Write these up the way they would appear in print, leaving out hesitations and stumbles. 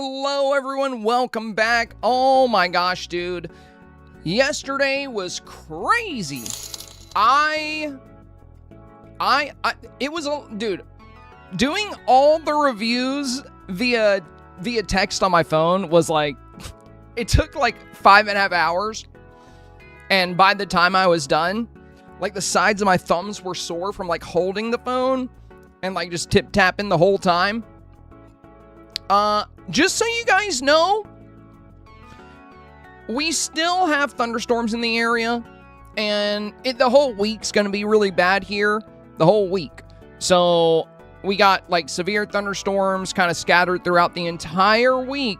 Hello everyone, welcome back. Oh my gosh, dude. Yesterday was crazy. Dude, doing all the reviews via text on my phone was like, it took like 5.5 hours. And by the time I was done, like the sides of my thumbs were sore from like holding the phone and like just tip-tapping the whole time. Just so you guys know, we still have thunderstorms in the area, and the whole week's going to be really bad here, the whole week. So we got like severe thunderstorms kind of scattered throughout the entire week.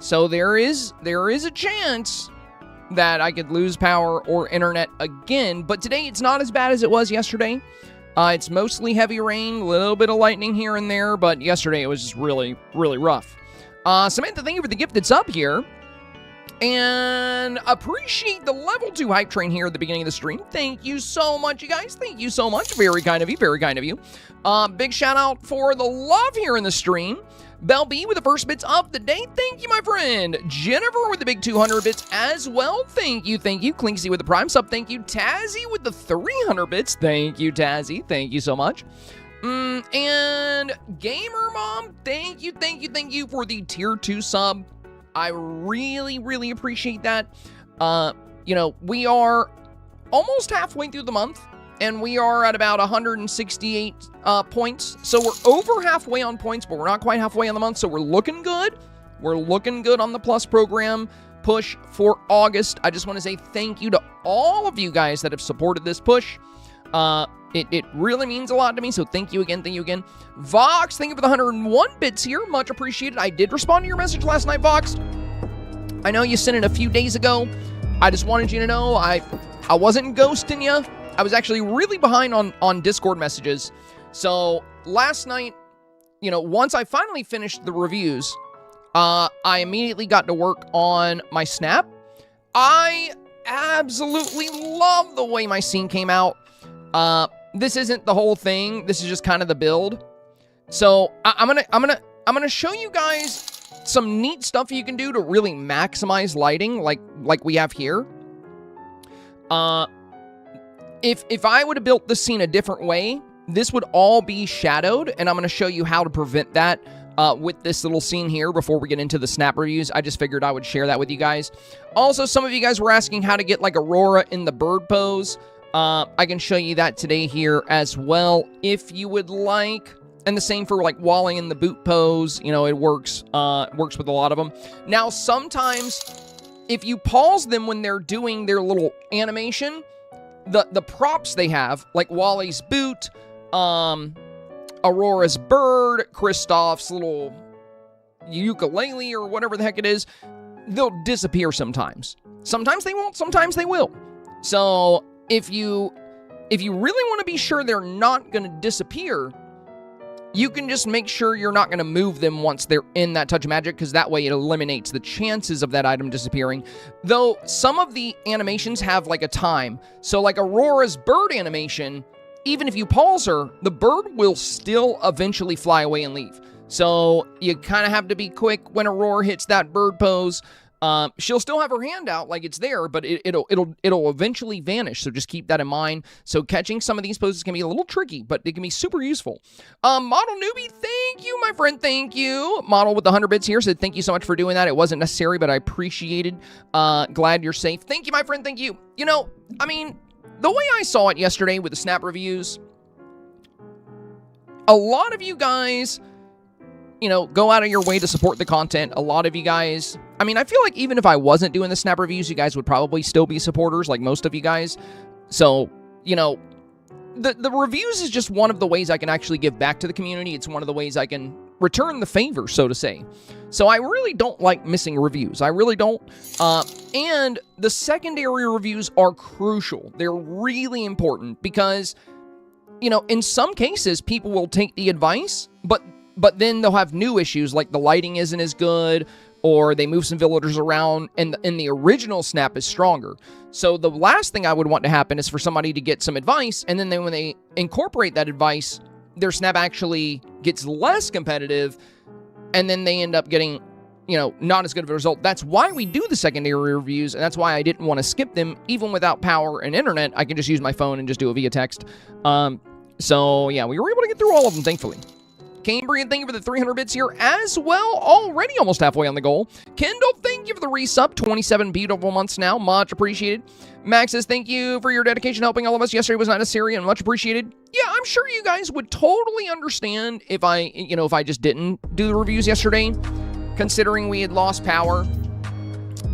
So there is a chance that I could lose power or internet again, but today it's not as bad as it was yesterday. It's mostly heavy rain, a little bit of lightning here and there, but yesterday it was just really, really rough. Samantha, thank you for the gift that's up here. And appreciate the level 2 hype train here at the beginning of the stream. Thank you so much, you guys. Thank you so much. Very kind of you. Very kind of you. Big shout out for the love here in the stream. Bell B with the first bits of the day. Thank you, my friend. Jennifer with the big 200 bits as well. Thank you. Thank you. Clinksy with the prime sub. Thank you. Tazzy with the 300 bits. Thank you, Tazzy. Thank you so much. And Gamer Mom, thank you for the tier 2 sub. I really, really appreciate that. You know, we are almost halfway through the month, and we are at about 168 points. So we're over halfway on points, but we're not quite halfway on the month, so we're looking good. We're looking good on the Plus program push for August. I just want to say thank you to all of you guys that have supported this push. It really means a lot to me, so thank you again, Vox, thank you for the 101 bits here, much appreciated. I did respond to your message last night, Vox. I know you sent it a few days ago. I just wanted you to know I wasn't ghosting you. I was actually really behind on Discord messages. So last night, you know, once I finally finished the reviews, I immediately got to work on my snap. I absolutely love the way my scene came out. This isn't the whole thing. This is just kind of the build. So I'm gonna show you guys some neat stuff you can do to really maximize lighting, like we have here. If I would have built this scene a different way, this would all be shadowed, and I'm gonna show you how to prevent that with this little scene here before we get into the snap reviews. I just figured I would share that with you guys. Also, some of you guys were asking how to get like Aurora in the bird pose. I can show you that today here as well, if you would like. And the same for like Wally in the boot pose. You know, it works with a lot of them. Now, sometimes if you pause them when they're doing their little animation, the props they have, like Wally's boot, Aurora's bird, Kristoff's little ukulele or whatever the heck it is, they'll disappear sometimes. Sometimes they won't, sometimes they will. So if you really want to be sure they're not going to disappear, you can just make sure you're not going to move them once they're in that touch of magic, because that way it eliminates the chances of that item disappearing. Though some of the animations have like a time. So like Aurora's bird animation, even if you pause her, the bird will still eventually fly away and leave. So you kind of have to be quick when Aurora hits that bird pose. She'll still have her hand out like it's there, but it'll eventually vanish. So just keep that in mind. So catching some of these poses can be a little tricky, but it can be super useful. Model Newbie, thank you, my friend. Thank you. Model with the 100 bits here said thank you so much for doing that. It wasn't necessary, but I appreciated. Glad you're safe. Thank you, my friend. Thank you. You know, I mean, the way I saw it yesterday with the snap reviews, a lot of you guys, you know, go out of your way to support the content. A lot of you guys, I mean, I feel like even if I wasn't doing the snap reviews, you guys would probably still be supporters, like most of you guys. So, you know, the reviews is just one of the ways I can actually give back to the community. It's one of the ways I can return the favor, so to say. So I really don't like missing reviews. I really don't. And the secondary reviews are crucial. They're really important because, you know, in some cases, people will take the advice, but then they'll have new issues, like the lighting isn't as good, or they move some villagers around, and the original snap is stronger. So the last thing I would want to happen is for somebody to get some advice, and then when they incorporate that advice, their snap actually gets less competitive, and then they end up getting, you know, not as good of a result. That's why we do the secondary reviews, and that's why I didn't want to skip them. Even without power and internet, I can just use my phone and just do it via text. So, yeah, we were able to get through all of them, thankfully. Cambria, thank you for the 300 bits here as well. Already almost halfway on the goal. Kendall, thank you for the resub. 27 beautiful months now. Much appreciated. Max says, thank you for your dedication helping all of us. Yesterday was not necessary and much appreciated. Yeah, I'm sure you guys would totally understand if I just didn't do the reviews yesterday, considering we had lost power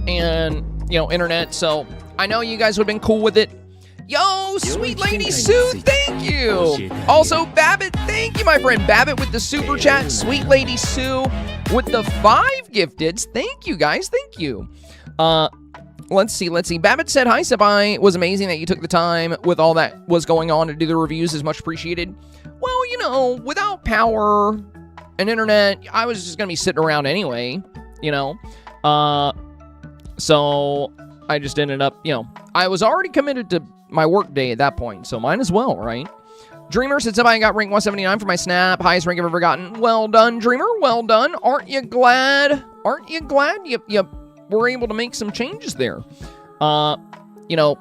and, you know, internet. So I know you guys would have been cool with it. Yo, Sweet Lady Sue, thank you. Also, Babbitt, thank you, my friend. Babbitt with the super chat. Sweet Lady Sue with the 5 gifteds. Thank you, guys. Thank you. Let's see. Babbitt said, hi, Senpai. Was amazing that you took the time with all that was going on to do the reviews. Is much appreciated. Well, you know, without power and internet, I was just going to be sitting around anyway, you know. So I just ended up, you know, I was already committed to my work day at that point, so might as well, right? Dreamer said, somebody got rank 179 for my snap. Highest rank I've ever gotten. Well done, Dreamer. Well done. Aren't you glad? Aren't you glad you were able to make some changes there? You know,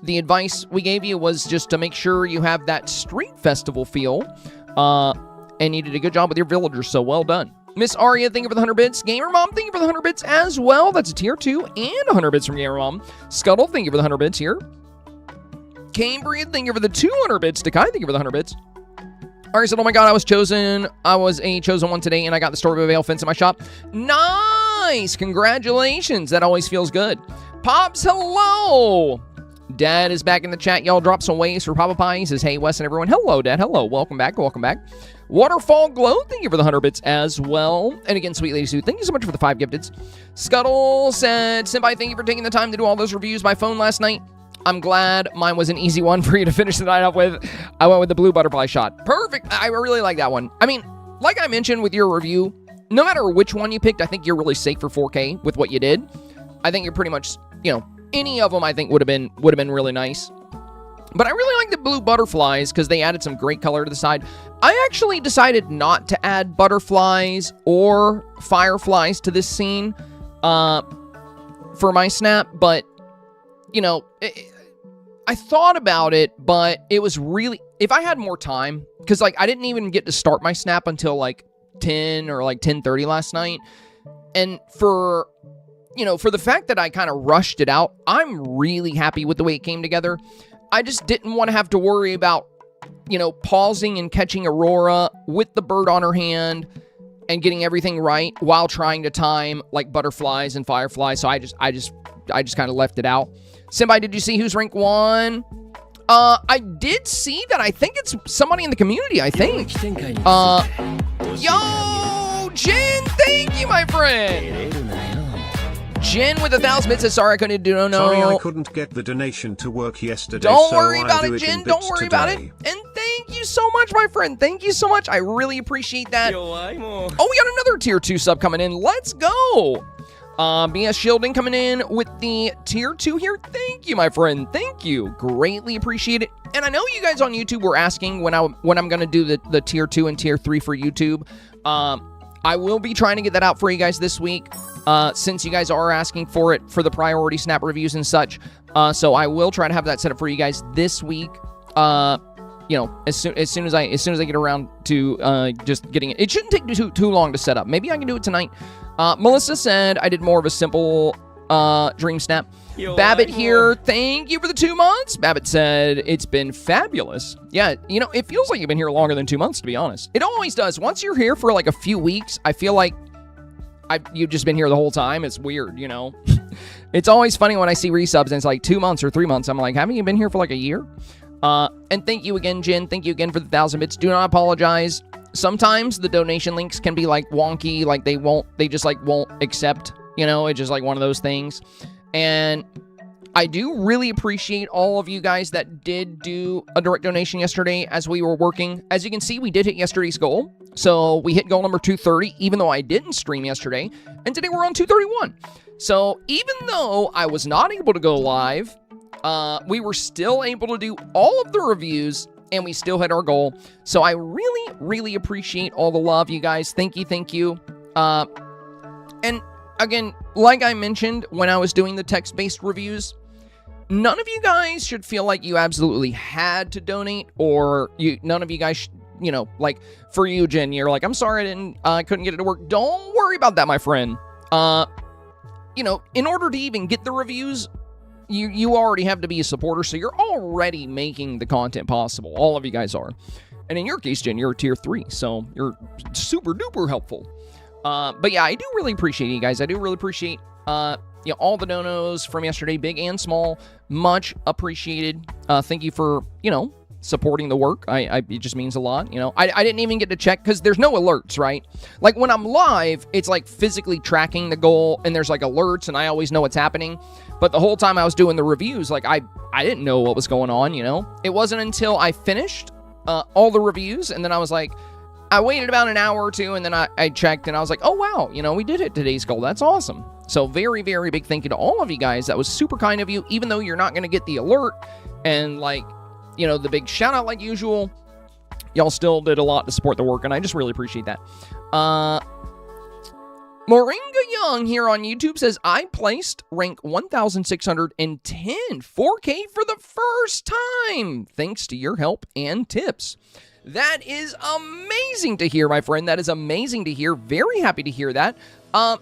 the advice we gave you was just to make sure you have that street festival feel. And you did a good job with your villagers, so well done. Miss Aria, thank you for the 100 bits. Gamer Mom, thank you for the 100 bits as well. That's a tier 2 and 100 bits from Gamer Mom. Scuttle, thank you for the 100 bits here. Cambria, thank you for the 200 bits. Dekai, thank you for the 100 bits. Ari said, oh my god, I was a chosen one today, and I got the Storybook Veil fence in my shop. Nice! Congratulations. That always feels good. Pops, hello! Dad is back in the chat. Y'all drop some waves for Papa Pie. He says, hey, Wes and everyone. Hello, Dad. Hello. Welcome back. Welcome back. Waterfall Glow, thank you for the 100 bits as well. And again, Sweet Lady Sue, thank you so much for the 5 gifteds. Scuttle said, Senpai, thank you for taking the time to do all those reviews by phone last night. I'm glad mine was an easy one for you to finish the night off with. I went with the blue butterfly shot. Perfect. I really like that one. I mean, like I mentioned with your review, no matter which one you picked, I think you're really safe for 4K with what you did. I think you're pretty much, you know, any of them I think would have been really nice. But I really like the blue butterflies because they added some great color to the side. I actually decided not to add butterflies or fireflies to this scene for my snap, but you know, I thought about it, but it was really, if I had more time, because like I didn't even get to start my snap until like 10 or like 10:30 last night. And for, you know, for the fact that I kind of rushed it out, I'm really happy with the way it came together. I just didn't want to have to worry about, you know, pausing and catching Aurora with the bird on her hand and getting everything right while trying to time like butterflies and fireflies. So I just kind of left it out. Senpai, did you see who's rank 1? I did see that. I think it's somebody in the community, I think. Yo, Jen, thank you, my friend. Jen with 1,000 bits says, sorry, I couldn't do no. Sorry, I couldn't get the donation to work yesterday. Don't worry about it, Jen. Don't worry about it. And thank you so much, my friend. Thank you so much. I really appreciate that. Oh, we got another tier 2 sub coming in. Let's go. BS Shielding coming in with the tier 2 here. Thank you, my friend. Thank you. Greatly appreciate it. And I know you guys on YouTube were asking when I'm going to do the tier 2 and tier 3 for YouTube. I will be trying to get that out for you guys this week, since you guys are asking for it for the priority snap reviews and such. So I will try to have that set up for you guys this week. You know, as soon as I get around to just getting it. It shouldn't take too long to set up. Maybe I can do it tonight. Melissa said I did more of a simple dream snap. Babbitt here, thank you for the 2 months. Babbitt said it's been fabulous. Yeah, you know, it feels like you've been here longer than 2 months, to be honest. It always does. Once you're here for like a few weeks, I feel like you've just been here the whole time. It's weird, you know. It's always funny when I see resubs and it's like 2 months or 3 months. I'm like, haven't you been here for like a year? And thank you again, Jen. Thank you again for the 1,000 bits. Do not apologize. Sometimes the donation links can be like wonky, like they just like won't accept, you know, it's just like one of those things. And I do really appreciate all of you guys that did do a direct donation yesterday as we were working. As you can see, we did hit yesterday's goal. So we hit goal number 230, even though I didn't stream yesterday. And today we're on 231. So even though I was not able to go live, we were still able to do all of the reviews and we still hit our goal. So I really, really appreciate all the love, you guys. Thank you, thank you. And again, like I mentioned when I was doing the text-based reviews, none of you guys should feel like you absolutely had to donate, or none of you guys, like for you, Jen, you're like, I'm sorry I couldn't get it to work. Don't worry about that, my friend. In order to even get the reviews, you already have to be a supporter, so you're already making the content possible. All of you guys are. And in your case, Jen, you're a tier 3, so you're super duper helpful. But yeah, I do really appreciate you guys. I do really appreciate all the donos from yesterday, big and small. Much appreciated. Thank you for, supporting the work. It just means a lot. I didn't even get to check because there's no alerts, right? Like when I'm live, it's like physically tracking the goal and there's like alerts and I always know what's happening. But the whole time I was doing the reviews, like I didn't know what was going on, It wasn't until I finished all the reviews and then I was like, I waited about an hour or two and then I checked and I was like, oh wow, we did hit today's goal. That's awesome. So very, very big thank you to all of you guys. That was super kind of you, even though you're not going to get the alert and like, the big shout out like usual. Y'all still did a lot to support the work, and I just really appreciate that. Moringa Young here on YouTube says, I placed rank 1,610 4K for the first time, thanks to your help and tips. That is amazing to hear, my friend. That is amazing to hear. Very happy to hear that. And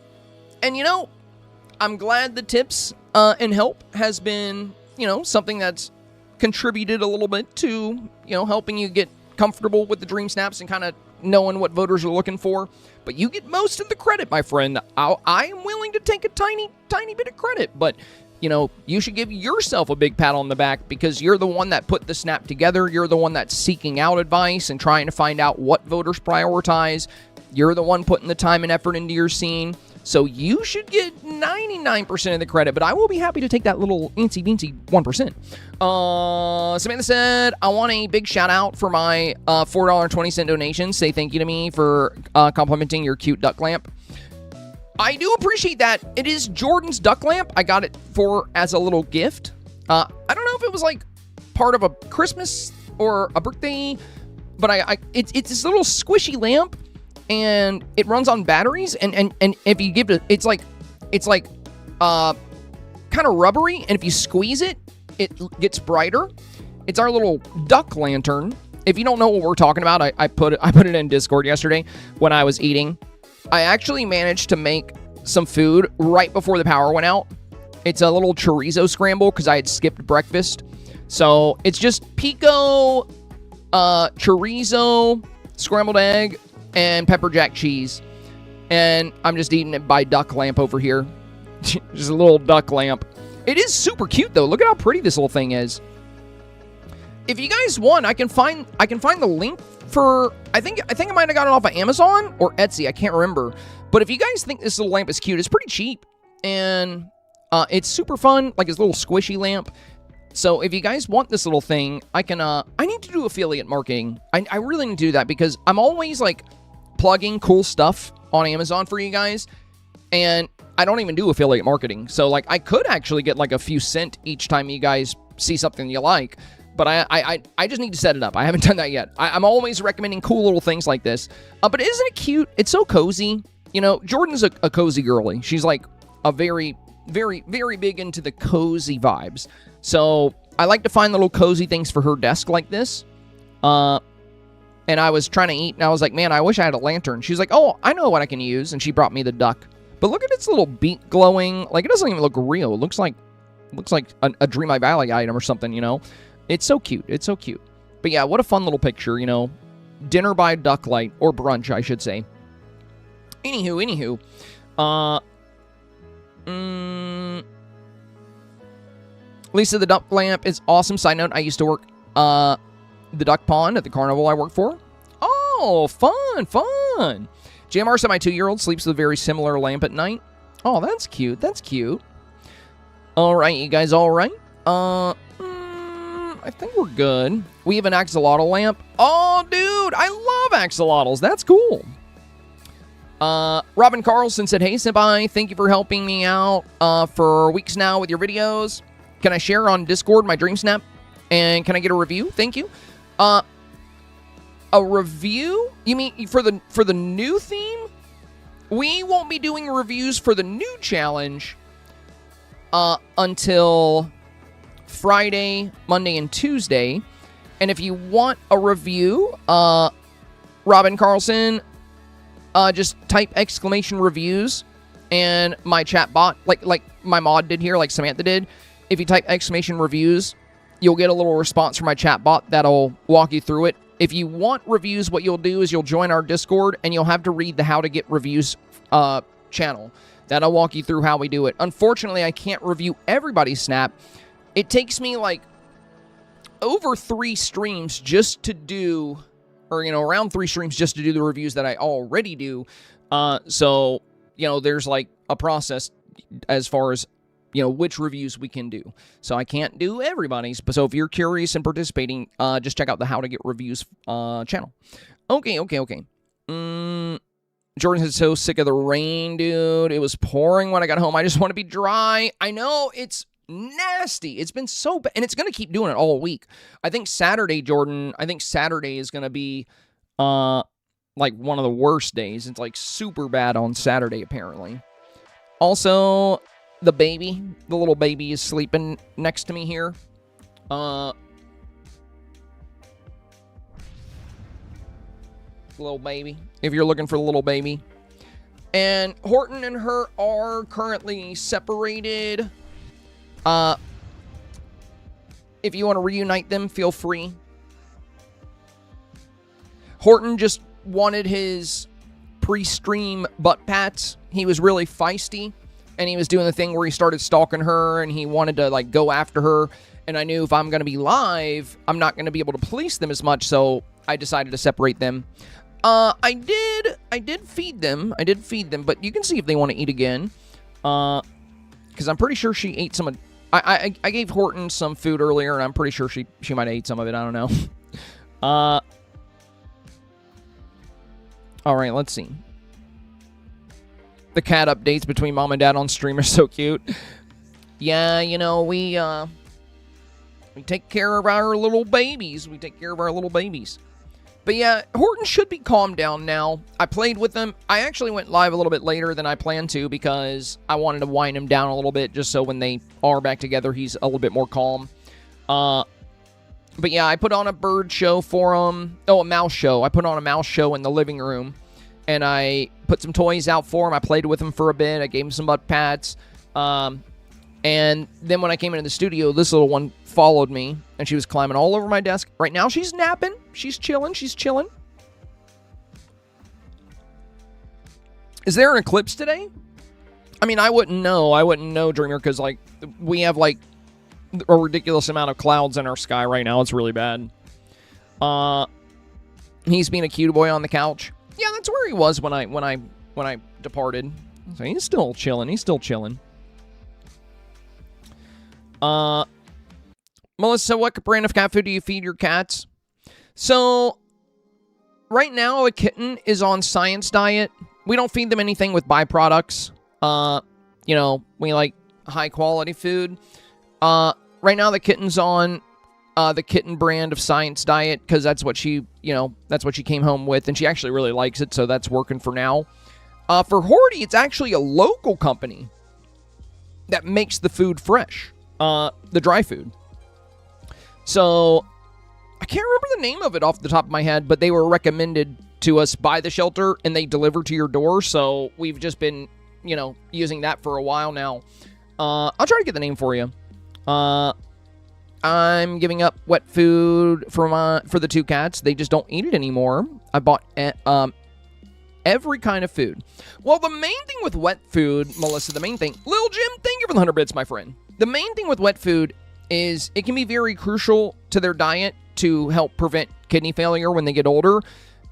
I'm glad the tips and help has been, something that's contributed a little bit to, helping you get comfortable with the Dream Snaps and kind of knowing what voters are looking for. But you get most of the credit, my friend. I am willing to take a tiny bit of credit, but you should give yourself a big pat on the back because you're the one that put the snap together. You're the one that's seeking out advice and trying to find out what voters prioritize. You're the one putting the time and effort into your scene. So you should get 99% of the credit, but I will be happy to take that little incy-beansy 1%. Samantha said, I want a big shout out for my $4.20 donation. Say thank you to me for complimenting your cute duck lamp. I do appreciate that. It is Jordan's duck lamp. I got it as a little gift. I don't know if it was like part of a Christmas or a birthday, but it's this little squishy lamp. And it runs on batteries, and if you give it, it's like kind of rubbery, and if you squeeze it, it gets brighter. It's our little duck lantern. If you don't know what we're talking about, I put it in Discord yesterday when I was eating. I actually managed to make some food right before the power went out. It's a little chorizo scramble because I had skipped breakfast. So it's just pico, chorizo, scrambled egg, and pepper jack cheese, and I'm just eating it by duck lamp over here. Just a little duck lamp. It is super cute though. Look at how pretty this little thing is. If you guys want, I can find the link for. I think I might have got it off of Amazon or Etsy. I can't remember. But if you guys think this little lamp is cute, it's pretty cheap and it's super fun. Like this little squishy lamp. So if you guys want this little thing, I can. I need to do affiliate marketing. I really need to do that because I'm always like plugging cool stuff on Amazon for you guys, and I don't even do affiliate marketing. So like I could actually get like a few cents each time you guys see something you like, but I just need to set it up. I haven't done that yet. I'm always recommending cool little things like this. But isn't it cute? It's so cozy. Jordan's a cozy girly. She's like a very, very, very big into the cozy vibes. So I like to find little cozy things for her desk like this. And I was trying to eat, and I was like, man, I wish I had a lantern. She's like, oh, I know what I can use. And she brought me the duck. But look at its little beak glowing. Like, it doesn't even look real. It looks like a Dreamlight Valley item or something, It's so cute. It's so cute. But yeah, what a fun little picture, Dinner by ducklight, or brunch, I should say. Anywho. Lisa, the duck lamp is awesome. Side note, I used to work the duck pond at the carnival I work for. Oh, fun. JMR said my 2-year-old sleeps with a very similar lamp at night. Oh, that's cute. All right, you guys all right? I think we're good. We have an axolotl lamp. Oh, dude, I love axolotls. That's cool. Robin Carlson said, hey, Senpai, thank you for helping me out for weeks now with your videos. Can I share on Discord my Dreamsnap? And can I get a review? Thank you. A review? You mean for the new theme? we won't be doing reviews for the new challenge until Friday, Monday, and Tuesday. And if you want a review, Robin Carlson, just type !reviews, and my chat bot, like my mod did here, like Samantha did. If you type !reviews, you'll get a little response from my chat bot that'll walk you through it. If you want reviews, what you'll do is you'll join our Discord, and you'll have to read the How to Get Reviews channel. That'll walk you through how we do it. Unfortunately, I can't review everybody's snap. It takes me, like, over 3 streams just to do, or, you know, around 3 streams just to do the reviews that I already do. So, you know, there's, like, a process as far as, you know, which reviews we can do. So I can't do everybody's. So if you're curious and participating, just check out the How to Get Reviews channel. Okay. Jordan is so sick of the rain, dude. It was pouring when I got home. I just want to be dry. I know, it's nasty. It's been so bad, and it's going to keep doing it all week. I think Saturday, Jordan, is going to be, like, one of the worst days. It's, like, super bad on Saturday, apparently. Also, the little baby is sleeping next to me here. Little baby, if you're looking for the little baby. And Horton and her are currently separated. If you want to reunite them, feel free. Horton just wanted his pre-stream butt pats. He was really feisty, and he was doing the thing where he started stalking her, and he wanted to, like, go after her. And I knew if I'm going to be live, I'm not going to be able to police them as much, so I decided to separate them. I did feed them, but you can see if they want to eat again. Because I'm pretty sure she ate some of... I gave Horton some food earlier, and I'm pretty sure she might have ate some of it. I don't know. Alright, let's see. The cat updates between mom and dad on stream are so cute. Yeah, you know, we take care of our little babies. But yeah, Horton should be calmed down now. I played with him. I actually went live a little bit later than I planned to because I wanted to wind him down a little bit just so when they are back together, he's a little bit more calm. But yeah, I put on a bird show for him. Oh, a mouse show. I put on a mouse show in the living room, and I put some toys out for him. I played with him for a bit. I gave him some butt pats. And then when I came into the studio, this little one followed me, and she was climbing all over my desk. Right now, she's napping. She's chilling. Is there an eclipse today? I mean, I wouldn't know, Dreamer, because, like, we have, like, a ridiculous amount of clouds in our sky right now. It's really bad. He's being a cute boy on the couch. Yeah, that's where he was when I departed. So he's still chilling. Melissa, what brand of cat food do you feed your cats? So, right now, a kitten is on science diet. We don't feed them anything with byproducts. You know, we like high-quality food. Right now, the kitten's on the kitten brand of science diet because that's what she came home with, and she actually really likes it, so that's working for now. For Horty, it's actually a local company that makes the food fresh. The dry food. So, I can't remember the name of it off the top of my head, but they were recommended to us by the shelter, and they deliver to your door, so we've just been, you know, using that for a while now. I'll try to get the name for you. I'm giving up wet food for the 2 cats. They just don't eat it anymore. I bought every kind of food. Well, the main thing with wet food, Melissa, Lil Jim, thank you for the 100 bits, my friend. The main thing with wet food is it can be very crucial to their diet to help prevent kidney failure when they get older,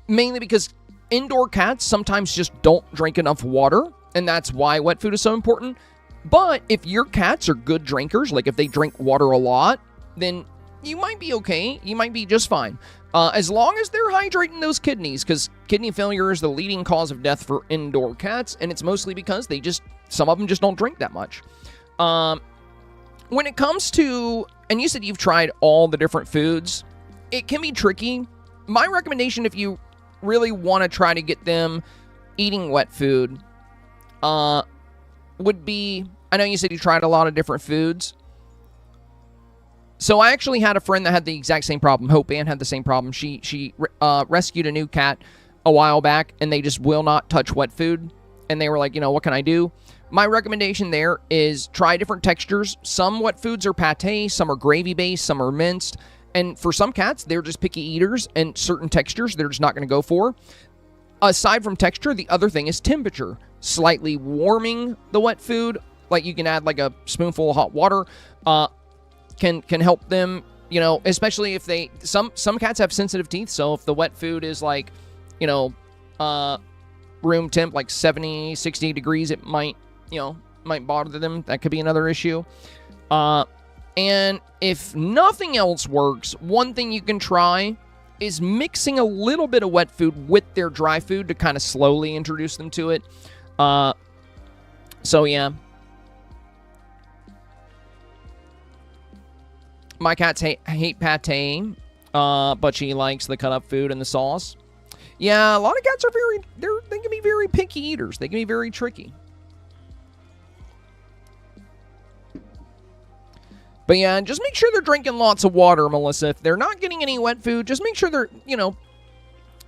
mainly because indoor cats sometimes just don't drink enough water, and that's why wet food is so important. But if your cats are good drinkers, like if they drink water a lot, then you might be okay. You might be just fine. As long as they're hydrating those kidneys, because kidney failure is the leading cause of death for indoor cats, and it's mostly because some of them just don't drink that much. When it comes to, and you said you've tried all the different foods, it can be tricky. My recommendation, if you really want to try to get them eating wet food would be, I know you said you tried a lot of different foods. So I actually had a friend that had the exact same problem. Hope Ann had the same problem. She rescued a new cat a while back, and they just will not touch wet food. And they were like, what can I do? My recommendation there is try different textures. Some wet foods are pate, some are gravy-based, some are minced. And for some cats, they're just picky eaters, and certain textures they're just not going to go for. Aside from texture, the other thing is temperature. Slightly warming the wet food, like you can add like a spoonful of hot water, can help them, especially if they, some cats have sensitive teeth, so if the wet food is like, room temp, like 70, 60 degrees, it might bother them. That could be another issue. And if nothing else works, one thing you can try is mixing a little bit of wet food with their dry food to kind of slowly introduce them to it. So yeah. My cats hate pate, but she likes the cut up food and the sauce. Yeah, a lot of cats are they can be very picky eaters. They can be very tricky. But yeah, just make sure they're drinking lots of water, Melissa. If they're not getting any wet food, just make sure they're,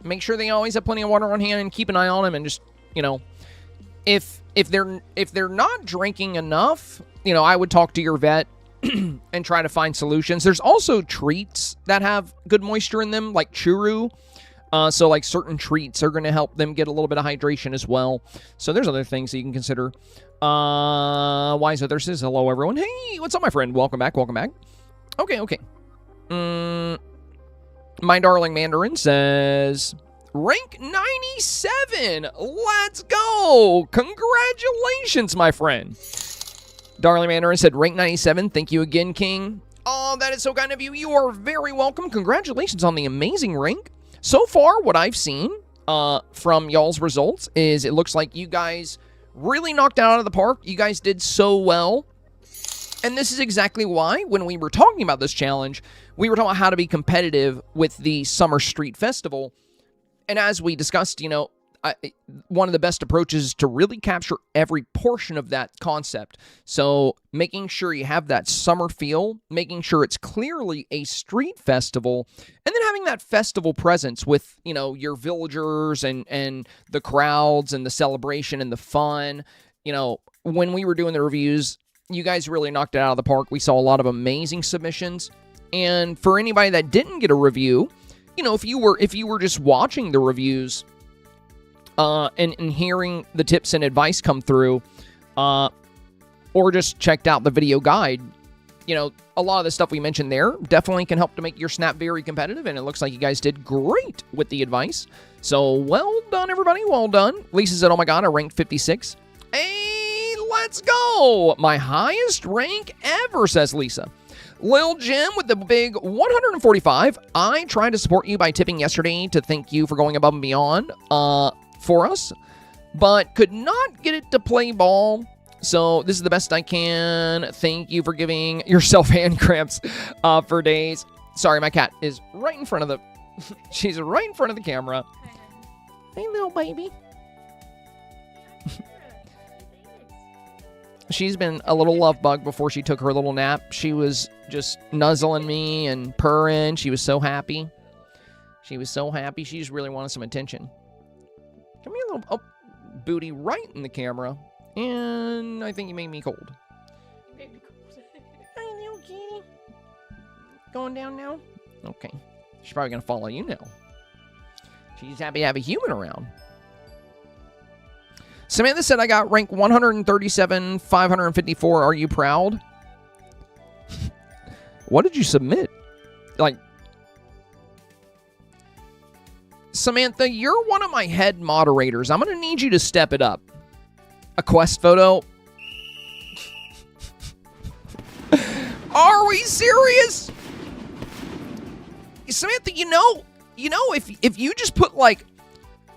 make sure they always have plenty of water on hand and keep an eye on them. And just, if they're not drinking enough, I would talk to your vet and try to find solutions. There's also treats that have good moisture in them, like churu. So like certain treats are going to help them get a little bit of hydration as well. So there's other things that you can consider. Wise Other says, hello everyone. Hey, what's up, my friend? Welcome back. Okay. My darling Mandarin says, rank 97. Let's go. Congratulations, my friend. Darling Mandarin said, rank 97. Thank you again, King. Oh, that is so kind of you. You are very welcome. Congratulations on the amazing rank. So far, what I've seen from y'all's results is it looks like you guys really knocked it out of the park. You guys did so well. And this is exactly why, when we were talking about this challenge, we were talking about how to be competitive with the Summer Street Festival. And as we discussed, one of the best approaches is to really capture every portion of that concept. So making sure you have that summer feel, making sure it's clearly a street festival, and then having that festival presence with, your villagers and the crowds and the celebration and the fun. When we were doing the reviews, you guys really knocked it out of the park. We saw a lot of amazing submissions. And for anybody that didn't get a review, if you were just watching the reviews, and hearing the tips and advice come through, or just checked out the video guide, a lot of the stuff we mentioned there definitely can help to make your snap very competitive, and it looks like you guys did great with the advice. So, well done, everybody. Well done. Lisa said, oh my god, I ranked 56. Hey, let's go. My highest rank ever, says Lisa. Lil Jim with the big 145. I tried to support you by tipping yesterday to thank you for going above and beyond for us, but could not get it to play ball. So this is the best I can. Thank you for giving yourself hand cramps for days. Sorry, my cat is right in front of the she's right in front of the camera. Hey, little baby. She's been a little love bug before she took her little nap. She was just nuzzling me and purring. She was so happy. She just really wanted some attention. Give me a little booty right in the camera. And I think you made me cold. Hi, little kitty. Going down now? Okay. She's probably going to follow you now. She's happy to have a human around. Samantha said, I got rank 137, 554. Are you proud? What did you submit? Samantha, you're one of my head moderators. I'm going to need you to step it up. A quest photo? Are we serious? Samantha, if you just put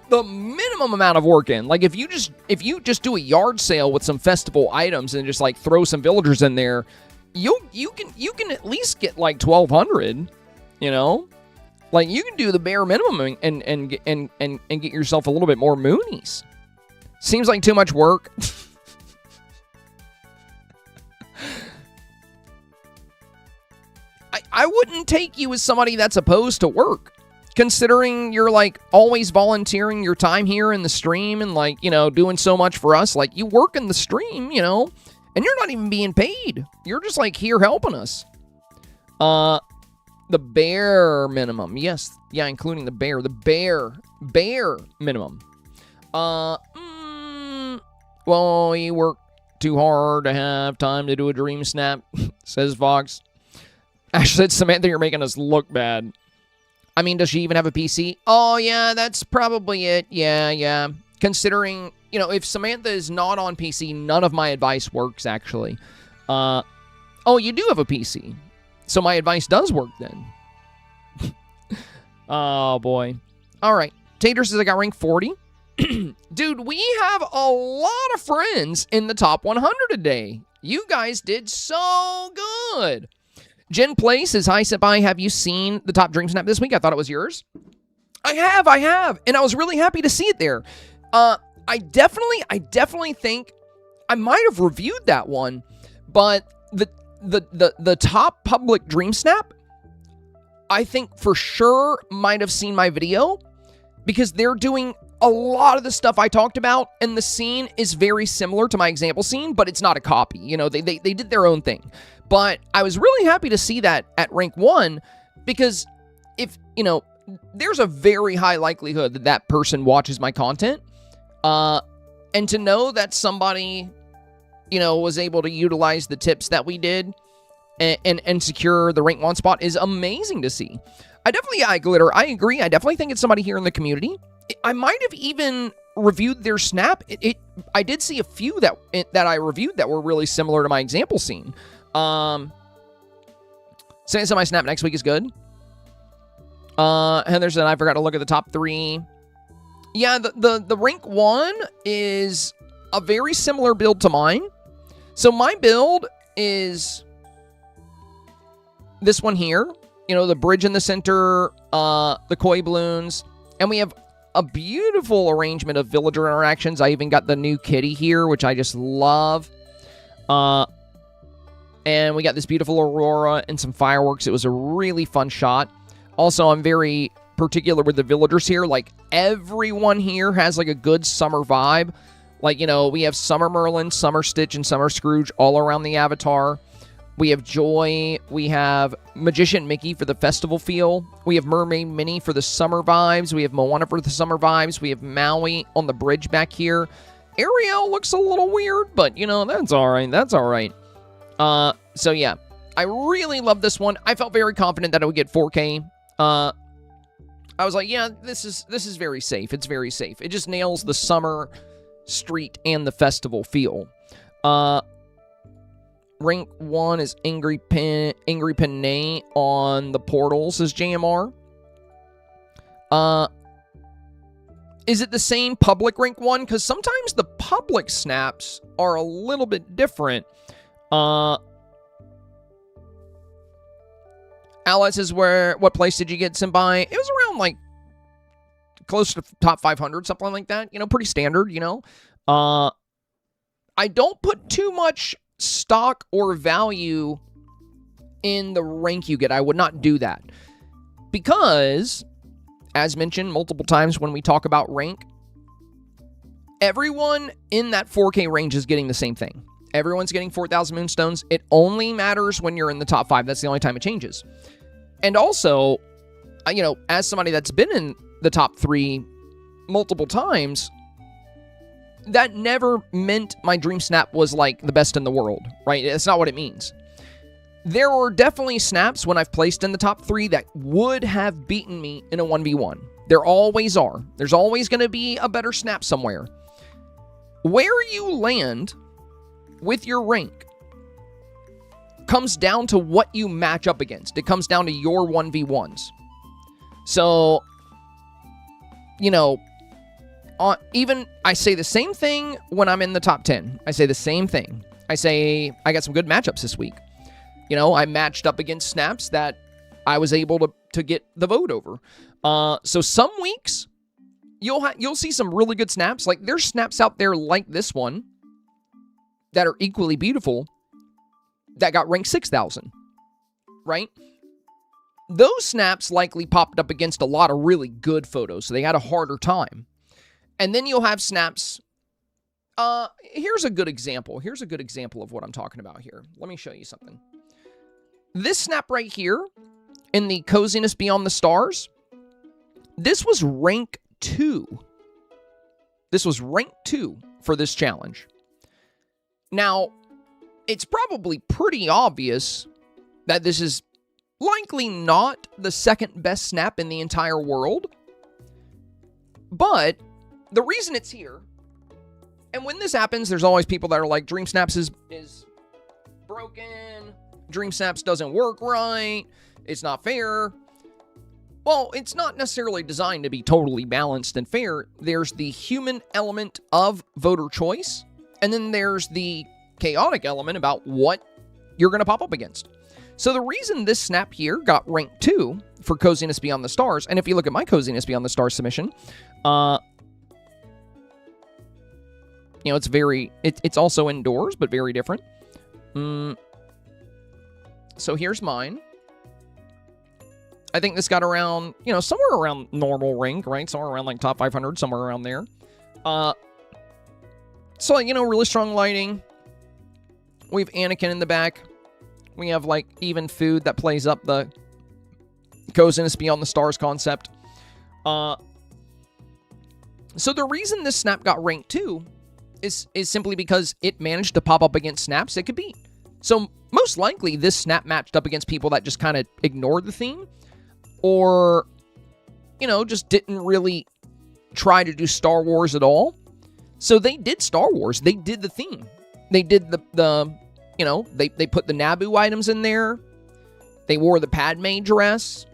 the minimum amount of work in, if you just do a yard sale with some festival items and just throw some villagers in there, you can at least get 1,200, you can do the bare minimum and get yourself a little bit more moonies. Seems like too much work. I wouldn't take you as somebody that's opposed to work, considering you're, like, always volunteering your time here in the stream and, like, you know, doing so much for us. Like, you work in the stream, you know, and you're not even being paid. You're just, like, here helping us. The bare minimum. Yes. Yeah, including the bare. The bare minimum. Well, you work too hard to have time to do a dream snap, says Fox. Ash said, Samantha, you're making us look bad. I mean, does she even have a PC? Oh, yeah, that's probably it. Yeah. Considering, you know, if Samantha is not on PC, none of my advice works, actually. Oh, you do have a PC. So my advice does work, then. Oh, boy. All right. Tater says I got rank 40. Dude, we have a lot of friends in the top 100 today. You guys did so good. Jen Play says, hi, Senpai. Have you seen the top Dream Snap this week? I thought it was yours. I have. And I was really happy to see it there. I definitely think I might have reviewed that one, but the top public Dream Snap, I think for sure might have seen my video, because they're doing a lot of the stuff I talked about, and the scene is very similar to my example scene, but it's not a copy. You know, they did their own thing. But I was really happy to see that at rank 1, because if, you know, there's a very high likelihood that that person watches my content. And to know that somebody, you know, was able to utilize the tips that we did and secure the rank 1 spot is amazing to see. Glitter, I agree. I definitely think it's somebody here in the community. I might have even reviewed their snap. I did see a few that I reviewed that were really similar to my example scene. Saying so my snap next week is good. Heather said I forgot to look at the top 3. Yeah, the rank 1 is a very similar build to mine. So my build is this one here. You know, the bridge in the center, the koi balloons, and we have a beautiful arrangement of villager interactions. I even got the new kitty here, which I just love. And we got this beautiful aurora and some fireworks. It was a really fun shot. Also, I'm very particular with the villagers here. Like, everyone here has, like, a good summer vibe. Like, you know, we have Summer Merlin, Summer Stitch, and Summer Scrooge all around the avatar. We have Joy. We have Magician Mickey for the festival feel. We have Mermaid Minnie for the summer vibes. We have Moana for the summer vibes. We have Maui on the bridge back here. Ariel looks a little weird, but, you know, that's all right. That's all right. So yeah, I really love this one. I felt very confident that I would get 4K. I was like, yeah, this is very safe. It's very safe. It just nails the summer street and the festival feel. Rank 1 is Angry Panay on the portal, says JMR. Is it the same public rank 1? Because sometimes the public snaps are a little bit different. Alice is what place did you get Senpai? It was around, like, close to top 500, something like that. You know, pretty standard, you know. I don't put too much stock or value in the rank you get. I would not do that. Because, as mentioned multiple times when we talk about rank, everyone in that 4K range is getting the same thing. Everyone's getting 4,000 Moonstones. It only matters when you're in the top 5. That's the only time it changes. And also, you know, as somebody that's been in the top 3 multiple times, that never meant my Dream Snap was, like, the best in the world, right? That's not what it means. There were definitely snaps when I've placed in the top 3 that would have beaten me in a 1v1. There always are. There's always going to be a better snap somewhere. Where you land with your rank comes down to what you match up against. It comes down to your 1v1s. So, you know, even I say the same thing when I'm in the top 10. I say the same thing. I say I got some good matchups this week. You know, I matched up against snaps that I was able to get the vote over. So some weeks you'll see some really good snaps. Like, there's snaps out there like this one that are equally beautiful that got ranked 6,000, right? Those snaps likely popped up against a lot of really good photos, so they had a harder time. And then you'll have snaps. Here's a good example. Here's a good example of what I'm talking about here. Let me show you something. This snap right here in the Coziness Beyond the Stars, this was rank 2. This was rank 2 for this challenge. Now, it's probably pretty obvious that this is likely not the second best snap in the entire world. But the reason it's here, and when this happens, there's always people that are like, Dreamsnaps is broken, Dreamsnaps doesn't work right, it's not fair. Well, it's not necessarily designed to be totally balanced and fair. There's the human element of voter choice, and then there's the chaotic element about what you're going to pop up against. So the reason this snap here got ranked 2 for Coziness Beyond the Stars, and if you look at my Coziness Beyond the Stars submission, it's also indoors, but very different. So here's mine. I think this got around, somewhere around normal rank, right? Somewhere around like top 500, somewhere around there. So, really strong lighting. We have Anakin in the back. We have, even food that plays up the Coziness Beyond the Stars concept. So the reason this snap got ranked 2 is simply because it managed to pop up against snaps it could beat. So most likely this snap matched up against people that just kind of ignored the theme, or, just didn't really try to do Star Wars at all. So they did Star Wars. They did the theme. They did they put the Naboo items in there. They wore the Padme dress.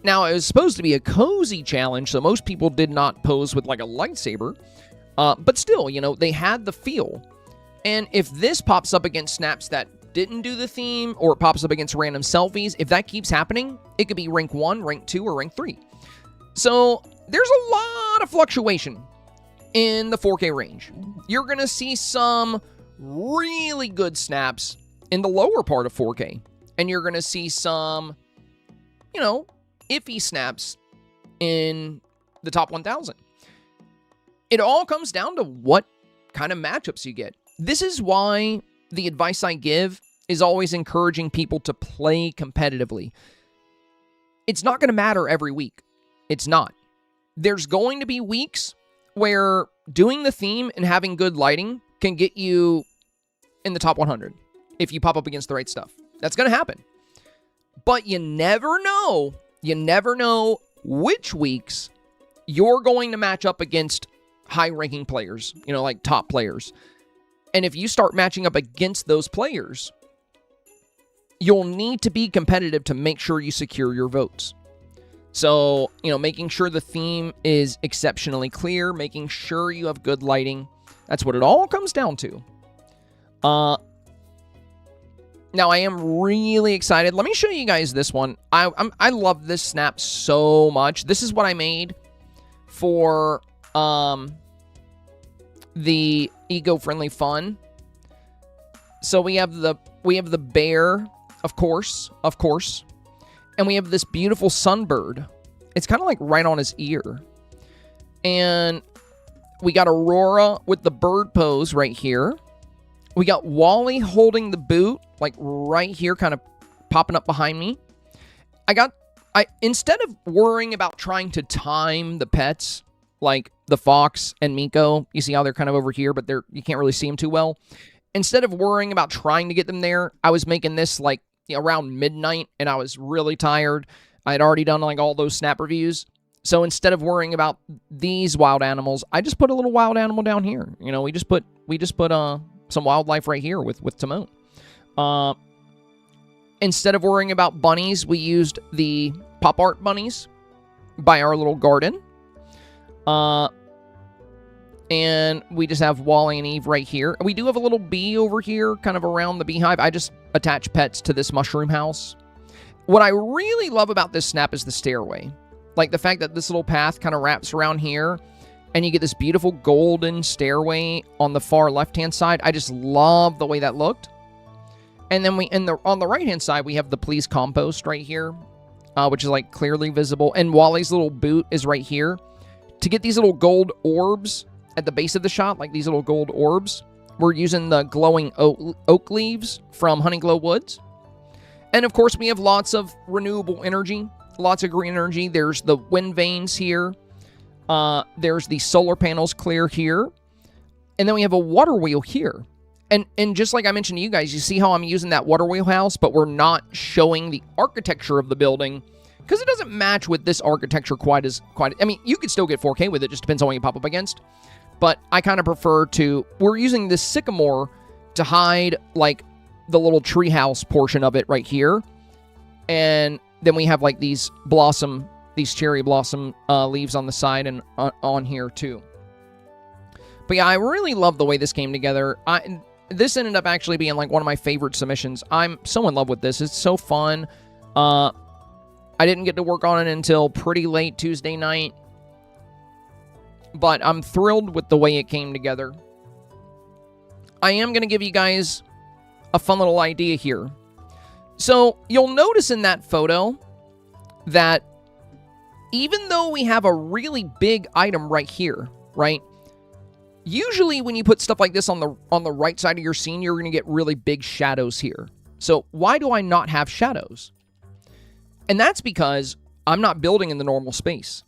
Now, it was supposed to be a cozy challenge, so most people did not pose with, a lightsaber. But still, they had the feel. And if this pops up against snaps that didn't do the theme, or it pops up against random selfies, if that keeps happening, it could be rank 1, rank 2, or rank 3. So, there's a lot of fluctuation in the 4K range. You're going to see some really good snaps in the lower part of 4K. And you're going to see some, iffy snaps in the top 1,000. It all comes down to what kind of matchups you get. This is why the advice I give is always encouraging people to play competitively. It's not going to matter every week. It's not. There's going to be weeks where doing the theme and having good lighting can get you in the top 100 if you pop up against the right stuff. That's going to happen. But you never know. You never know which weeks you're going to match up against high-ranking players, like top players. And if you start matching up against those players, you'll need to be competitive to make sure you secure your votes. So, making sure the theme is exceptionally clear, making sure you have good lighting. That's what it all comes down to. Now, I am really excited. Let me show you guys this one. I love this snap so much. This is what I made for the eco-friendly fun. So we have the bear, of course, and we have this beautiful sunbird. It's kind of like right on his ear. And we got Aurora with the bird pose right here. We got Wally holding the boot, like right here, kind of popping up behind me. Instead of worrying about trying to time the pets, like the fox and Miko, you see how they're kind of over here, but you can't really see them too well. Instead of worrying about trying to get them there, I was making this around midnight, and I was really tired. I had already done all those snap reviews. So instead of worrying about these wild animals, I just put a little wild animal down here. We just put some wildlife right here with Timon. Instead of worrying about bunnies, we used the pop art bunnies by our little garden. And we just have Wally and Eve right here. We do have a little bee over here, kind of around the beehive. I just attach pets to this mushroom house. What I really love about this snap is the stairway. Like the fact that this little path kind of wraps around here and you get this beautiful golden stairway on the far left-hand side. I just love the way that looked. And then on the right-hand side, we have the Please Compost right here, which is like clearly visible. And Wally's little boot is right here. To get these little gold orbs at the base of the shot, like these little gold orbs, we're using the glowing oak leaves from Honeyglow Woods. And of course, we have lots of renewable energy, lots of green energy. There's the wind vanes here. There's the solar panels clear here. And then we have a water wheel here. And just like I mentioned to you guys, you see how I'm using that water wheel house, but we're not showing the architecture of the building because it doesn't match with this architecture quite. I mean, you could still get 4K with it, just depends on what you pop up against. But I kind of prefer to, we're using this sycamore to hide like the little treehouse portion of it right here. And then we have like these cherry blossom leaves on the side and on here too. But yeah, I really love the way this came together. This ended up actually being like one of my favorite submissions. I'm so in love with this. It's so fun. I didn't get to work on it until pretty late Tuesday night. But I'm thrilled with the way it came together. I am going to give you guys a fun little idea here. So you'll notice in that photo that even though we have a really big item right here, right? Usually when you put stuff like this on the right side of your scene, you're going to get really big shadows here. So why do I not have shadows? And that's because I'm not building in the normal space.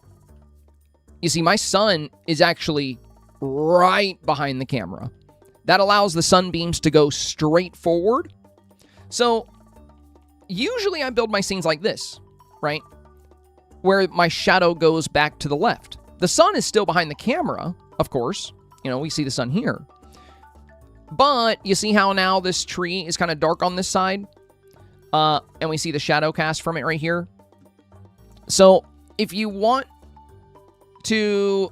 You see, my sun is actually right behind the camera. That allows the sunbeams to go straight forward. So usually I build my scenes like this, right? Where my shadow goes back to the left. The sun is still behind the camera, of course. You know, we see the sun here. But you see how now this tree is kind of dark on this side? And we see the shadow cast from it right here. So if you want to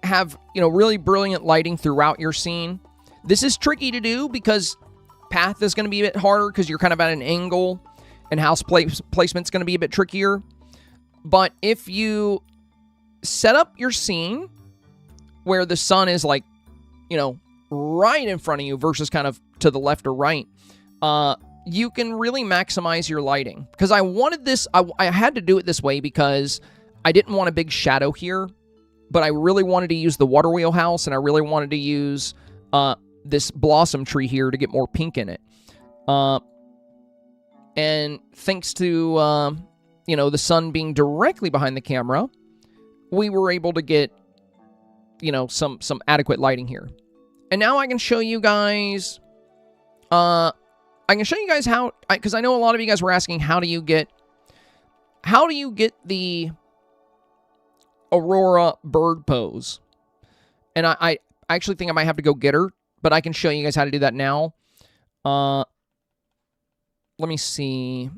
have, you know, really brilliant lighting throughout your scene, this is tricky to do because path is going to be a bit harder because you're kind of at an angle and house placement's going to be a bit trickier. But if you set up your scene where the sun is like, you know, right in front of you versus kind of to the left or right, you can really maximize your lighting. Because I wanted this, I had to do it this way because I didn't want a big shadow here, but I really wanted to use the water wheel house and I really wanted to use this blossom tree here to get more pink in it. And thanks to, you know, the sun being directly behind the camera, we were able to get, you know, some adequate lighting here. And now I can show you guys, how, because I know a lot of you guys were asking, how do you get the Aurora bird pose? And I actually think I might have to go get her, but I can show you guys how to do that now. Let me see.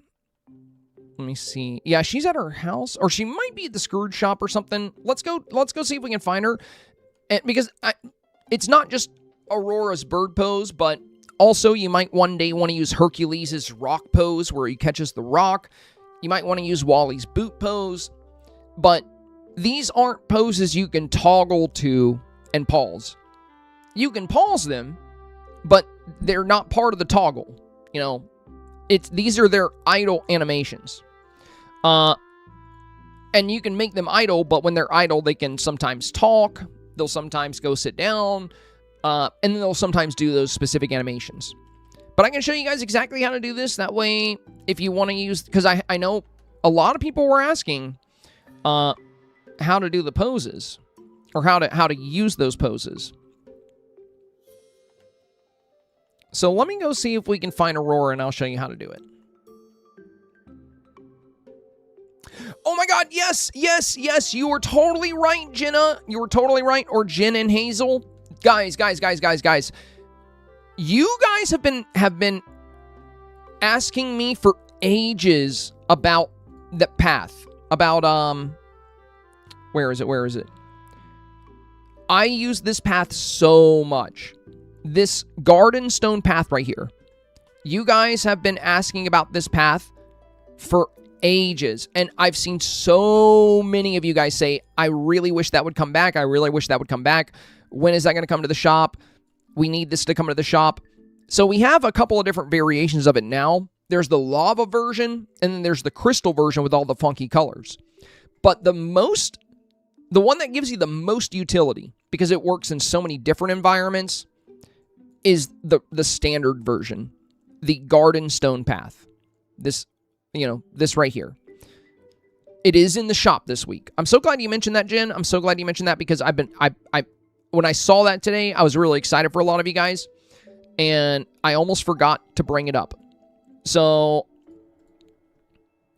Yeah, she's at her house, or she might be at the Scrooge shop or something. Let's go see if we can find her. And because it's not just Aurora's bird pose, but also you might one day want to use Hercules' rock pose where he catches the rock. You might want to use Wally's boot pose. But these aren't poses you can toggle to and pause. You can pause them, but they're not part of the toggle. You know, these are their idle animations. And you can make them idle, but when they're idle, they can sometimes talk. They'll sometimes go sit down. And then they'll sometimes do those specific animations. But I can show you guys exactly how to do this. That way, if you want to use... Because I know a lot of people were asking how to do the poses. Or how to use those poses. So let me go see if we can find Aurora, and I'll show you how to do it. Oh my god, yes, yes, yes, you were totally right, Jenna. You were totally right, or Jen and Hazel. Guys. You guys have been asking me for ages about the path. About, where is it? I use this path so much. This garden stone path right here. You guys have been asking about this path for ages. And I've seen so many of you guys say, I really wish that would come back. I really wish that would come back. When is that going to come to the shop? We need this to come to the shop. So we have a couple of different variations of it now. There's the lava version, and then there's the crystal version with all the funky colors. But the one that gives you the most utility, because it works in so many different environments, is the standard version, the garden stone path. This, this right here. It is in the shop this week. I'm so glad you mentioned that, Jen. I'm so glad you mentioned that, because when I saw that today, I was really excited for a lot of you guys, and I almost forgot to bring it up. So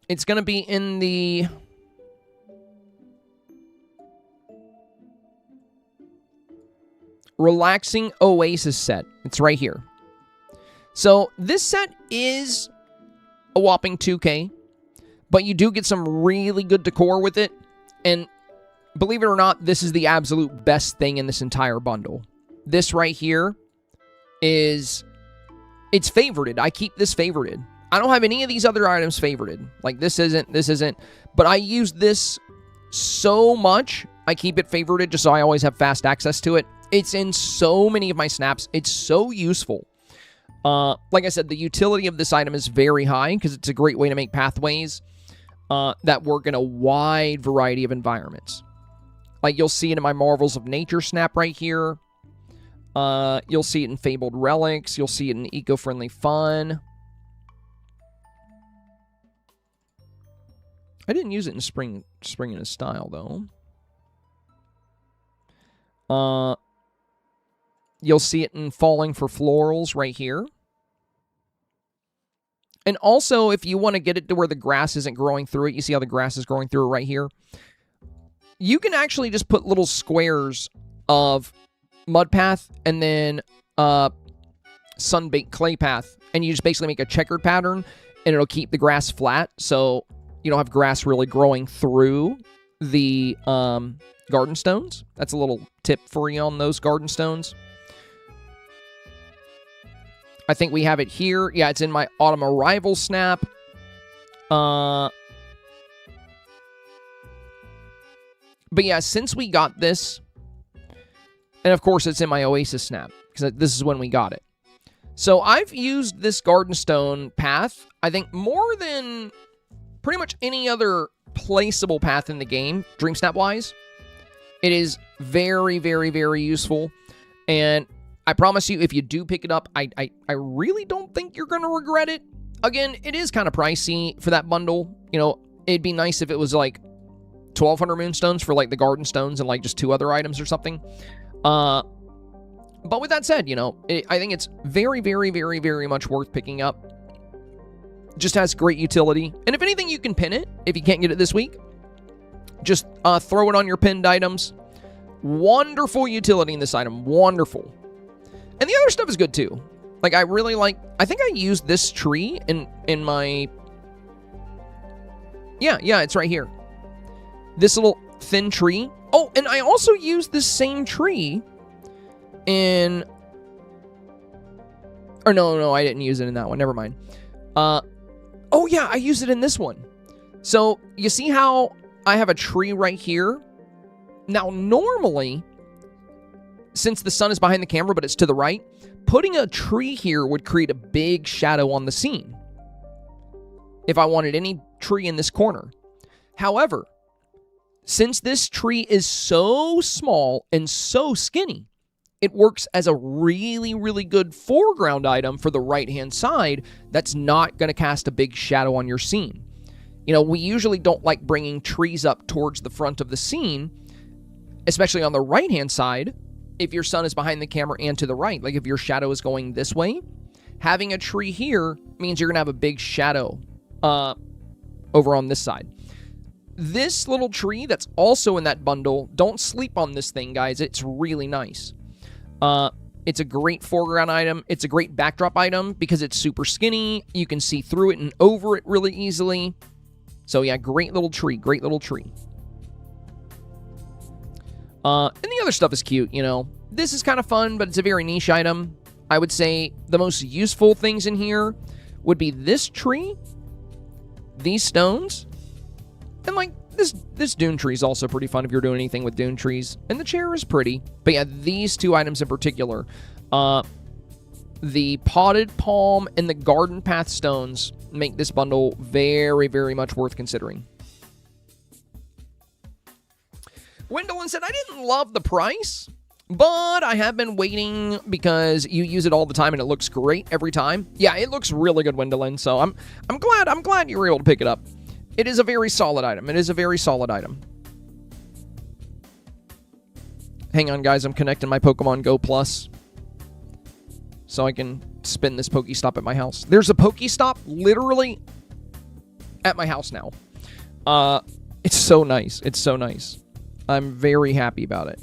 it's going to be in the Relaxing Oasis set. It's right here. So this set is a whopping 2K, but you do get some really good decor with it. And believe it or not, this is the absolute best thing in this entire bundle. This right here it's favorited. I keep this favorited. I don't have any of these other items favorited. Like this isn't. But I use this so much, I keep it favorited just so I always have fast access to it. It's in so many of my snaps. It's so useful. Like I said, the utility of this item is very high because it's a great way to make pathways that work in a wide variety of environments. Like you'll see it in my Marvels of Nature snap right here. You'll see it in Fabled Relics. You'll see it in Eco-Friendly Fun. I didn't use it in Spring in a Style, though. You'll see it in Falling for Florals right here. And also, if you want to get it to where the grass isn't growing through it, you see how the grass is growing through it right here? You can actually just put little squares of mud path and then sun-baked clay path, and you just basically make a checkered pattern, and it'll keep the grass flat, so you don't have grass really growing through the garden stones. That's a little tip for you on those garden stones. I think we have it here. Yeah, it's in my Autumn Arrival snap. But yeah, since we got this, and of course it's in my Oasis snap, because this is when we got it. So I've used this garden stone path, I think, more than pretty much any other placeable path in the game, Dreamsnap-wise. It is very, very, very useful. And I promise you, if you do pick it up, I really don't think you're going to regret it. Again, it is kind of pricey for that bundle. It'd be nice if it was like 1,200 moonstones for like the garden stones and like just 2 other items or something. But with that said, I think it's very, very, very, very much worth picking up. Just has great utility. And if anything, you can pin it if you can't get it this week. Just throw it on your pinned items. Wonderful utility in this item. Wonderful. And the other stuff is good too. Like I think I used this tree in my... Yeah, it's right here. This little thin tree. Oh, and I also used this same tree in... Or no, I didn't use it in that one. Never mind. Oh yeah, I used it in this one. So, you see how I have a tree right here? Now, normally, since the sun is behind the camera, but it's to the right, putting a tree here would create a big shadow on the scene if I wanted any tree in this corner. However, since this tree is so small and so skinny, it works as a really, really good foreground item for the right-hand side that's not going to cast a big shadow on your scene. We usually don't like bringing trees up towards the front of the scene, especially on the right-hand side, if your sun is behind the camera and to the right. Like if your shadow is going this way, having a tree here means you're going to have a big shadow over on this side. This little tree that's also in that bundle, don't sleep on this thing, guys. It's really nice. It's a great foreground item. It's a great backdrop item because it's super skinny. You can see through it and over it really easily. So yeah, great little tree. Great little tree. And the other stuff is cute, This is kind of fun, but it's a very niche item. I would say the most useful things in here would be this tree, these stones, and like this dune tree is also pretty fun if you're doing anything with dune trees. And the chair is pretty. But yeah, these two items in particular, the potted palm and the garden path stones make this bundle very, very much worth considering. Wendelin said, I didn't love the price, but I have been waiting because you use it all the time and it looks great every time. Yeah, it looks really good, Wendelin, so I'm glad you were able to pick it up. It is a very solid item. It is a very solid item. Hang on, guys. I'm connecting my Pokemon Go Plus so I can spin this Pokestop at my house. There's a Pokestop literally at my house now. It's so nice. It's so nice. I'm very happy about it.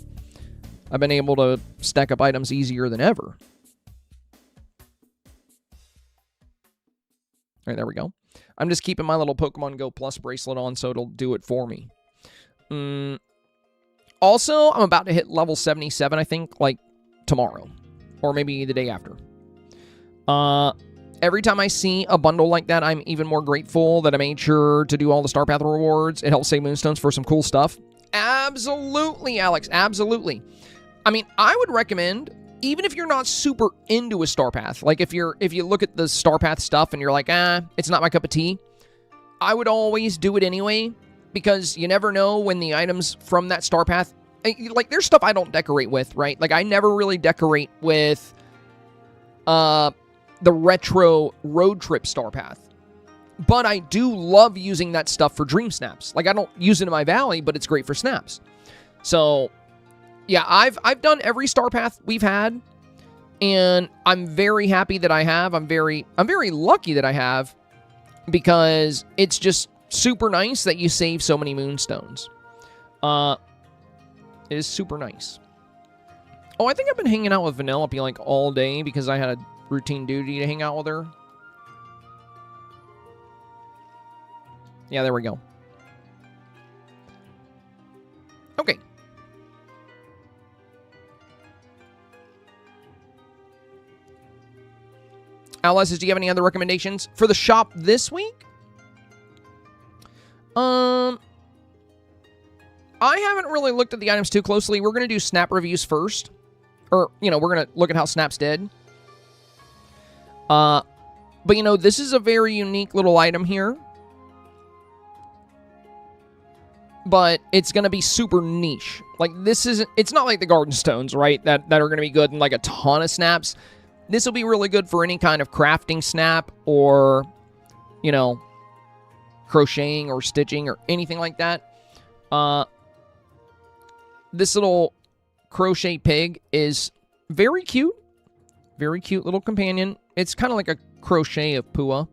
I've been able to stack up items easier than ever. All right, there we go. I'm just keeping my little Pokemon Go Plus bracelet on so it'll do it for me. Also, I'm about to hit level 77, I think, like tomorrow. Or maybe the day after. Every time I see a bundle like that, I'm even more grateful that I made sure to do all the StarPath rewards. It helps save Moonstones for some cool stuff. Absolutely, Alex. Absolutely. I mean, I would recommend, even if you're not super into a StarPath, like if you look at the StarPath stuff and you're like, it's not my cup of tea, I would always do it anyway, because you never know when the items from that StarPath, like there's stuff I don't decorate with, right? Like I never really decorate with the retro road trip StarPath. But I do love using that stuff for Dream Snaps. Like, I don't use it in my Valley, but it's great for snaps. So, yeah, I've done every StarPath we've had, and I'm very happy that I have. I'm very lucky that I have, because it's just super nice that you save so many Moonstones. It is super nice. Oh, I think I've been hanging out with Vanellope, like, all day, because I had a routine duty to hang out with her. Yeah, there we go. Okay. Alice says, do you have any other recommendations for the shop this week? I haven't really looked at the items too closely. We're going to do snap reviews first. Or, you know, we're going to look at how snaps did. But, you know, this is a very unique little item here. But it's going to be super niche. Like, this isn't... It's not like the Garden Stones, right? That are going to be good in, like, a ton of snaps. This will be really good for any kind of crafting snap or, you know, crocheting or stitching or anything like that. This little crochet pig is very cute. Very cute little companion. It's kind of like a crochet of Pua.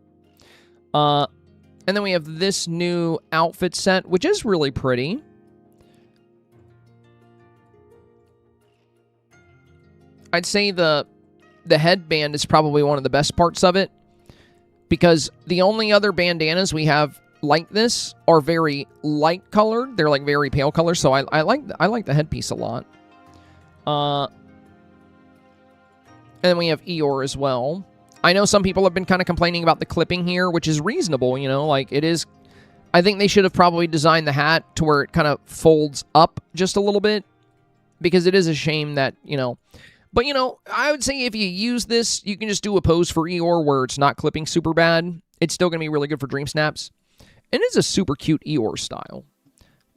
And then we have this new outfit set, which is really pretty. I'd say the headband is probably one of the best parts of it, because the only other bandanas we have like this are very light colored. They're like very pale colors, so I like the headpiece a lot. And then we have Eeyore as well. I know some people have been kind of complaining about the clipping here, which is reasonable, you know, like it is. I think they should have probably designed the hat to where it kind of folds up just a little bit, because it is a shame that, you know. But, you know, I would say if you use this, you can just do a pose for Eeyore where it's not clipping super bad. It's still going to be really good for Dream Snaps. And it's a super cute Eeyore style.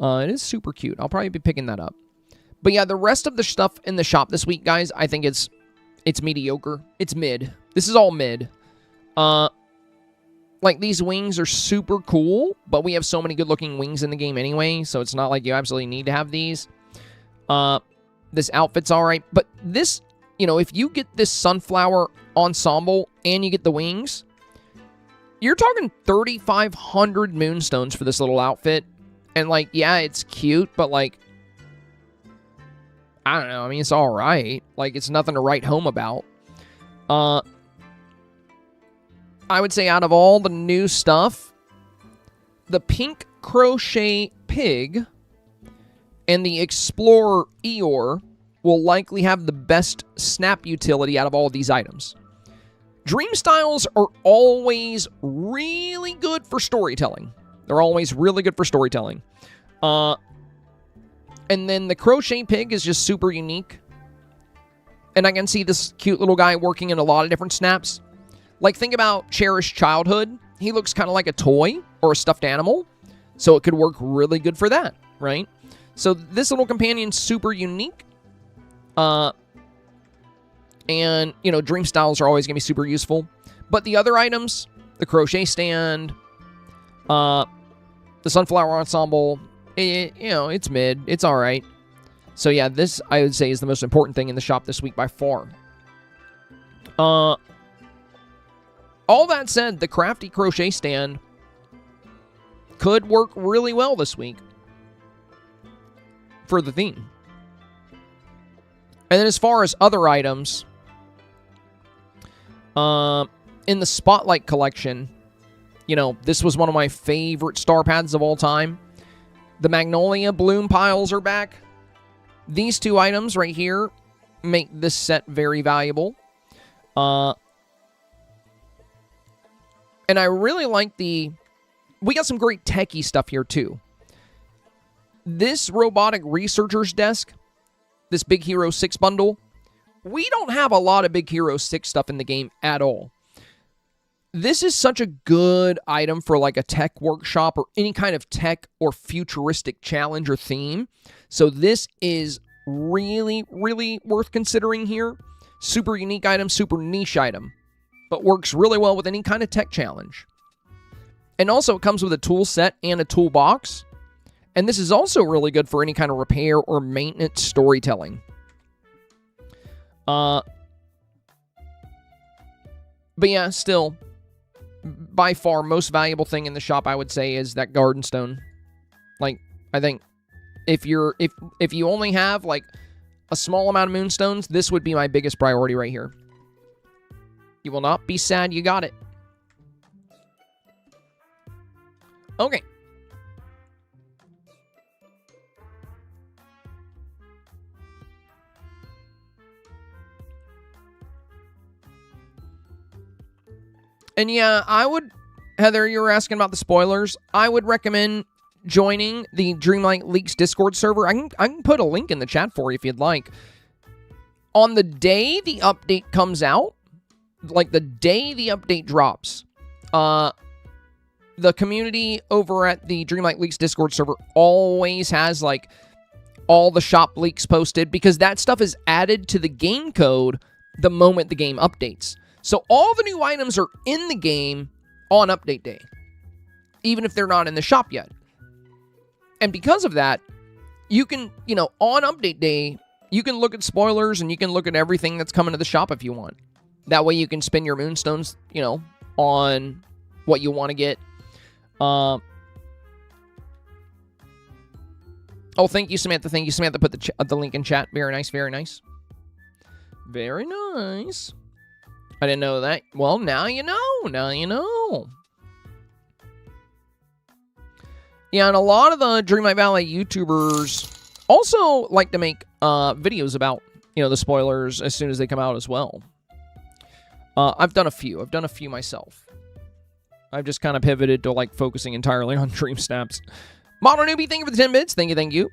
It is super cute. I'll probably be picking that up. But yeah, the rest of the stuff in the shop this week, guys, I think it's mediocre. It's mid. This is all mid. Like, these wings are super cool, but we have so many good-looking wings in the game anyway, so it's not like you absolutely need to have these. This outfit's alright, but this, you know, if you get this sunflower ensemble and you get the wings, you're talking 3,500 Moonstones for this little outfit. And, like, yeah, it's cute, but, like, I don't know. I mean, it's alright. Like, it's nothing to write home about. I would say out of all the new stuff, the pink crochet pig and the Explorer Eeyore will likely have the best snap utility out of all of these items. Dream styles are always really good for storytelling. They're always really good for storytelling. And then the crochet pig is just super unique. And I can see this cute little guy working in a lot of different snaps. Like, think about Cherished Childhood. He looks kind of like a toy or a stuffed animal. So it could work really good for that, right? So this little companion's super unique. And, you know, dream styles are always going to be super useful. But the other items, the crochet stand, the sunflower ensemble, you know, it's mid. It's all right. So, yeah, this, I would say, is the most important thing in the shop this week by far. All that said, the crafty crochet stand could work really well this week for the theme. And then as far as other items, in the Spotlight collection, you know, this was one of my favorite STARPATHs of all time. The Magnolia Bloom piles are back. These two items right here make this set very valuable. And I really like we got some great techie stuff here too. This Robotic Researcher's Desk, this Big Hero 6 bundle, we don't have a lot of Big Hero 6 stuff in the game at all. This is such a good item for like a tech workshop or any kind of tech or futuristic challenge or theme. So this is really, really worth considering here. Super unique item, super niche item, but works really well with any kind of tech challenge. And also it comes with a tool set and a toolbox. And this is also really good for any kind of repair or maintenance storytelling. But yeah, still, by far, most valuable thing in the shop, I would say, is that garden stone. Like, I think if you only have like a small amount of moonstones, this would be my biggest priority right here. You will not be sad you got it. Okay. And yeah, Heather, you were asking about the spoilers. I would recommend joining the Dreamlight Leaks Discord server. I can put a link in the chat for you if you'd like. On the day the update comes out, like the day the update drops, the community over at the Dreamlight Leaks Discord server always has like all the shop leaks posted because that stuff is added to the game code the moment the game updates. So all the new items are in the game on update day, even if they're not in the shop yet. And because of that, you can, you know, on update day, you can look at spoilers and you can look at everything that's coming to the shop if you want. That way you can spend your moonstones, you know, on what you want to get. Oh, thank you, Samantha. Thank you, Samantha. Put the link in chat. Very nice, very nice. Very nice. I didn't know that. Well, now you know. Now you know. Yeah, and a lot of the Dreamlight Valley YouTubers also like to make videos about, you know, the spoilers as soon as they come out as well. I've done a few. I've done a few myself. I've just kind of pivoted to, like, focusing entirely on Dreamsnaps. Modern Newbie, thank you for the 10 bits. Thank you, thank you.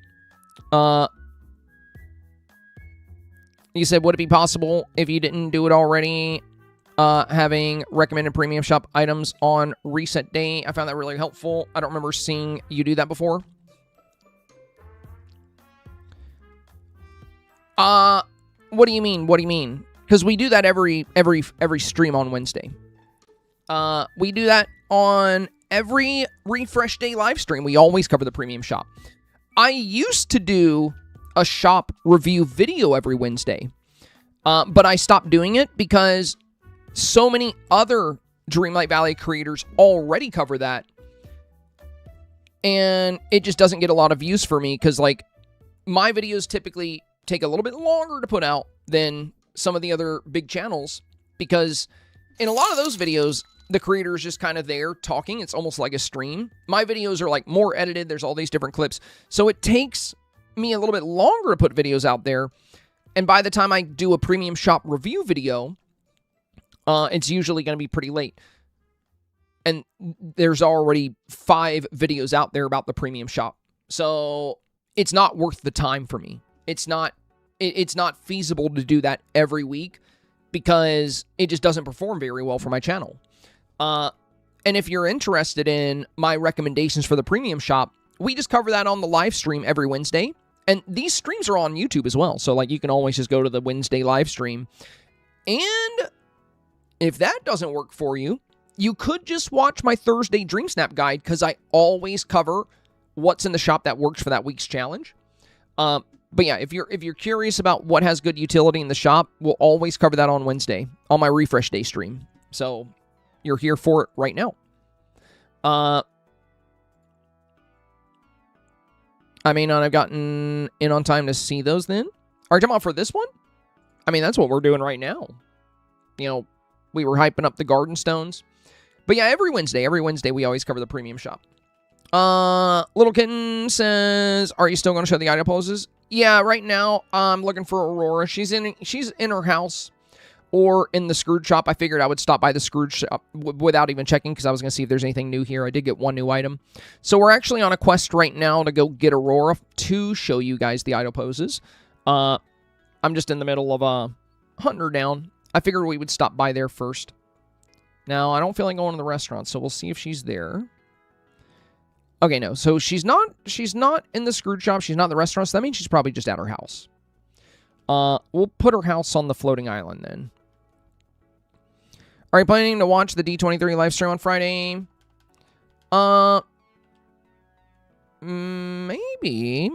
You said, would it be possible if you didn't do it already, having recommended premium shop items on reset day? I found that really helpful. I don't remember seeing you do that before. What do you mean? What do you mean? Because we do that every stream on Wednesday. We do that on every refresh day live stream. We always cover the premium shop. I used to do a shop review video every Wednesday, but I stopped doing it because so many other Dreamlight Valley creators already cover that, and it just doesn't get a lot of views for me because, like, my videos typically take a little bit longer to put out than some of the other big channels, because in a lot of those videos, the creator is just kind of there talking. It's almost like a stream. My videos are like more edited. There's all these different clips. So it takes me a little bit longer to put videos out there. And by the time I do a premium shop review video, It's usually going to be pretty late. And there's already 5 videos out there about the premium shop. So it's not worth the time for me. It's not feasible to do that every week because it just doesn't perform very well for my channel. And if you're interested in my recommendations for the premium shop, we just cover that on the live stream every Wednesday. And these streams are on YouTube as well. So like you can always just go to the Wednesday live stream. And if that doesn't work for you, you could just watch my Thursday Dreamsnap guide because I always cover what's in the shop that works for that week's challenge. But yeah, if you're curious about what has good utility in the shop, we'll always cover that on Wednesday on my refresh day stream. So you're here for it right now. I may not have gotten in on time to see those then. Are you talking about for this one? I mean, that's what we're doing right now. You know, we were hyping up the garden stones. But yeah, every Wednesday we always cover the premium shop. Little Kitten says, are you still going to show the idle poses? Yeah, right now I'm looking for Aurora. She's in her house or in the Scrooge shop. I figured I would stop by the Scrooge shop without even checking because I was going to see if there's anything new here. I did get one new item. So we're actually on a quest right now to go get Aurora to show you guys the idle poses. I'm just in the middle of hunting her down. I figured we would stop by there first. Now, I don't feel like going to the restaurant, so we'll see if she's there. Okay, no. So she's not in the Scrooge shop. She's not in the restaurant, so that means she's probably just at her house. We'll put her house on the floating island then. Are you planning to watch the D23 live stream on Friday? Maybe.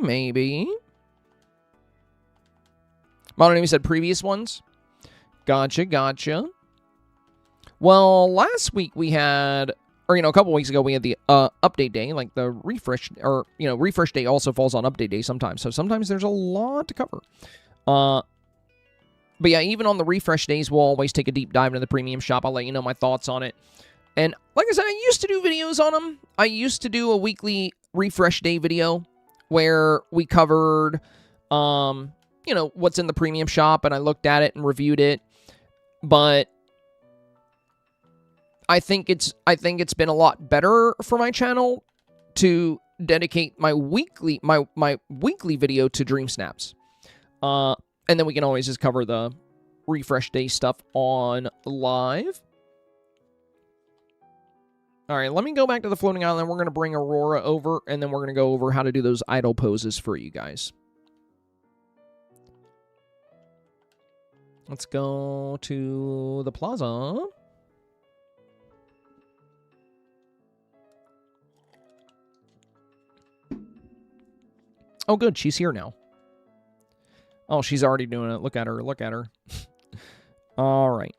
Mononame said previous ones. Gotcha. Well, last week we had, or, a couple weeks ago we had the update day, like the refresh, or, refresh day also falls on update day sometimes. So sometimes there's a lot to cover. But yeah, even on the refresh days, we'll always take a deep dive into the premium shop. I'll let you know my thoughts on it. And like I said, I used to do videos on them. I used to do a weekly refresh day video where we covered, what's in the premium shop, and I looked at it and reviewed it. But I think it's been a lot better for my channel to dedicate my weekly video to Dreamsnaps. And then we can always just cover the refresh day stuff on live. All right, let me go back to the floating island. We're going to bring Aurora over, and then we're going to go over how to do those idle poses for you guys. Let's go to the plaza. Oh, good. She's here now. Oh, she's already doing it. Look at her. Look at her. All right.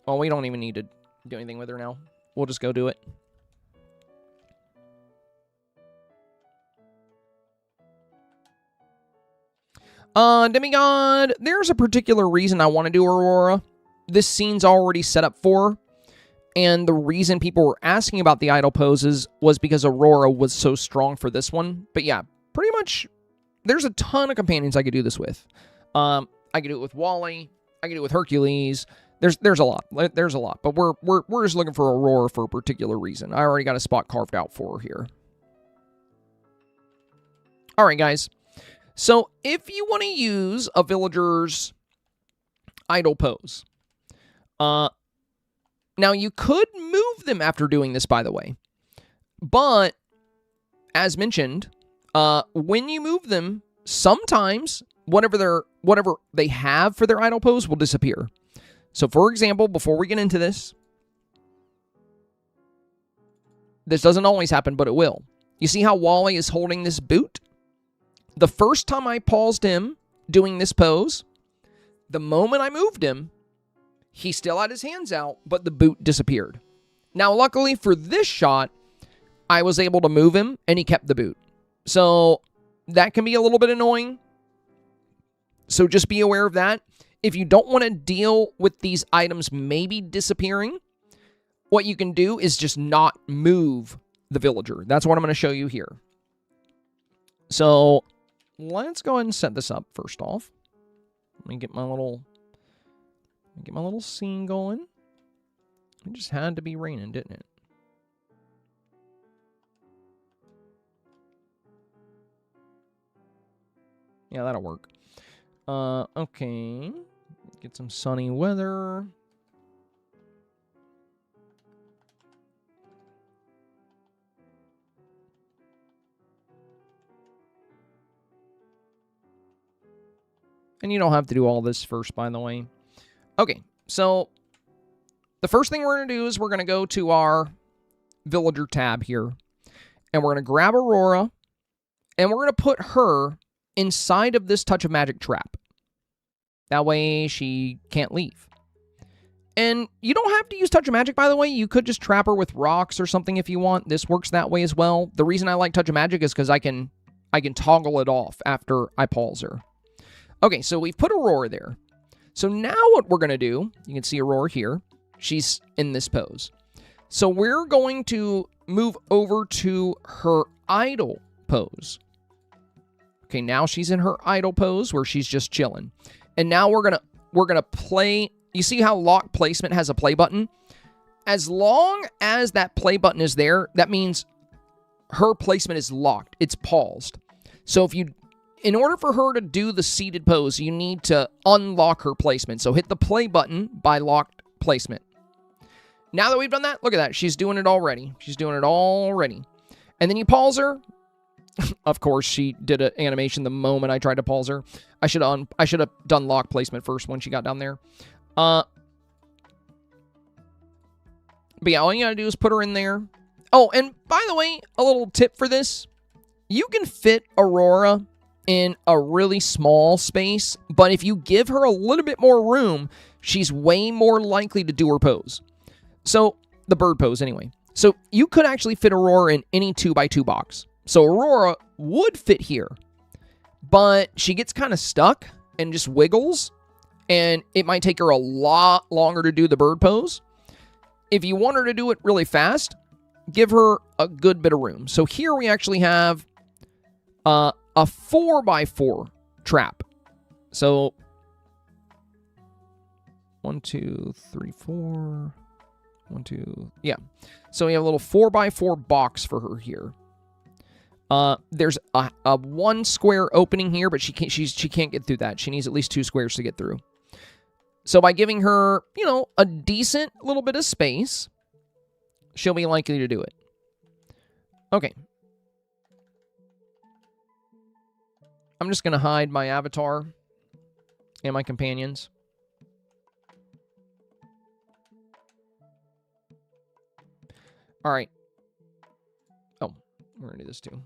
Well, we don't even need to do anything with her now. We'll just go do it. Demigod, there's a particular reason I want to do Aurora. This scene's already set up for her. And the reason people were asking about the idle poses was because Aurora was so strong for this one. But yeah, pretty much, there's a ton of companions I could do this with. I could do it with Wally. I could do it with Hercules. There's a lot. There's a lot. But we're just looking for Aurora for a particular reason. I already got a spot carved out for her here. All right, guys. So if you want to use a villager's idle pose, now you could move them after doing this, by the way. But as mentioned, when you move them, sometimes whatever they have for their idle pose will disappear. So for example, before we get into this doesn't always happen, but it will. You see how Wally is holding this boot? The first time I paused him doing this pose, the moment I moved him, he still had his hands out, but the boot disappeared. Now, luckily for this shot, I was able to move him, and he kept the boot. So that can be a little bit annoying. So just be aware of that. If you don't want to deal with these items maybe disappearing, what you can do is just not move the villager. That's what I'm going to show you here. So let's go ahead and set this up first off. Let me get my little scene going. It just had to be raining, didn't it? Yeah, that'll work. Okay. Get some sunny weather. And you don't have to do all this first, by the way. Okay, so the first thing we're going to do is we're going to go to our villager tab here. And we're going to grab Aurora. And we're going to put her inside of this Touch of Magic trap. That way she can't leave. And you don't have to use Touch of Magic, by the way. You could just trap her with rocks or something if you want. This works that way as well. The reason I like Touch of Magic is because I can toggle it off after I pause her. Okay, so we've put Aurora there. So now what we're going to do, you can see Aurora here. She's in this pose. So we're going to move over to her idle pose. Okay, now she's in her idle pose where she's just chilling. And now we're gonna play. You see how lock placement has a play button? As long as that play button is there, that means her placement is locked. It's paused. So in order for her to do the seated pose, you need to unlock her placement. So hit the play button by locked placement. Now that we've done that, look at that. She's doing it already. She's doing it already. And then you pause her. Of course, she did an animation the moment I tried to pause her. I should have done lock placement first when she got down there. But yeah, all you gotta do is put her in there. Oh, and by the way, a little tip for this. You can fit Aurora in a really small space, but if you give her a little bit more room, she's way more likely to do her pose. So, the bird pose anyway. So, you could actually fit Aurora in any 2x2 box. So, Aurora would fit here, but she gets kind of stuck and just wiggles, and it might take her a lot longer to do the bird pose. If you want her to do it really fast, give her a good bit of room. So, here we actually have a 4x4 trap. So 1, 2, 3, 4. 1, 2. Yeah. So we have a little 4x4 box for her here. There's a 1 square opening here, but she can't get through that. She needs at least 2 squares to get through. So by giving her, a decent little bit of space, she'll be likely to do it. Okay. I'm just going to hide my avatar and my companions. All right. Oh, we're going to do this too.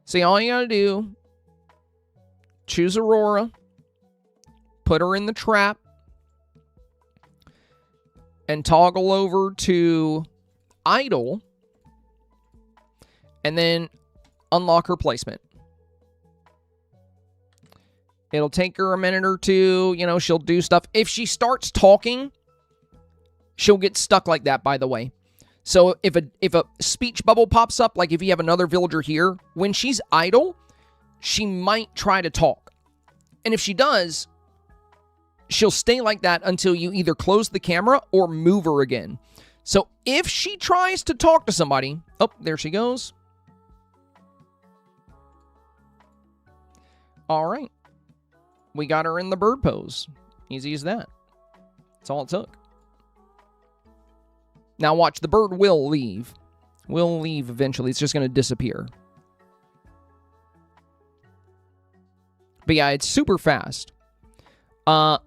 See, all you got to do, choose Aurora, put her in the trap, and toggle over to idle, and then unlock her placement. It'll take her a minute or two. She'll do stuff. If she starts talking, she'll get stuck like that, by the way. So if a speech bubble pops up, like if you have another villager here, when she's idle, she might try to talk. And if she does, she'll stay like that until you either close the camera or move her again. So if she tries to talk to somebody, oh, there she goes. All right. We got her in the bird pose. Easy as that. That's all it took. Now watch, the bird will leave. Will leave eventually. It's just going to disappear. But yeah, it's super fast. Let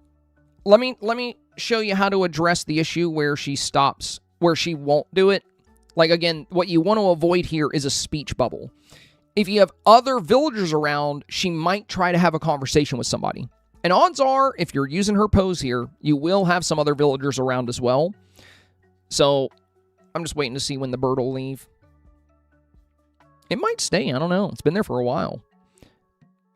me show you how to address the issue where she stops, where she won't do it. Like, again, what you want to avoid here is a speech bubble. If you have other villagers around, she might try to have a conversation with somebody. And odds are, if you're using her pose here, you will have some other villagers around as well. So, I'm just waiting to see when the bird will leave. It might stay, I don't know. It's been there for a while.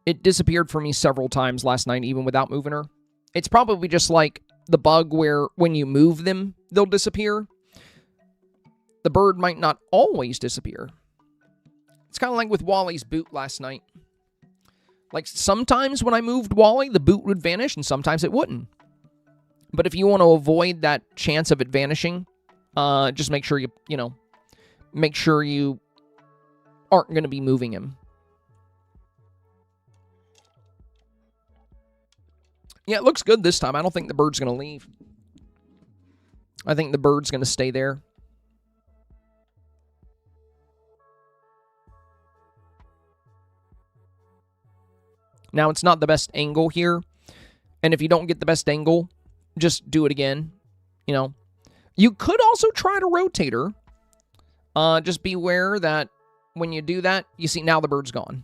It disappeared for me several times last night, even without moving her. It's probably just like the bug where when you move them, they'll disappear. The bird might not always disappear. It's kind of like with Wally's boot last night. Like, sometimes when I moved Wally, the boot would vanish, and sometimes it wouldn't. But if you want to avoid that chance of it vanishing, just make sure make sure you aren't going to be moving him. Yeah, it looks good this time. I don't think the bird's going to leave. I think the bird's going to stay there. Now, it's not the best angle here. And if you don't get the best angle, just do it again. You could also try to rotate her. Just beware that when you do that, you see now the bird's gone.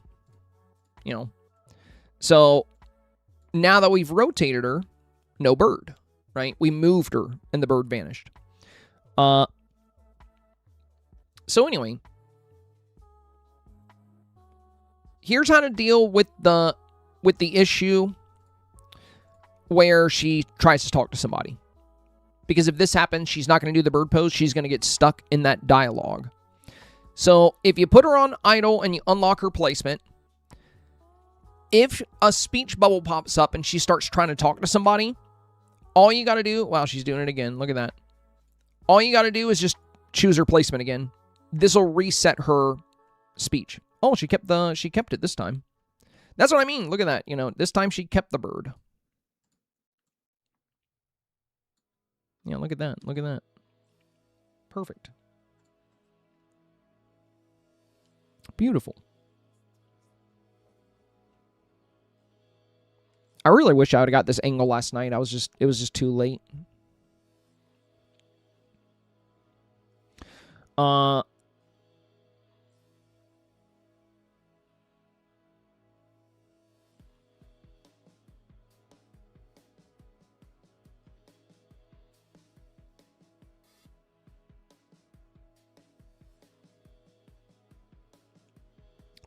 So now that we've rotated her, no bird, right? We moved her and the bird vanished. So anyway, here's how to deal with the issue where she tries to talk to somebody. Because if this happens, she's not going to do the bird pose. She's going to get stuck in that dialogue. So if you put her on idle and you unlock her placement, if a speech bubble pops up and she starts trying to talk to somebody, all you got to do... Wow, she's doing it again. Look at that. All you got to do is just choose her placement again. This will reset her speech. Oh, she kept it this time. That's what I mean. Look at that. This time she kept the bird. Yeah, look at that. Look at that. Perfect. Beautiful. I really wish I would have got this angle last night. It was just too late.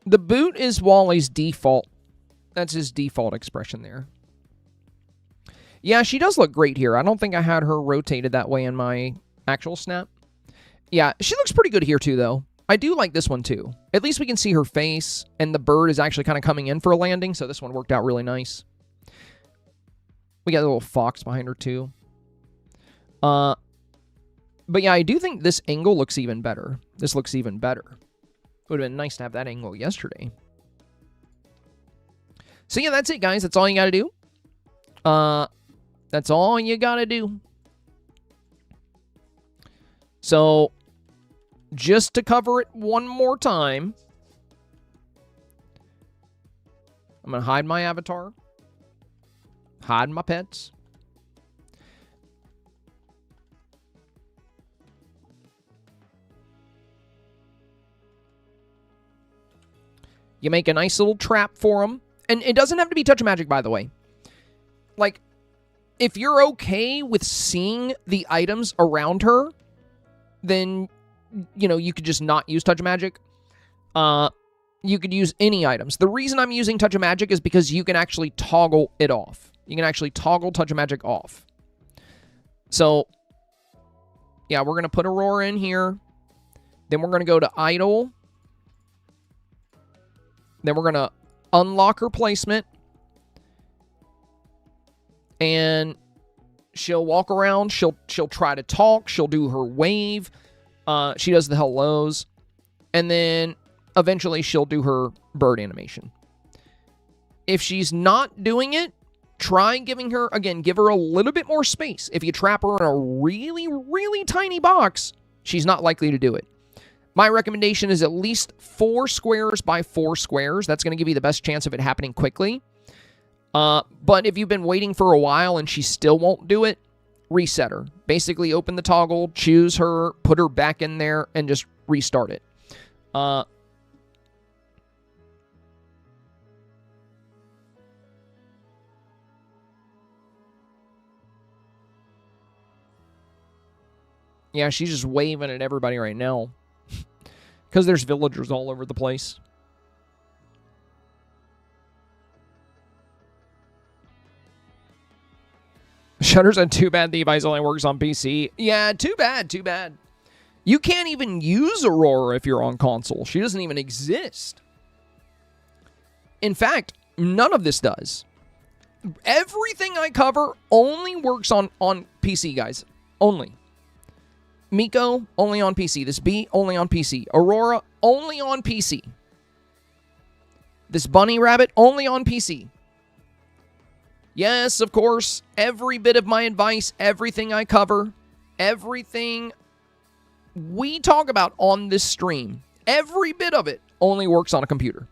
The boot is Wally's default. That's his default expression there. Yeah, she does look great here. I don't think I had her rotated that way in my actual snap. Yeah, she looks pretty good here too, though. I do like this one too. At least we can see her face, and the bird is actually kind of coming in for a landing, so this one worked out really nice. We got a little fox behind her too. But yeah, I do think this angle looks even better. This looks even better. Would have been nice to have that angle yesterday. So yeah, that's it, guys. That's all you got to do. That's all you got to do. So, just to cover it one more time, I'm going to hide my avatar. Hide my pets. You make a nice little trap for them. And it doesn't have to be touch of magic, by the way. Like, if you're okay with seeing the items around her, then, you could just not use touch of magic. You could use any items. The reason I'm using touch of magic is because you can actually toggle it off. You can actually toggle touch of magic off. So, yeah, we're going to put Aurora in here. Then we're going to go to idle. Then we're going to unlock her placement. And she'll walk around. She'll try to talk. She'll do her wave. She does the hellos. And then eventually she'll do her bird animation. If she's not doing it, try giving her, again, give her a little bit more space. If you trap her in a really, really tiny box, she's not likely to do it. My recommendation is at least 4 squares by 4 squares. That's going to give you the best chance of it happening quickly. But if you've been waiting for a while and she still won't do it, reset her. Basically open the toggle, choose her, put her back in there, and just restart it. Yeah, she's just waving at everybody right now. Because there's villagers all over the place. Shutters and too bad the device only works on PC. Yeah, too bad, too bad. You can't even use Aurora if you're on console. She doesn't even exist. In fact, none of this does. Everything I cover only works on PC, guys. Only. Miko, only on PC. This bee, only on PC. Aurora, only on PC. This bunny rabbit, only on PC. Yes, of course, every bit of my advice, everything I cover, everything we talk about on this stream, every bit of it only works on a computer.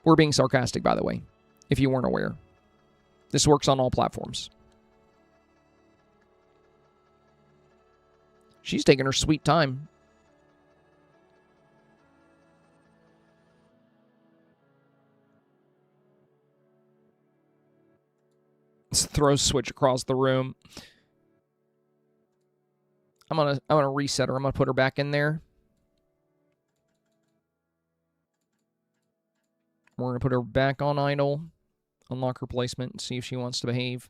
We're being sarcastic, by the way, if you weren't aware. This works on all platforms. She's taking her sweet time. Let's throw switch across the room. I'm gonna reset her. I'm gonna put her back in there. We're gonna put her back on idle. Unlock her placement and see if she wants to behave.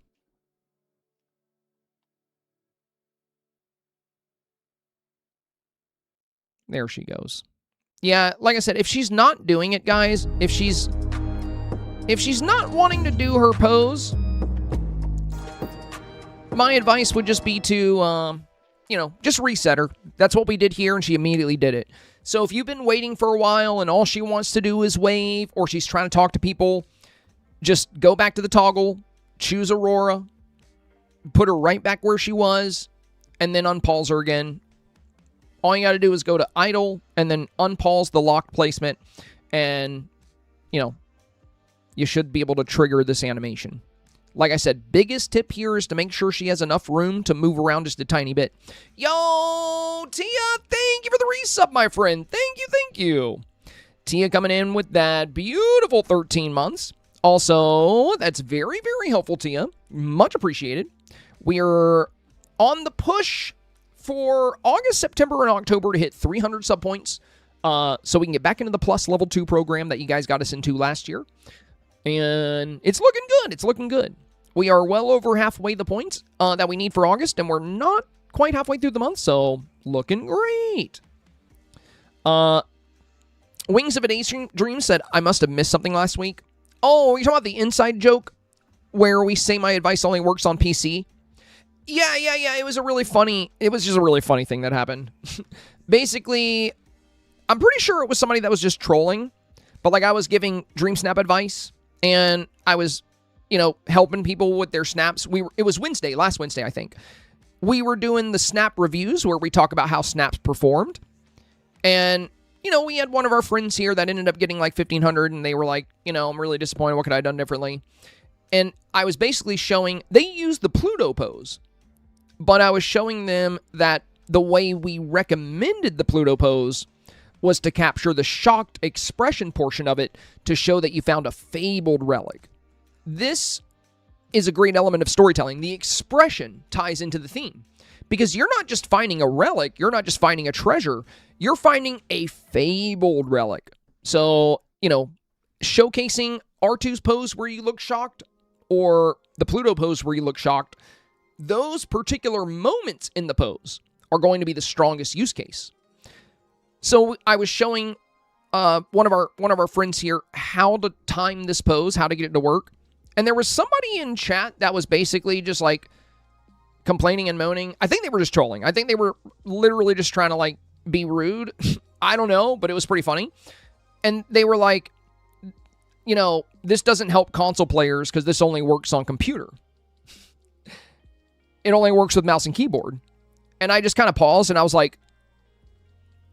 There she goes. Yeah, like I said, if she's not doing it, guys, if she's not wanting to do her pose, my advice would just be to, just reset her. That's what we did here, and she immediately did it. So if you've been waiting for a while and all she wants to do is wave, or she's trying to talk to people, just go back to the toggle, choose Aurora, put her right back where she was, and then unpause her again. All you got to do is go to idle and then unpause the locked placement, and, you should be able to trigger this animation. Like I said, biggest tip here is to make sure she has enough room to move around just a tiny bit. Yo, Tia, thank you for the resub, my friend. Thank you. Tia coming in with that beautiful 13 months. Also, that's very, very helpful, Tia. Much appreciated. We're on the push for August, September, and October to hit 300 sub points, so we can get back into the Plus Level 2 program that you guys got us into last year. And it's looking good. It's looking good. We are well over halfway the points that we need for August, and we're not quite halfway through the month, so looking great. Wings of a Daydream said, I must have missed something last week. Oh, you're talking about the inside joke where we say my advice only works on PC? Yeah. It was just a really funny thing that happened. Basically, I'm pretty sure it was somebody that was just trolling, but I was giving Dreamsnap advice, and I was, helping people with their snaps. It was last Wednesday, I think. We were doing the snap reviews where we talk about how snaps performed. And, we had one of our friends here that ended up getting 1,500, and they were like, I'm really disappointed. What could I have done differently? And I was basically showing, they used the Pluto pose, but I was showing them that the way we recommended the Pluto pose was to capture the shocked expression portion of it to show that you found a fabled relic. This is a great element of storytelling. The expression ties into the theme, because you're not just finding a relic, you're not just finding a treasure, you're finding a fabled relic. So, showcasing R2's pose where you look shocked, or the Pluto pose where you look shocked, those particular moments in the pose are going to be the strongest use case. So I was showing one of our friends here how to time this pose, how to get it to work. And there was somebody in chat that was basically just complaining and moaning. I think they were just trolling. I think they were literally just trying to be rude. I don't know, but it was pretty funny. And they were like, this doesn't help console players because this only works on computer. It only works with mouse and keyboard. And I just kind of paused and I was like,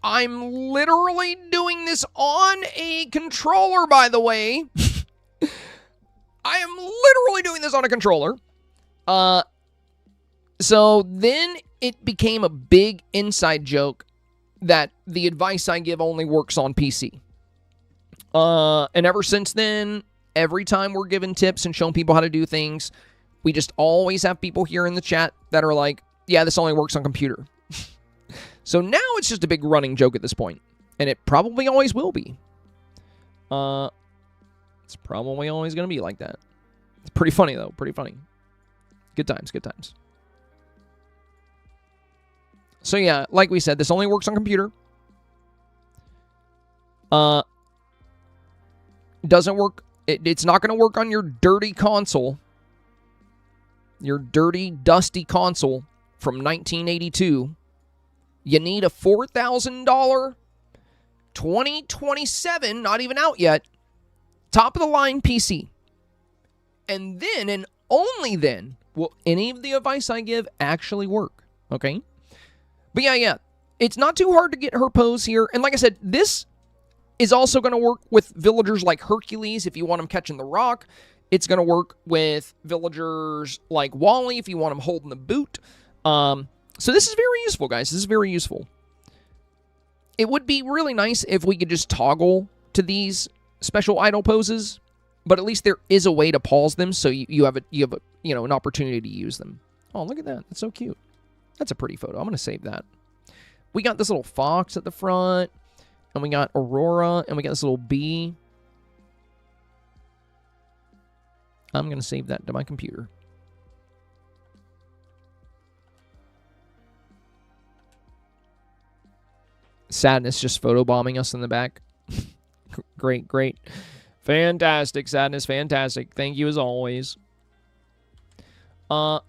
I'm literally doing this on a controller, by the way. I am literally doing this on a controller. So then it became a big inside joke that the advice I give only works on PC. And ever since then, every time we're giving tips and showing people how to do things, we just always have people here in the chat that are like, yeah, this only works on computer. So now it's just a big running joke at this point. And it probably always will be. It's probably always going to be like that. It's pretty funny, though. Pretty funny. Good times, good times. So yeah, like we said, this only works on computer. Doesn't work. It's not going to work on your dirty console. Your dirty, dusty console from 1982. You need a $4,000 2027, not even out yet, top-of-the-line PC. And then, and only then, will any of the advice I give actually work, okay? But yeah, it's not too hard to get her pose here. And like I said, this is also going to work with villagers like Hercules if you want him catching the rock. It's going to work with villagers like Wally if you want him holding the boot. So this is very useful, guys. This is very useful. It would be really nice if we could just toggle to these special idle poses, but at least there is a way to pause them, so you have an opportunity to use them. Oh, look at that. That's so cute. That's a pretty photo. I'm going to save that. We got this little fox at the front, and we got Aurora, and we got this little bee. I'm going to save that to my computer. Sadness just photobombing us in the back. Great, great. Fantastic, Sadness, fantastic. Thank you as always. You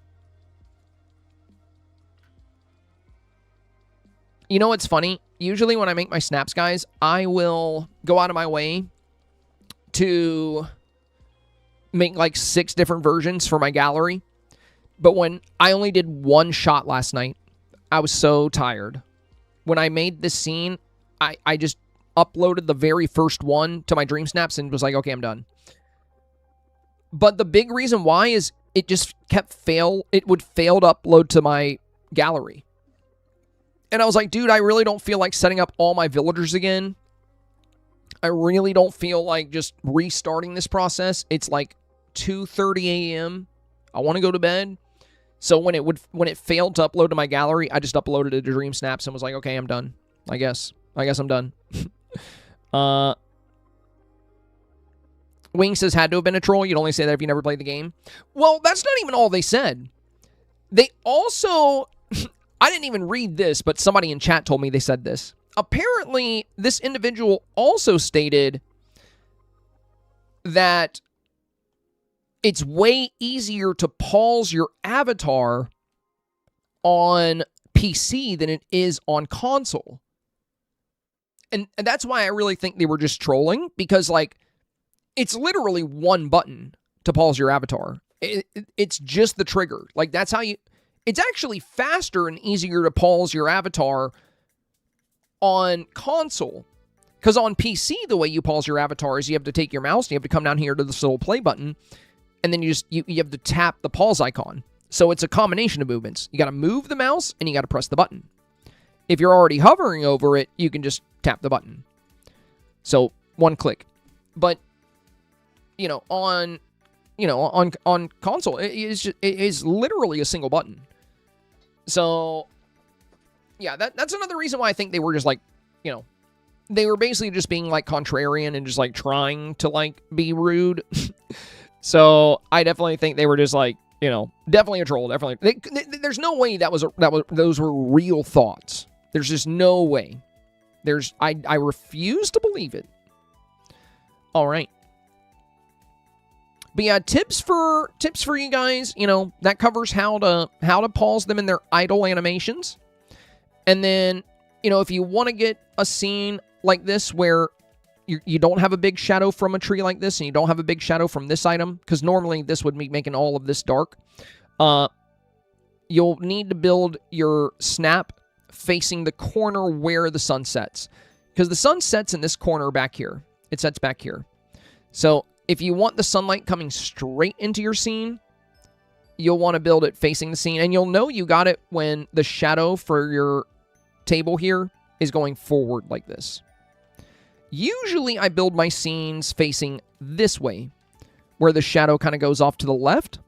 know what's funny? Usually when I make my snaps, guys, I will go out of my way to make like 6 different versions for my gallery. But when I only did one shot last night, I was so tired. When I made this scene, I just uploaded the very first one to my Dreamsnaps and was like, okay, I'm done. But the big reason why is it just kept it would fail to upload to my gallery. And I was like, dude, I really don't feel like setting up all my villagers again. I really don't feel like just restarting this process. It's like 2:30 a.m. I want to go to bed. So when it failed to upload to my gallery, I just uploaded it to Dreamsnaps and was like, okay, I'm done. I guess I'm done. Wing says, had to have been a troll. You'd only say that if you never played the game. Well, that's not even all they said. They also, I didn't even read this, but somebody in chat told me they said this. Apparently, this individual also stated that it's way easier to pause your avatar on PC than it is on console. And that's why I really think they were just trolling, because, like, it's literally one button to pause your avatar. It's just the trigger. Like, that's how you... It's actually faster and easier to pause your avatar on console. Because on PC, the way you pause your avatar is you have to take your mouse and you have to come down here to this little play button, and then you have to tap the pause icon. So it's a combination of movements. You got to move the mouse and you got to press the button. If you're already hovering over it, you can just tap the button. So one click. But on console, it is literally a single button. So yeah, that's another reason why I think they were just like, they were basically just being like contrarian and just like trying to like be rude. So I definitely think they were just like, definitely a troll. Definitely, there's no way those were real thoughts. There's just no way. I refuse to believe it. All right. But yeah, tips for you guys, that covers how to pause them in their idle animations. And then, if you want to get a scene like this where you don't have a big shadow from a tree like this, and you don't have a big shadow from this item, because normally this would be making all of this dark, you'll need to build your snap facing the corner where the sun sets. Because the sun sets in this corner back here. It sets back here. So if you want the sunlight coming straight into your scene, you'll want to build it facing the scene. And you'll know you got it when the shadow for your table here is going forward like this. Usually I build my scenes facing this way, where the shadow kind of goes off to the left.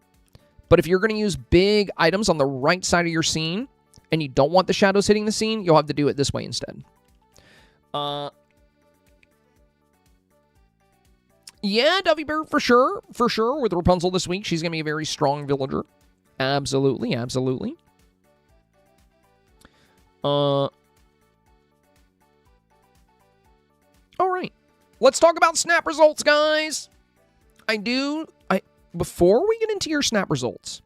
But if you're going to use big items on the right side of your scene, and you don't want the shadows hitting the scene, you'll have to do it this way instead. Yeah, Duffy Bear, for sure. For sure, with Rapunzel this week, she's going to be a very strong villager. Absolutely, absolutely. All right. let's talk about snap results, guys. Before we get into your snap results,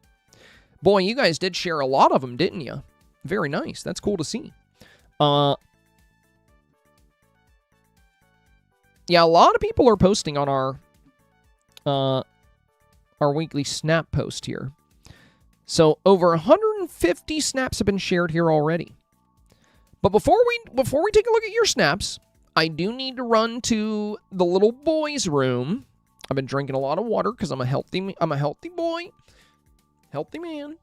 boy, you guys did share a lot of them, didn't you? Very nice. That's cool to see. Yeah, a lot of people are posting on our weekly snap post here. So over 150 snaps have been shared here already. But before we take a look at your snaps, I do need to run to the little boy's room. I've been drinking a lot of water because I'm a healthy boy, healthy man.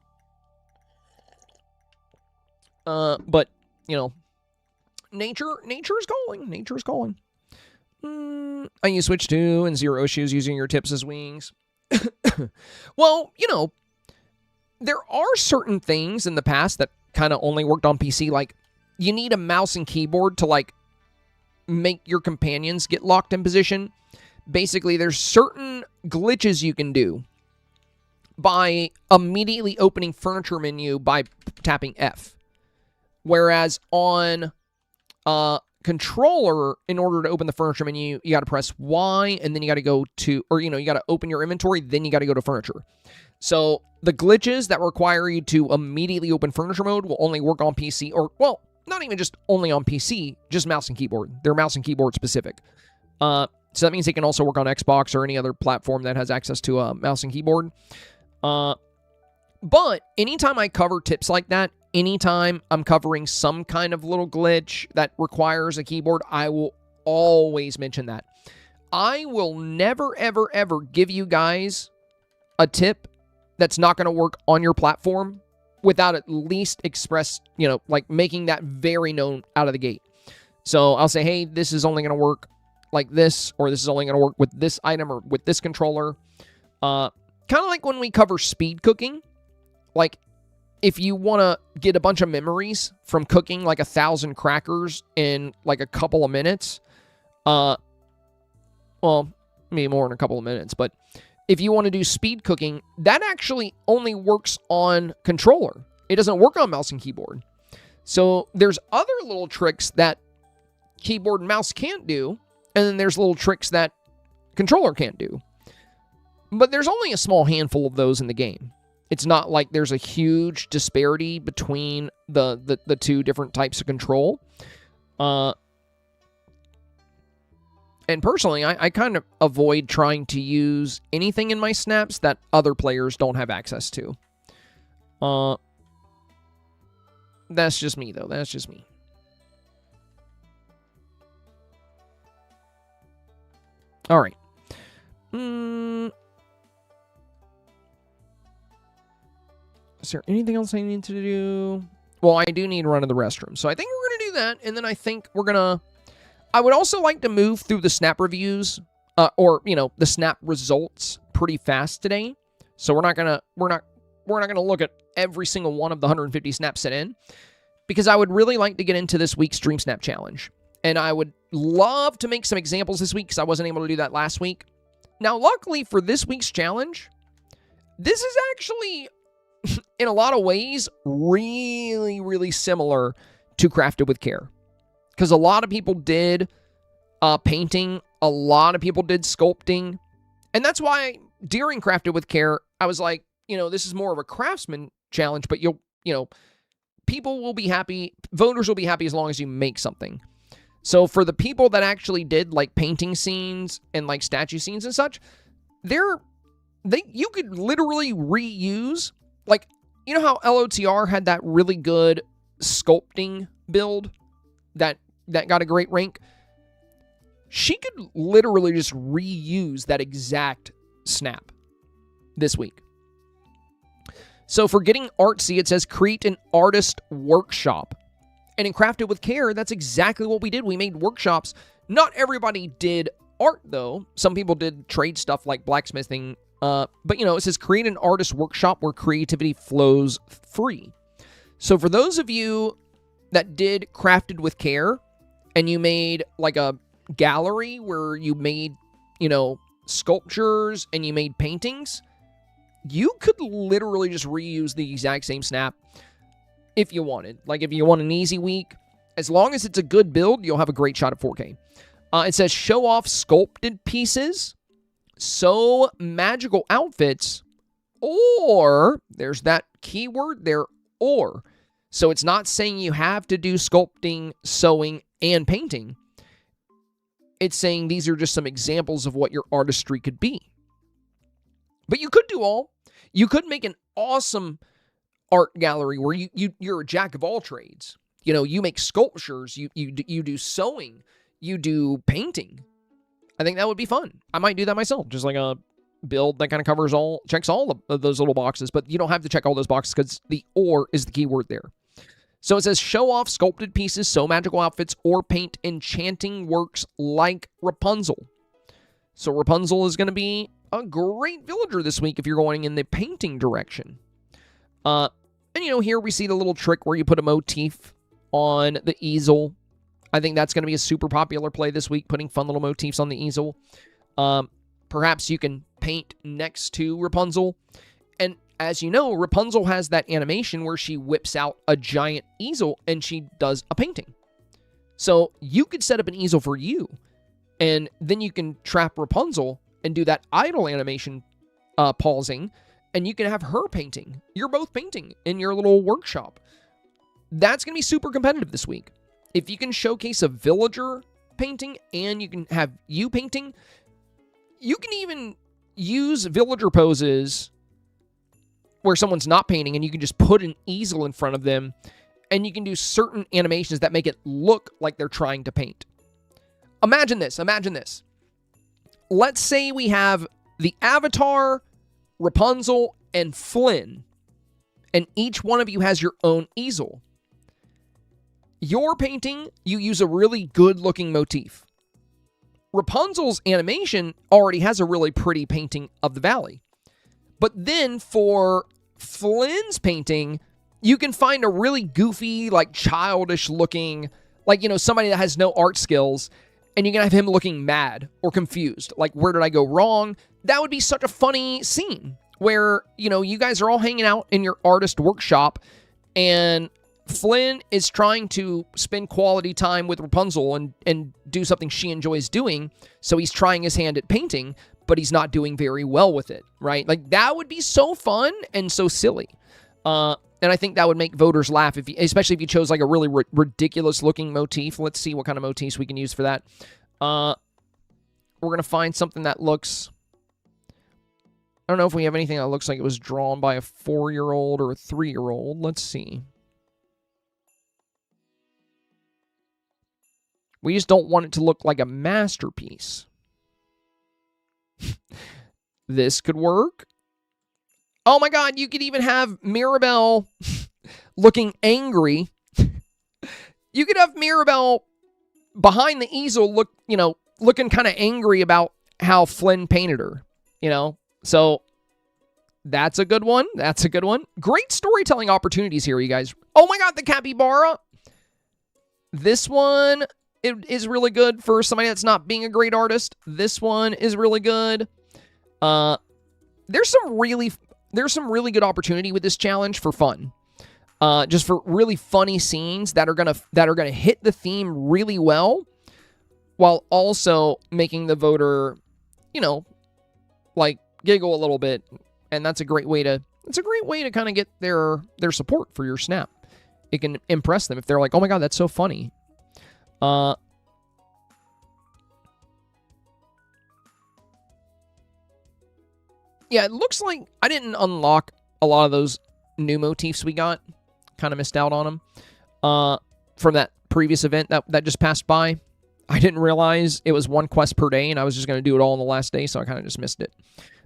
But you know, nature is calling. Nature is calling. I use Switch 2 and zero issues using your tips as wings. Well, you know, there are certain things in the past that kind of only worked on PC. Like, you need a mouse and keyboard to, like, make your companions get locked in position. Basically, there's certain glitches you can do by immediately opening furniture menu by tapping F. Whereas on controller, in order to open the furniture menu, you got to press Y, and then you got to go to, or, you know, you got to open your inventory, then you got to go to furniture. So the glitches that require you to immediately open furniture mode will only work on PC, or, well, not even just only on PC, just mouse and keyboard. They're mouse and keyboard specific. So that means they can also work on Xbox or any other platform that has access to a mouse and keyboard. But anytime I cover tips like that, anytime I'm covering some kind of little glitch that requires a keyboard, I will always mention that. I will never, ever, ever give you guys a tip that's not going to work on your platform without at least you know, like making that very known out of the gate. So I'll say, hey, this is only going to work like this, or this is only going to work with this item or with this controller. Kind of like when we cover speed cooking. Like, if you want to get a bunch of memories from cooking like 1,000 crackers in like a couple of minutes, well, maybe more in a couple of minutes, but if you want to do speed cooking, that actually only works on controller. It doesn't work on mouse and keyboard. So there's other little tricks that keyboard and mouse can't do, and then there's little tricks that controller can't do. But there's only a small handful of those in the game. It's not like there's a huge disparity between the two different types of control. And personally, I kind of avoid trying to use anything in my snaps that other players don't have access to. That's just me, though. That's just me. All right. Is there anything else I need to do? Well, I do need to run to the restroom. So I think we're going to do that. And then I think we're going to... I would also like to move through the snap reviews, or, you know, the snap results pretty fast today. So we're not going to look at every single one of the 150 snaps sent in, because I would really like to get into this week's Dreamsnap challenge. And I would love to make some examples this week, because I wasn't able to do that last week. Now, luckily for this week's challenge, this is actually, in a lot of ways, really, really similar to Crafted with Care. Because a lot of people did painting, a lot of people did sculpting. And that's why during Crafted with Care, I was like, you know, this is more of a craftsman challenge, but people will be happy, voters will be happy as long as you make something. So for the people that actually did like painting scenes and like statue scenes and such, you could literally reuse, like, you know how LOTR had that really good sculpting build that got a great rank? She could literally just reuse that exact snap this week. So for getting artsy, it says create an artist workshop. And in Crafted with Care, that's exactly what we did. We made workshops. Not everybody did art, though. Some people did trade stuff like blacksmithing. But, you know, it says create an artist workshop where creativity flows free. So for those of you that did Crafted with Care and you made like a gallery where you made, you know, sculptures and you made paintings, you could literally just reuse the exact same snap if you wanted. Like, if you want an easy week, as long as it's a good build, you'll have a great shot at 4K. It says show off sculpted pieces, sew magical outfits, or there's that keyword there, or. So it's not saying you have to do sculpting, sewing, and painting. It's saying these are just some examples of what your artistry could be. But you could do all. You could make an awesome art gallery where you're a jack of all trades. You know, you make sculptures, you do sewing, you do painting. I think that would be fun. I might do that myself, just like a build that kind of checks all of those little boxes, but you don't have to check all those boxes because the or is the keyword there. So it says show off sculpted pieces, sew magical outfits, or paint enchanting works like Rapunzel. So Rapunzel is going to be a great villager this week if you're going in the painting direction. And you know, here we see the little trick where you put a motif on the easel. I think that's going to be a super popular play this week, putting fun little motifs on the easel. Perhaps you can paint next to Rapunzel. And as you know, Rapunzel has that animation where she whips out a giant easel and she does a painting. So you could set up an easel for you, and then you can trap Rapunzel and do that idle animation pausing, and you can have her painting. You're both painting in your little workshop. That's going to be super competitive this week. If you can showcase a villager painting and you can have you painting, you can even use villager poses where someone's not painting and you can just put an easel in front of them and you can do certain animations that make it look like they're trying to paint. Imagine this. Imagine this. Let's say we have the Avatar, Rapunzel, and Flynn, and each one of you has your own easel. Your painting, you use a really good-looking motif. Rapunzel's animation already has a really pretty painting of the valley. But then for Flynn's painting, you can find a really goofy, like childish-looking, like, you know, somebody that has no art skills, and you can have him looking mad or confused. Like, where did I go wrong? That would be such a funny scene where, you know, you guys are all hanging out in your artist workshop, and Flynn is trying to spend quality time with Rapunzel and do something she enjoys doing. So he's trying his hand at painting, but he's not doing very well with it, right? Like, that would be so fun and so silly. And I think that would make voters laugh, especially if you chose like a really ridiculous looking motif. Let's see what kind of motifs we can use for that. We're going to find something that looks... I don't know if we have anything that looks like it was drawn by a 4-year-old or a 3-year-old. Let's see. We just don't want it to look like a masterpiece. This could work. Oh my god, you could even have Mirabelle looking angry. You could have Mirabelle behind the easel looking kind of angry about how Flynn painted her, you know? So that's a good one. That's a good one. Great storytelling opportunities here, you guys. Oh my god, the capybara. This one... it is really good for somebody that's not being a great artist. This one is really good. There's some really good opportunity with this challenge for fun. Just for really funny scenes that are gonna hit the theme really well, while also making the voter, you know, like giggle a little bit. And that's a great way to kind of get their support for your snap. It can impress them if they're like, oh my god, that's so funny. Yeah, it looks like I didn't unlock a lot of those new motifs we got. Kind of missed out on them from that previous event that just passed by. I didn't realize it was one quest per day, and I was just going to do it all on the last day, so I kind of just missed it.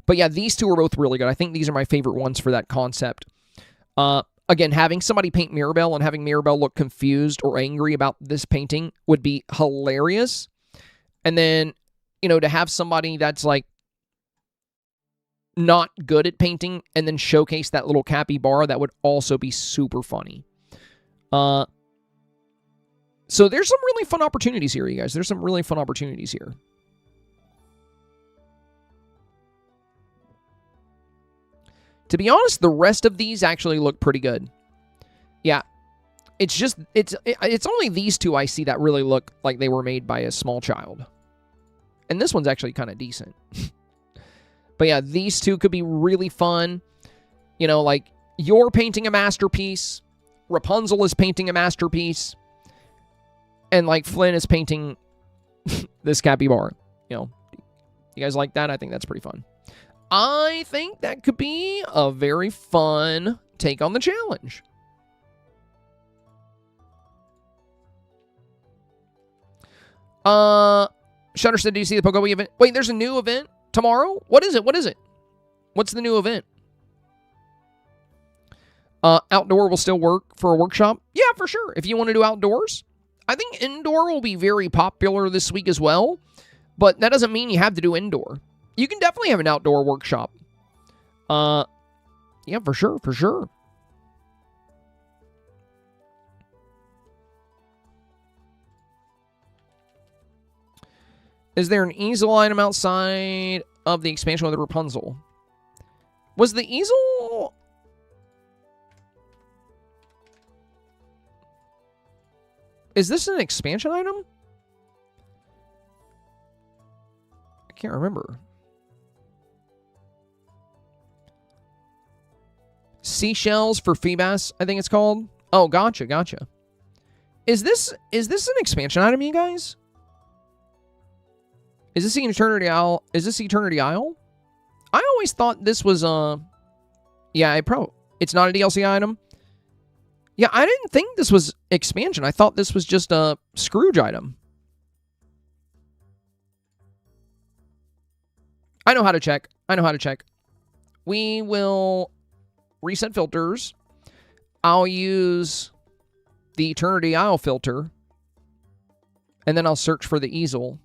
But yeah, these two are both really good. I think these are my favorite ones for that concept. Again, having somebody paint Mirabelle and having Mirabelle look confused or angry about this painting would be hilarious. And then, you know, to have somebody that's like not good at painting and then showcase that little capybara, that would also be super funny. So there's some really fun opportunities here, you guys. There's some really fun opportunities here. To be honest, the rest of these actually look pretty good. Yeah. It's only these two I see that really look like they were made by a small child. And this one's actually kind of decent. But yeah, these two could be really fun. You know, like, you're painting a masterpiece. Rapunzel is painting a masterpiece. And, like, Flynn is painting this capybara. You know, you guys like that? I think that's pretty fun. I think that could be a very fun take on the challenge. Shutter said, do you see the Pokewee event? Wait, there's a new event tomorrow? What is it? What is it? What's the new event? Outdoor will still work for a workshop? Yeah, for sure. If you want to do outdoors. I think indoor will be very popular this week as well. But that doesn't mean you have to do indoor. You can definitely have an outdoor workshop. Yeah, for sure, for sure. Is there an easel item outside of the expansion with the Rapunzel? Was the easel... Is this an expansion item? I can't remember. Seashells for Feebas, I think it's called. Oh, gotcha, gotcha. Is this an expansion item, you guys? Is this the Eternity Isle? Is this Eternity Isle? I always thought this was yeah, it's not a DLC item. Yeah, I didn't think this was expansion. I thought this was just a Scrooge item. I know how to check. I know how to check. We will reset filters. I'll use the Eternity Isle filter. And then I'll search for the easel.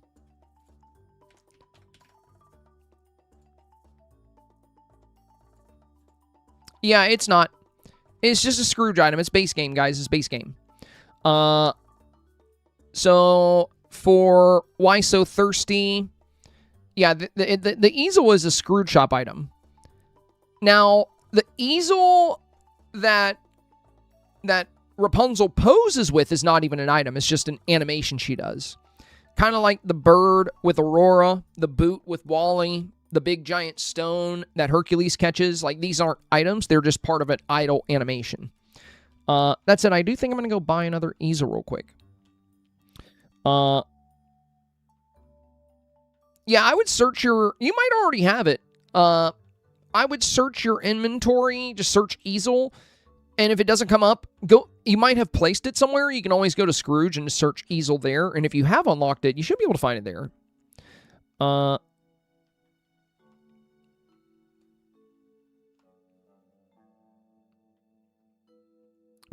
Yeah, it's not. It's just a Scrooge item. It's base game, guys. It's base game. So, for Why So Thirsty... Yeah, the easel is a Scrooge shop item. Now, the easel that Rapunzel poses with is not even an item. It's just an animation she does. Kind of like the bird with Aurora, the boot with Wally, the big giant stone that Hercules catches. Like, these aren't items. They're just part of an idle animation. That said, I do think I'm going to go buy another easel real quick. Yeah, I would search your... You might already have it. I would search your inventory. Just search easel. And if it doesn't come up, go. You might have placed it somewhere. You can always go to Scrooge and just search easel there. And if you have unlocked it, you should be able to find it there. But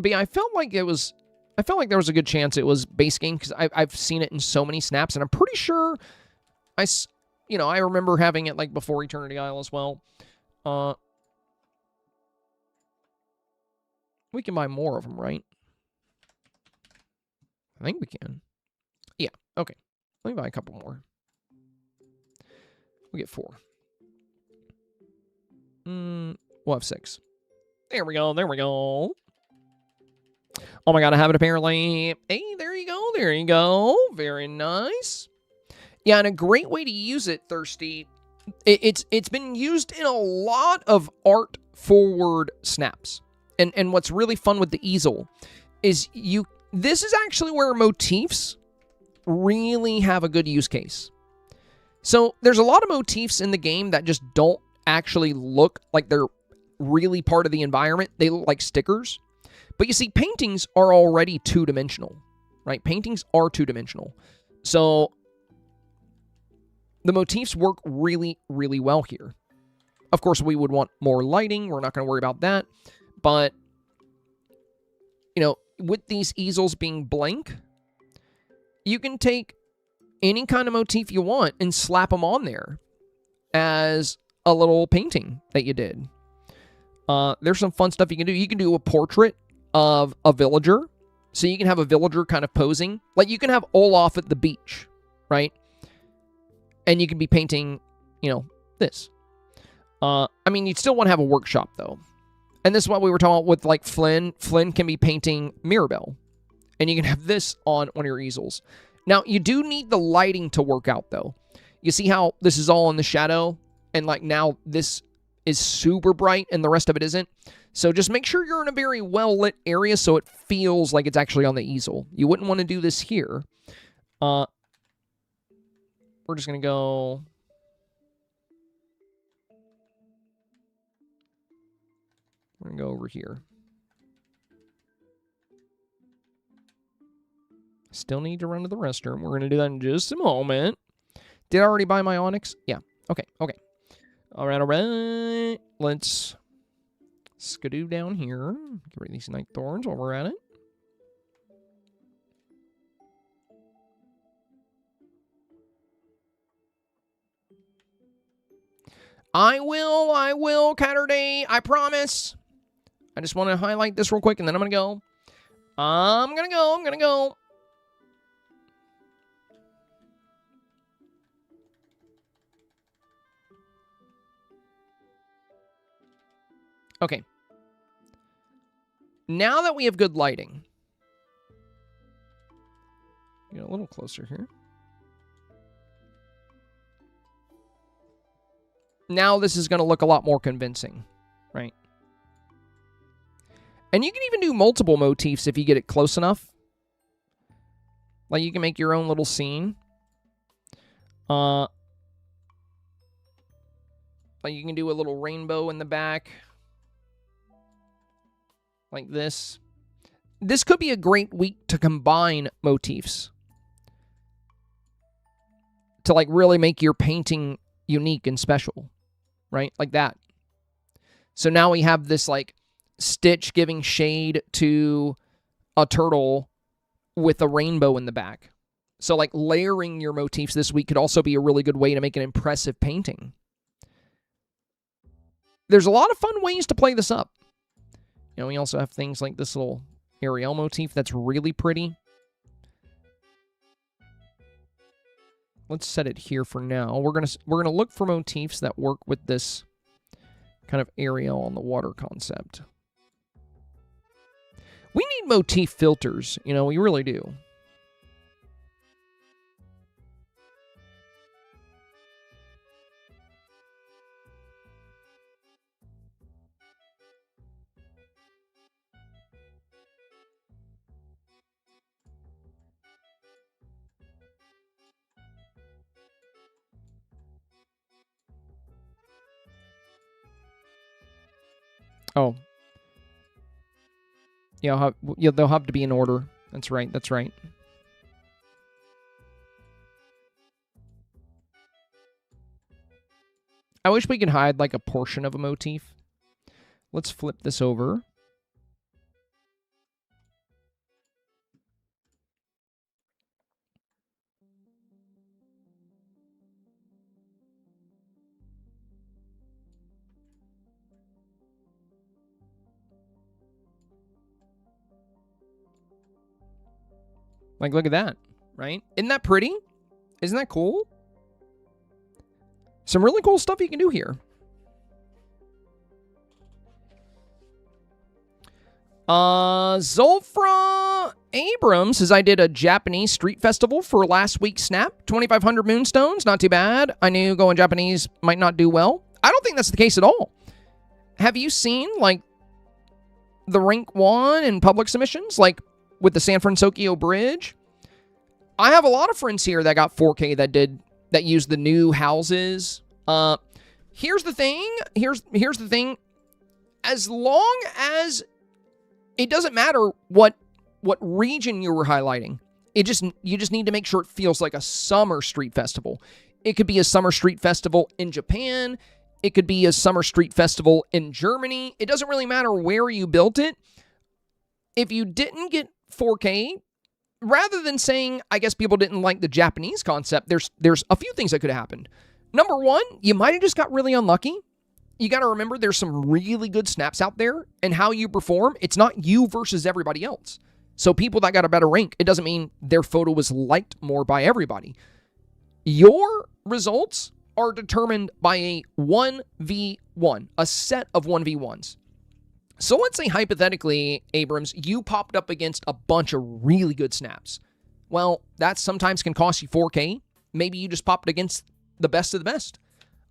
yeah, I felt like there was a good chance it was base game because I've seen it in so many snaps, and I'm pretty sure I remember having it like before Eternity Isle as well. We can buy more of them, right? I think we can. Yeah, okay. Let me buy a couple more. We get 4. We'll have 6. There we go, there we go. Oh my god, I have it apparently. Hey, there you go, there you go. Very nice. Yeah, and a great way to use it, Thirsty, it's been used in a lot of art-forward snaps. And what's really fun with the easel is this is actually where motifs really have a good use case. So there's a lot of motifs in the game that just don't actually look like they're really part of the environment. They look like stickers. But you see, paintings are already two-dimensional, right? Paintings are two-dimensional. So the motifs work really, really well here. Of course, we would want more lighting. We're not going to worry about that. But, you know, with these easels being blank, you can take any kind of motif you want and slap them on there as a little painting that you did. There's some fun stuff you can do. You can do a portrait of a villager. So you can have a villager kind of posing. Like, you can have Olaf at the beach, right? And you can be painting, you know, this. I mean, you'd still want to have a workshop, though. And this is what we were talking about with, like, Flynn. Flynn can be painting Mirabelle. And you can have this on one of your easels. Now, you do need the lighting to work out, though. You see how this is all in the shadow? And like now this is super bright and the rest of it isn't. So just make sure you're in a very well-lit area so it feels like it's actually on the easel. You wouldn't want to do this here. We're just going to go... We're going to go over here. Still need to run to the restroom. We're going to do that in just a moment. Did I already buy my onyx? Yeah. Okay. All right. Let's skidoo down here. Get rid of these night thorns while we're at it. I will, Catterday. I promise. I just want to highlight this real quick, and then I'm going to go. I'm going to go. Okay. Now that we have good lighting. Get a little closer here. Now this is going to look a lot more convincing, right? And you can even do multiple motifs if you get it close enough. Like you can make your own little scene. Like you can do a little rainbow in the back. Like this. This could be a great week to combine motifs. To like really make your painting unique and special. Right? Like that. So now we have this like Stitch giving shade to a turtle with a rainbow in the back. So like layering your motifs this week could also be a really good way to make an impressive painting. There's a lot of fun ways to play this up. You know, we also have things like this little Ariel motif that's really pretty. Let's set it here for now. We're gonna look for motifs that work with this kind of Ariel on the water concept. We need motif filters, you know, we really do. Oh. Yeah, they'll have to be in order. That's right, that's right. I wish we could hide like a portion of a motif. Let's flip this over. Like, look at that, right? Isn't that pretty? Isn't that cool? Some really cool stuff you can do here. Zulfra Abrams says, I did a Japanese street festival for last week's Snap. 2,500 moonstones, not too bad. I knew going Japanese might not do well. I don't think that's the case at all. Have you seen, like, the rank 1 in public submissions? Like, with the San Francisco Bridge? I have a lot of friends here that got 4K that used the new houses. Here's the thing. Here's the thing. As long as it doesn't matter what region you were highlighting, you just need to make sure it feels like a summer street festival. It could be a summer street festival in Japan. It could be a summer street festival in Germany. It doesn't really matter where you built it. If you didn't get 4K, rather than saying, I guess people didn't like the Japanese concept, there's a few things that could have happened. Number one, you might have just got really unlucky. You got to remember there's some really good snaps out there, and how you perform, it's not you versus everybody else. So people that got a better rank, it doesn't mean their photo was liked more by everybody. Your results are determined by a 1v1, a set of 1v1s. So let's say, hypothetically, Abrams, you popped up against a bunch of really good snaps. Well, that sometimes can cost you 4K. Maybe you just popped against the best of the best.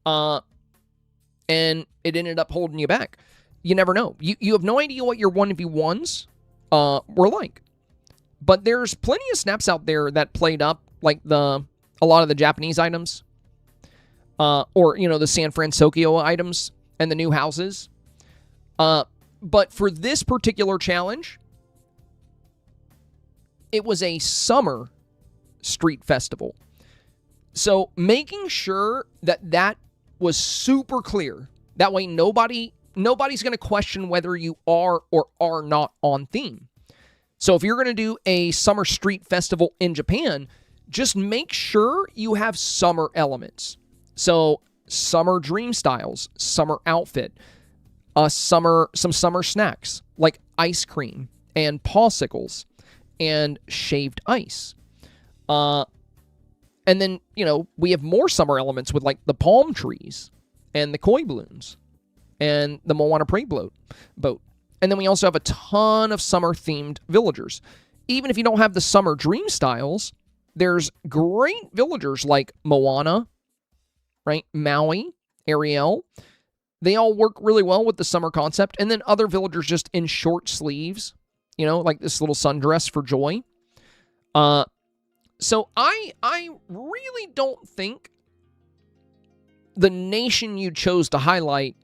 And it ended up holding you back. You never know. You have no idea what your 1v1s were like. But there's plenty of snaps out there that played up like a lot of the Japanese items. Or, you know, the San Francisco items and the new houses. But for this particular challenge, it was a summer street festival. So making sure that was super clear. That way nobody's going to question whether you are or are not on theme. So if you're going to do a summer street festival in Japan, just make sure you have summer elements. So summer dream styles, summer outfit, some summer snacks like ice cream and popsicles and shaved ice. And then, you know, we have more summer elements with like the palm trees and the koi balloons and the Moana Prey boat. And then we also have a ton of summer-themed villagers. Even if you don't have the summer dream styles, there's great villagers like Moana, right? Maui, Ariel. They all work really well with the summer concept. And then other villagers just in short sleeves, you know, like this little sundress for Joy. So I really don't think the nation you chose to highlight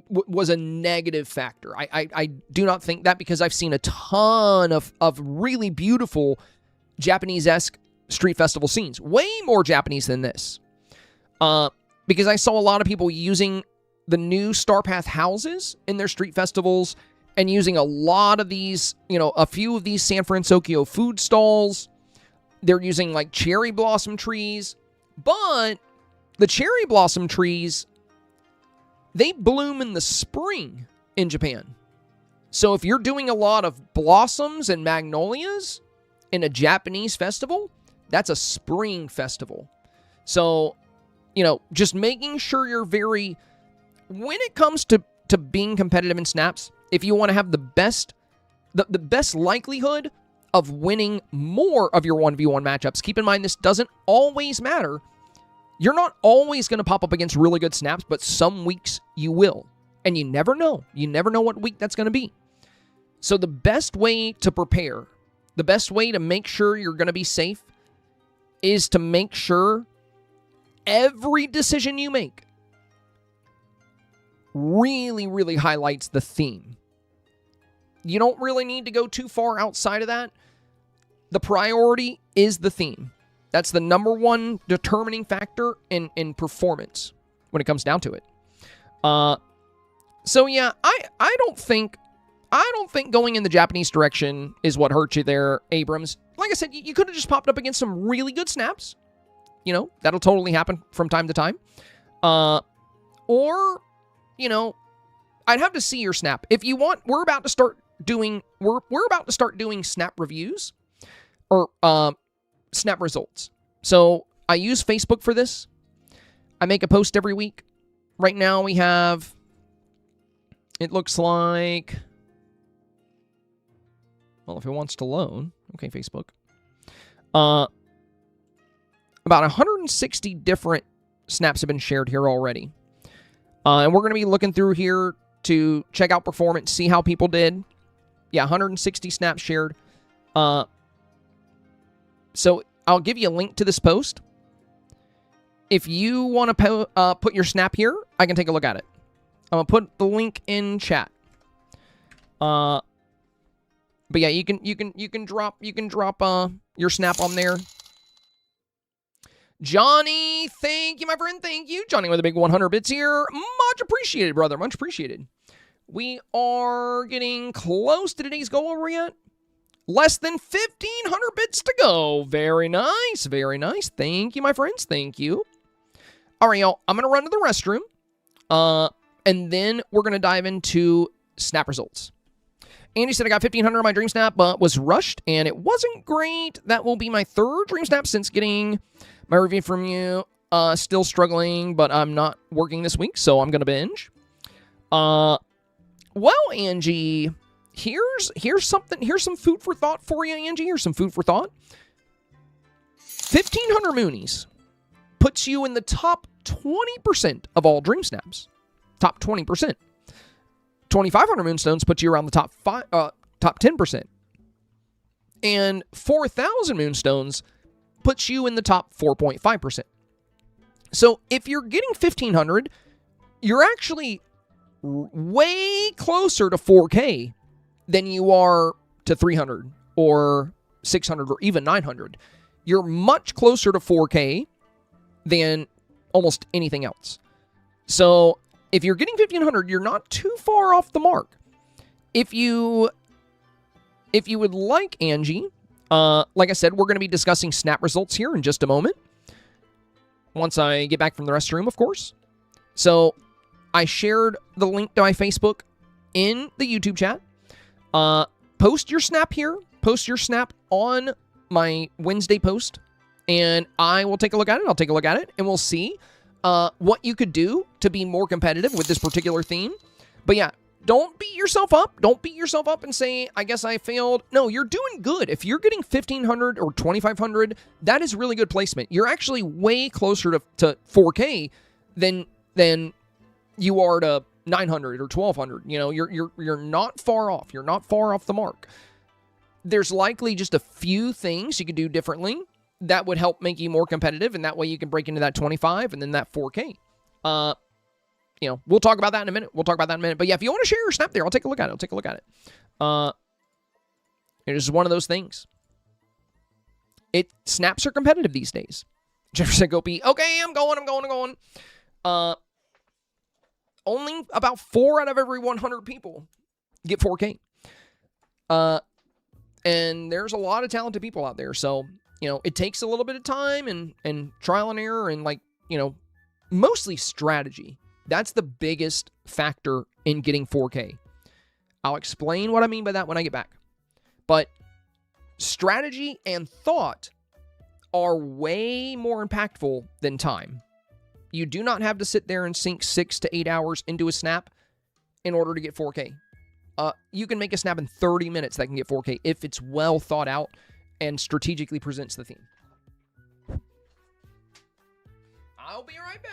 was a negative factor. I do not think that, because I've seen a ton of really beautiful Japanese-esque street festival scenes. Way more Japanese than this. Because I saw a lot of people using the new STARPATH houses in their street festivals and using a lot of these, you know, a few of these San Francisco food stalls. They're using like cherry blossom trees. But the cherry blossom trees, they bloom in the spring in Japan. So if you're doing a lot of blossoms and magnolias in a Japanese festival, that's a spring festival. So, you know, just making sure you're very... When it comes to being competitive in snaps, if you want to have the best likelihood of winning more of your 1v1 matchups, keep in mind this doesn't always matter. You're not always going to pop up against really good snaps, but some weeks you will. And you never know. You never know what week that's going to be. So the best way to prepare, the best way to make sure you're going to be safe, is to make sure every decision you make really, really highlights the theme. You don't really need to go too far outside of that. The priority is the theme. That's the number one determining factor in performance when it comes down to it. So yeah, I don't think going in the Japanese direction is what hurt you there, Abrams. Like I said, you could have just popped up against some really good snaps. You know, that'll totally happen from time to time. Or, you know, I'd have to see your snap. If you want, we're about to start doing snap reviews or snap results. So I use Facebook for this. I make a post every week. Right now we have, it looks like, well, if it wants to load, okay, Facebook. About 160 different snaps have been shared here already. And we're going to be looking through here to check out performance, see how people did. Yeah, 160 snaps shared. So I'll give you a link to this post. If you want to put your snap here, I can take a look at it. I'm going to put the link in chat. But yeah, you can drop your snap on there. Johnny, thank you, my friend. Thank you. Johnny with a big 100 bits here. Much appreciated, brother. Much appreciated. We are getting close to today's goal. Where we at? Less than 1,500 bits to go. Very nice. Very nice. Thank you, my friends. Thank you. All right, y'all. I'm going to run to the restroom. And then we're going to dive into snap results. Andy said I got 1,500 on my Dream Snap, but was rushed, and it wasn't great. That will be my third Dream Snap since getting my review from you. Still struggling, but I'm not working this week, so I'm going to binge. Well, Angie, here's something. Here's some food for thought for you, Angie. Here's some food for thought. 1,500 Moonies. puts you in the top 20% of all dream snaps. Top 20%. 2,500 moonstones puts you around the top 10%. And 4,000 moonstones puts you in the top 4.5%. So if you're getting 1,500, you're actually way closer to 4K than you are to 300 or 600 or even 900. You're much closer to 4K than almost anything else. So if you're getting 1,500, you're not too far off the mark. If you would like, Angie, like I said, we're going to be discussing snap results here in just a moment. Once I get back from the restroom, of course. So I shared the link to my Facebook in the YouTube chat. Post your snap here. Post your snap on my Wednesday post. And I will take a look at it. I'll take a look at it. And we'll see what you could do to be more competitive with this particular theme. But yeah, don't beat yourself up. Don't beat yourself up and say, I guess I failed. No, you're doing good. If you're getting 1,500 or 2,500, that is really good placement. You're actually way closer to 4K than you are to 900 or 1,200. You know, you're not far off. You're not far off the mark. There's likely just a few things you could do differently that would help make you more competitive, and that way you can break into that 25 and then that 4K. You know, we'll talk about that in a minute. But yeah, if you want to share your snap there, I'll take a look at it. It is one of those things. Snaps are competitive these days. Jefferson Gopi, okay, I'm going. Only about 4 out of every 100 people get 4K. And there's a lot of talented people out there. So, you know, it takes a little bit of time and trial and error and, like, you know, mostly strategy. That's the biggest factor in getting 4K. I'll explain what I mean by that when I get back. But strategy and thought are way more impactful than time. You do not have to sit there and sink 6 to 8 hours into a snap in order to get 4K. You can make a snap in 30 minutes that can get 4K if it's well thought out and strategically presents the theme. I'll be right back.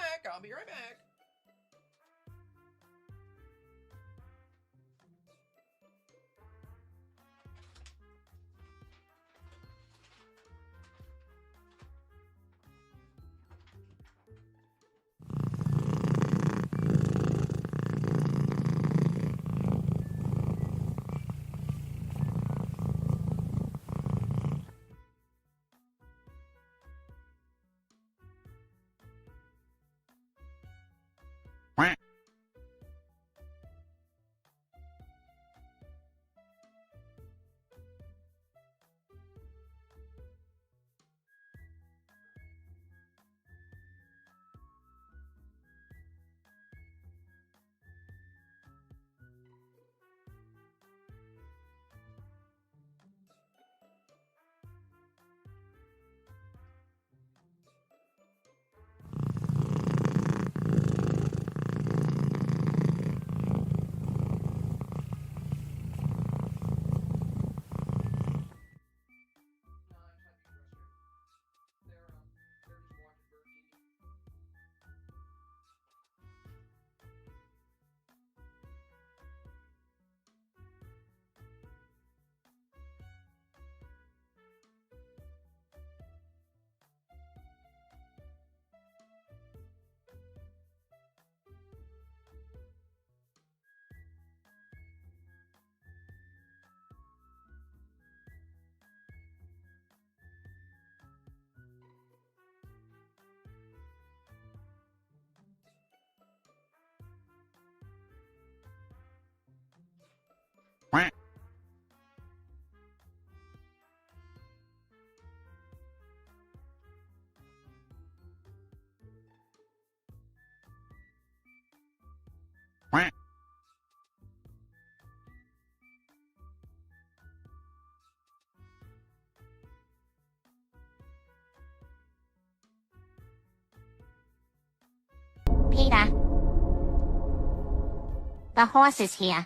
Peter, the horse is here.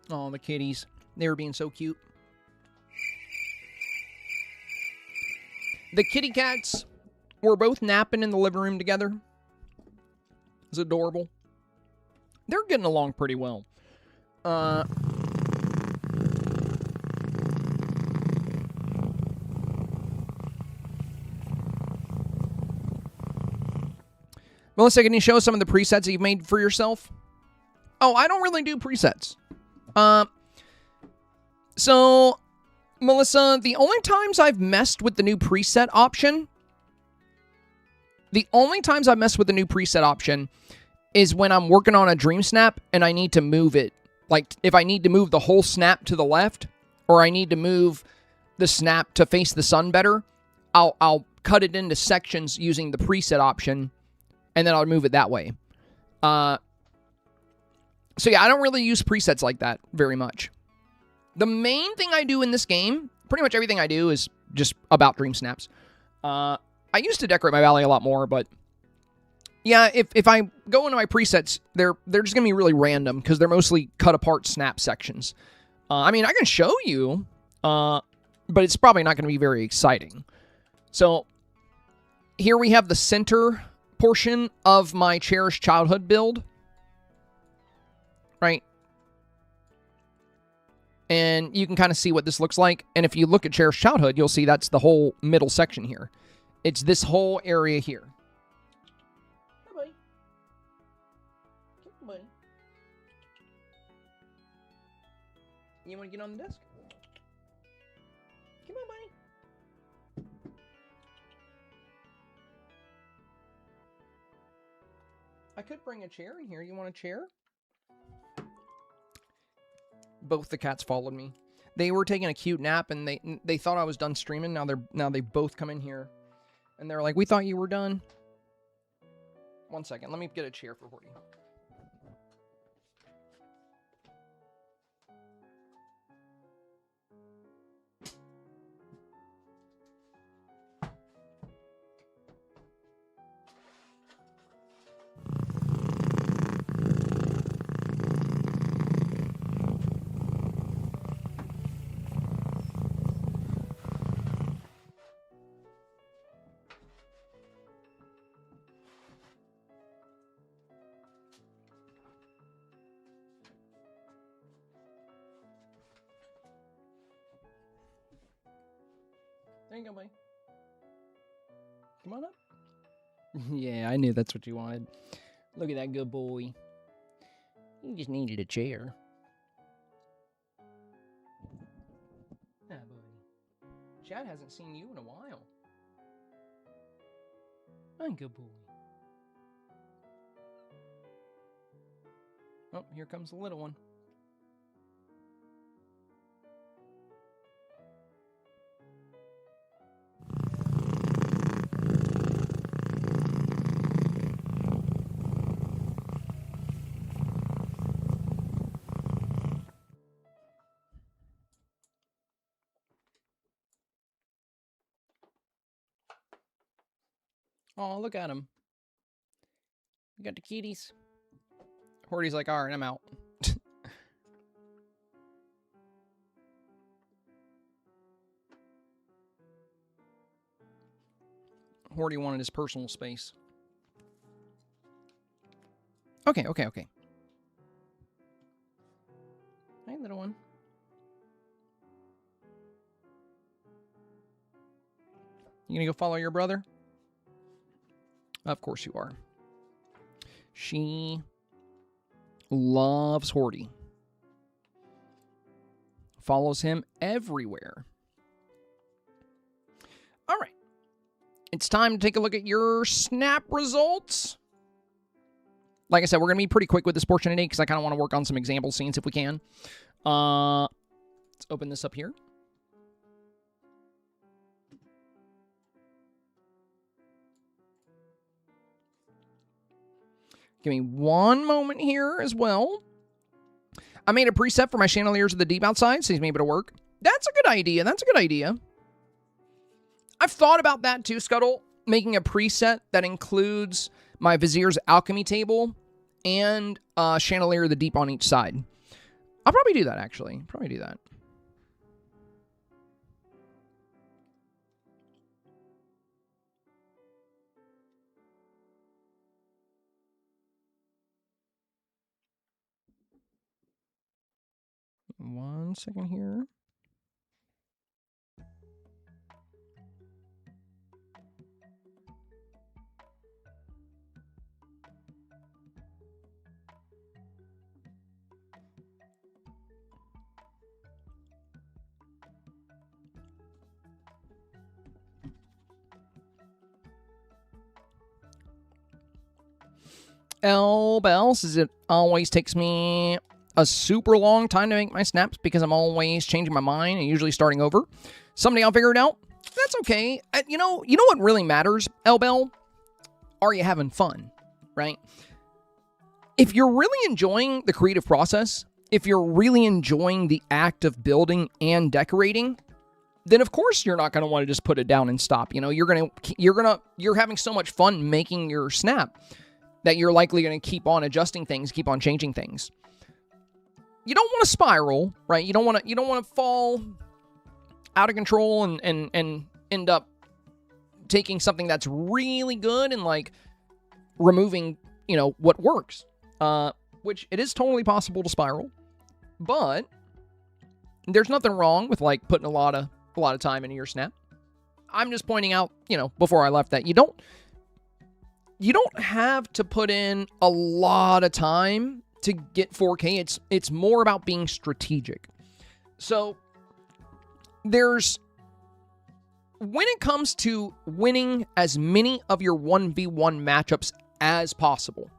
Oh, the kitties. They were being so cute. The kitty cats were both napping in the living room together. It's adorable. They're getting along pretty well. Melissa, can you show us some of the presets that you've made for yourself? Oh, I don't really do presets. So, Melissa, the only times I've messed with the new preset option, is when I'm working on a Dreamsnap and I need to move it. Like, if I need to move the whole snap to the left, or I need to move the snap to face the sun better, I'll cut it into sections using the preset option, and then I'll move it that way. So yeah, I don't really use presets like that very much. The main thing I do in this game, pretty much everything I do is just about Dreamsnaps. I used to decorate my valley a lot more, but yeah, if I go into my presets, they're just going to be really random because they're mostly cut apart snap sections. I mean, I can show you, but it's probably not going to be very exciting. So here we have the center portion of my Cherished Childhood build. Right? And you can kind of see what this looks like. And if you look at Cherished Childhood, you'll see that's the whole middle section here. It's this whole area here. Hi, buddy. Come on, buddy. You want to get on the desk? Come on, buddy. I could bring a chair in here. You want a chair? Both the cats followed me. They were taking a cute nap, and they thought I was done streaming. Now they both come in here, and they're like, "We thought you were done." One second, let me get a chair for Horty. There you go, buddy. Come on up. Yeah, I knew that's what you wanted. Look at that good boy. You just needed a chair. Ah, buddy. Chad hasn't seen you in a while. I'm good boy. Oh, here comes the little one. Oh, look at him. We got the kitties. Horty's like, all right, I'm out. Horty wanted his personal space. Okay. Hey, little one. You gonna go follow your brother? Of course you are. She loves Horty. Follows him everywhere. All right. It's time to take a look at your snap results. Like I said, we're going to be pretty quick with this portion today because I kind of want to work on some example scenes if we can. Let's open this up here. Give me one moment here as well. I made a preset for my chandeliers of the deep outside, so he's maybe to work. That's a good idea. That's a good idea. I've thought about that too, Scuttle. Making a preset that includes my Vizier's alchemy table and chandelier of the deep on each side. I'll probably do that, actually. Probably do that. One second here. L Bell says it always takes me a super long time to make my snaps because I'm always changing my mind and usually starting over. Someday I'll figure it out. That's okay. You know what really matters, L Bell? Are you having fun, right? If you're really enjoying the creative process, if you're really enjoying the act of building and decorating, then of course you're not going to want to just put it down and stop. You know, you're having so much fun making your snap that you're likely going to keep on adjusting things, keep on changing things. You don't want to spiral, right? You don't want to fall out of control and end up taking something that's really good and like removing, what works. Which it is totally possible to spiral, but there's nothing wrong with like putting a lot of time into your snap. I'm just pointing out, before I left that you don't have to put in a lot of time to get 4K. It's more about being strategic. So when it comes to winning as many of your 1v1 matchups as possible,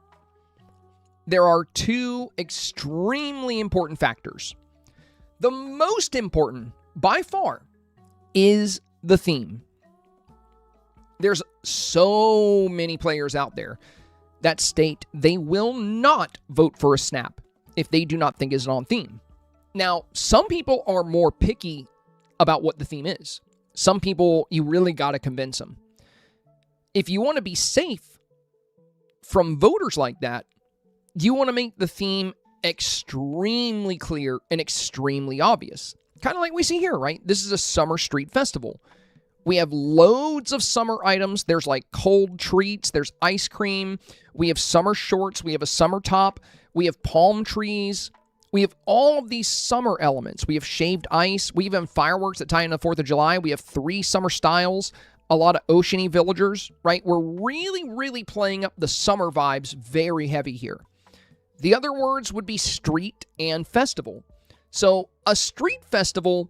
there are two extremely important factors. The most important, by far, is the theme. There's so many players out there that state they will not vote for a snap if they do not think it's on theme. Now, some people are more picky about what the theme is. Some people, you really got to convince them. If you want to be safe from voters like that, you want to make the theme extremely clear and extremely obvious. Kind of like we see here, right? This is a summer street festival. We have loads of summer items. There's like cold treats. There's ice cream. We have summer shorts. We have a summer top. We have palm trees. We have all of these summer elements. We have shaved ice. We even have fireworks that tie into the 4th of July. We have 3 summer styles. A lot of oceany villagers, right? We're really, really playing up the summer vibes very heavy here. The other words would be street and festival. So a street festival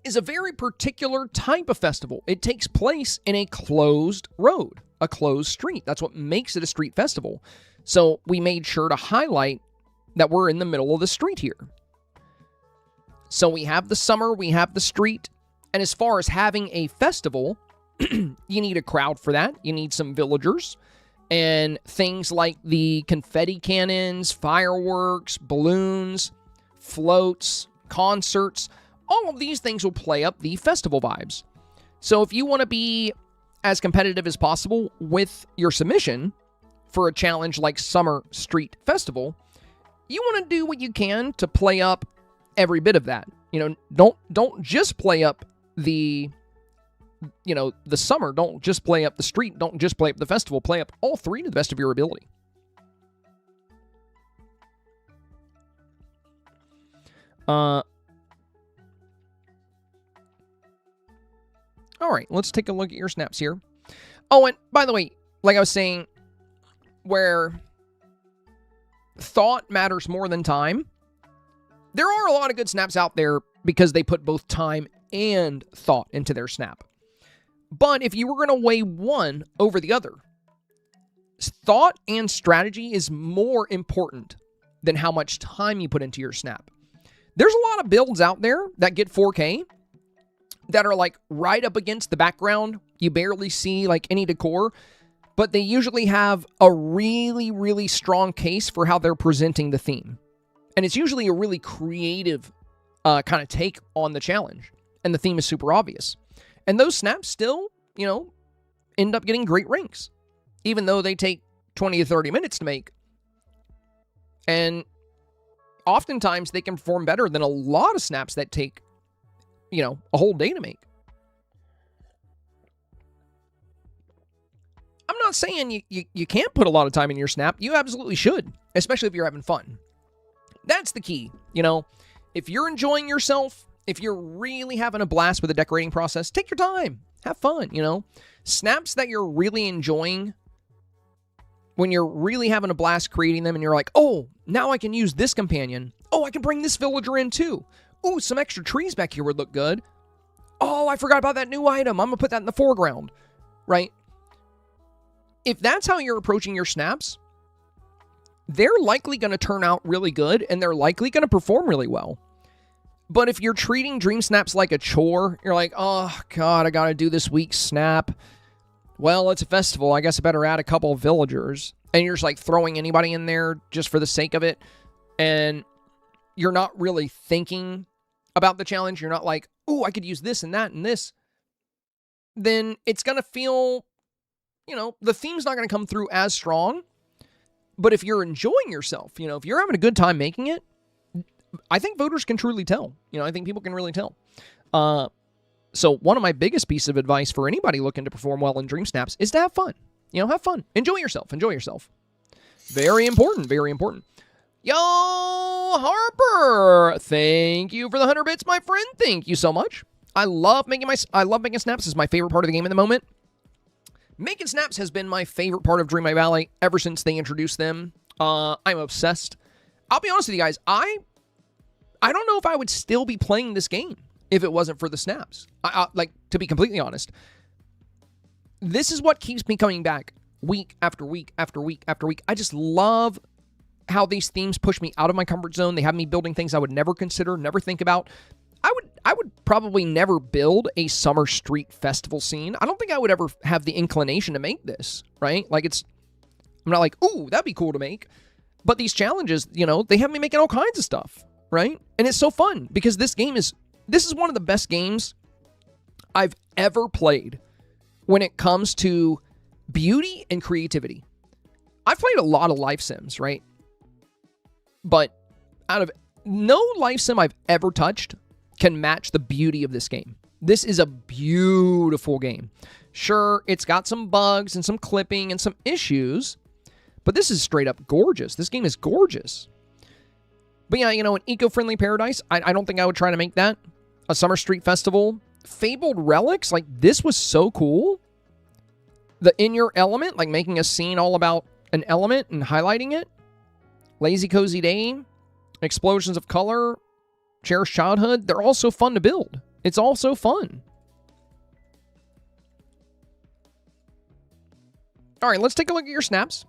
is a very particular type of festival. It takes place in a closed road, a closed street. That's what makes it a street festival. So we made sure to highlight that we're in the middle of the street here. So we have the summer, we have the street, and as far as having a festival, you need a crowd for that. You need some villagers, and things like the confetti cannons, fireworks, balloons, floats, concerts, all of these things will play up the festival vibes. So if you want to be as competitive as possible with your submission for a challenge like Summer Street Festival, you want to do what you can to play up every bit of that. Don't just play up the summer. Don't just play up the street. Don't just play up the festival. Play up all three to the best of your ability. All right, let's take a look at your snaps here. Oh, and by the way, like I was saying, where thought matters more than time, there are a lot of good snaps out there because they put both time and thought into their snap. But if you were going to weigh one over the other, thought and strategy is more important than how much time you put into your snap. There's a lot of builds out there that get 4K that are like right up against the background. You barely see like any decor, but they usually have a really, really strong case for how they're presenting the theme. And it's usually a really creative kind of take on the challenge. And the theme is super obvious. And those snaps still, end up getting great ranks, even though they take 20 to 30 minutes to make. And oftentimes they can perform better than a lot of snaps that take, you know, a whole day to make. I'm not saying you can't put a lot of time in your snap. You absolutely should, especially if you're having fun. That's the key. You know, if you're enjoying yourself, if you're really having a blast with the decorating process, take your time. Have fun, you know. Snaps that you're really enjoying, when you're really having a blast creating them and you're like, oh, now I can use this companion. Oh, I can bring this villager in too. Ooh, some extra trees back here would look good. Oh, I forgot about that new item. I'm going to put that in the foreground, right? If that's how you're approaching your snaps, they're likely going to turn out really good and they're likely going to perform really well. But if you're treating Dream Snaps like a chore, you're like, oh, God, I got to do this week's snap. Well, it's a festival. I guess I better add a couple of villagers. And you're just like throwing anybody in there just for the sake of it. And you're not really thinking about the challenge. You're not like, ooh, I could use this and that and this. Then it's going to feel, you know, the theme's not going to come through as strong. But if you're enjoying yourself, you know, if you're having a good time making it, I think voters can truly tell. You know, I think people can really tell. So one of my biggest pieces of advice for anybody looking to perform well in Dream Snaps is to have fun. You know, have fun. Enjoy yourself. Enjoy yourself. Very important. Very important. Yo, Harper. Thank you for the 100 bits, my friend. Thank you so much. I love making snaps. It's my favorite part of the game at the moment. Making snaps has been my favorite part of Dreamlight Valley ever since they introduced them. I'm obsessed. I'll be honest with you guys. I don't know if I would still be playing this game if it wasn't for the snaps. Like, to be completely honest, this is what keeps me coming back week after week after week after week. I just love how these themes push me out of my comfort zone. They have me building things I would never consider, never think about. I would probably never build a summer street festival scene. I don't think I would ever have the inclination to make this, right? Like, I'm not like, ooh, that'd be cool to make. But these challenges, you know, they have me making all kinds of stuff, right? And it's so fun because this is one of the best games I've ever played when it comes to beauty and creativity. I've played a lot of life sims, right? But out of no life sim I've ever touched can match the beauty of this game. This is a beautiful game. Sure, it's got some bugs and some clipping and some issues, but this is straight up gorgeous. This game is gorgeous. But yeah, you know, an eco-friendly paradise, I don't think I would try to make that. A summer street festival. Fabled relics, like this was so cool. The in your element, like making a scene all about an element and highlighting it. Lazy cozy day. Explosions of color. Cherished childhood. They're all so fun to build. It's all so fun. All right, let's take a look at your snaps.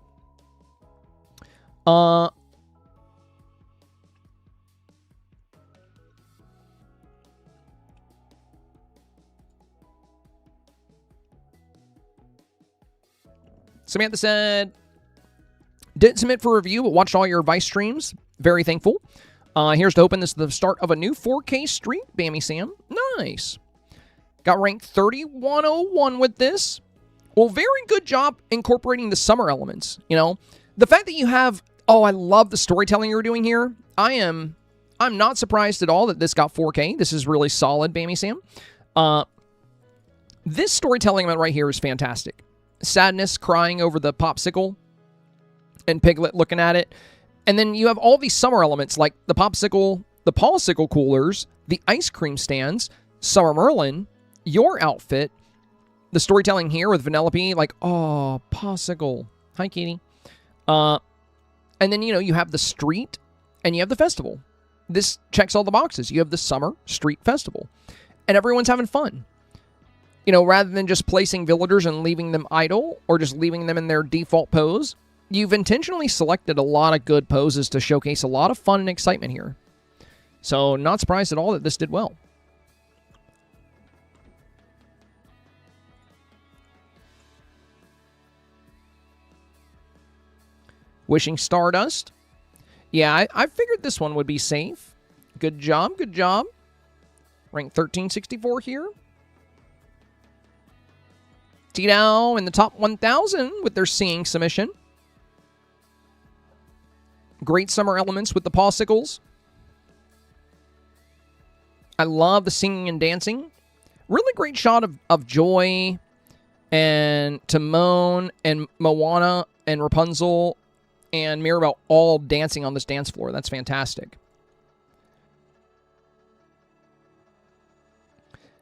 Samantha said, didn't submit for review, but watched all your advice streams. Very thankful. Here's to hoping this is the start of a new 4K stream. Bammy Sam. Nice. Got ranked 3101 with this. Well, very good job incorporating the summer elements. You know, the fact that you have, oh, I love the storytelling you're doing here. I'm not surprised at all that this got 4K. This is really solid, Bammy Sam. This storytelling element right here is fantastic. Sadness crying over the popsicle and Piglet looking at it. And then you have all these summer elements like the popsicle, the popsicle coolers, the ice cream stands, Summer Merlin, your outfit, the storytelling here with Vanellope, like, oh, popsicle. Hi, Katie. And then, you know, you have the street and you have the festival. This checks all the boxes. You have the summer street festival. And everyone's having fun. You know, rather than just placing villagers and leaving them idle or just leaving them in their default pose, you've intentionally selected a lot of good poses to showcase a lot of fun and excitement here. So, not surprised at all that this did well. Wishing Stardust. Yeah, I figured this one would be safe. Good job, good job. Rank 1364 here. Tito in the top 1,000 with their singing submission. Great summer elements with the popsicles. I love the singing and dancing. Really great shot of Joy and Timon and Moana and Rapunzel and Mirabel all dancing on this dance floor. That's fantastic.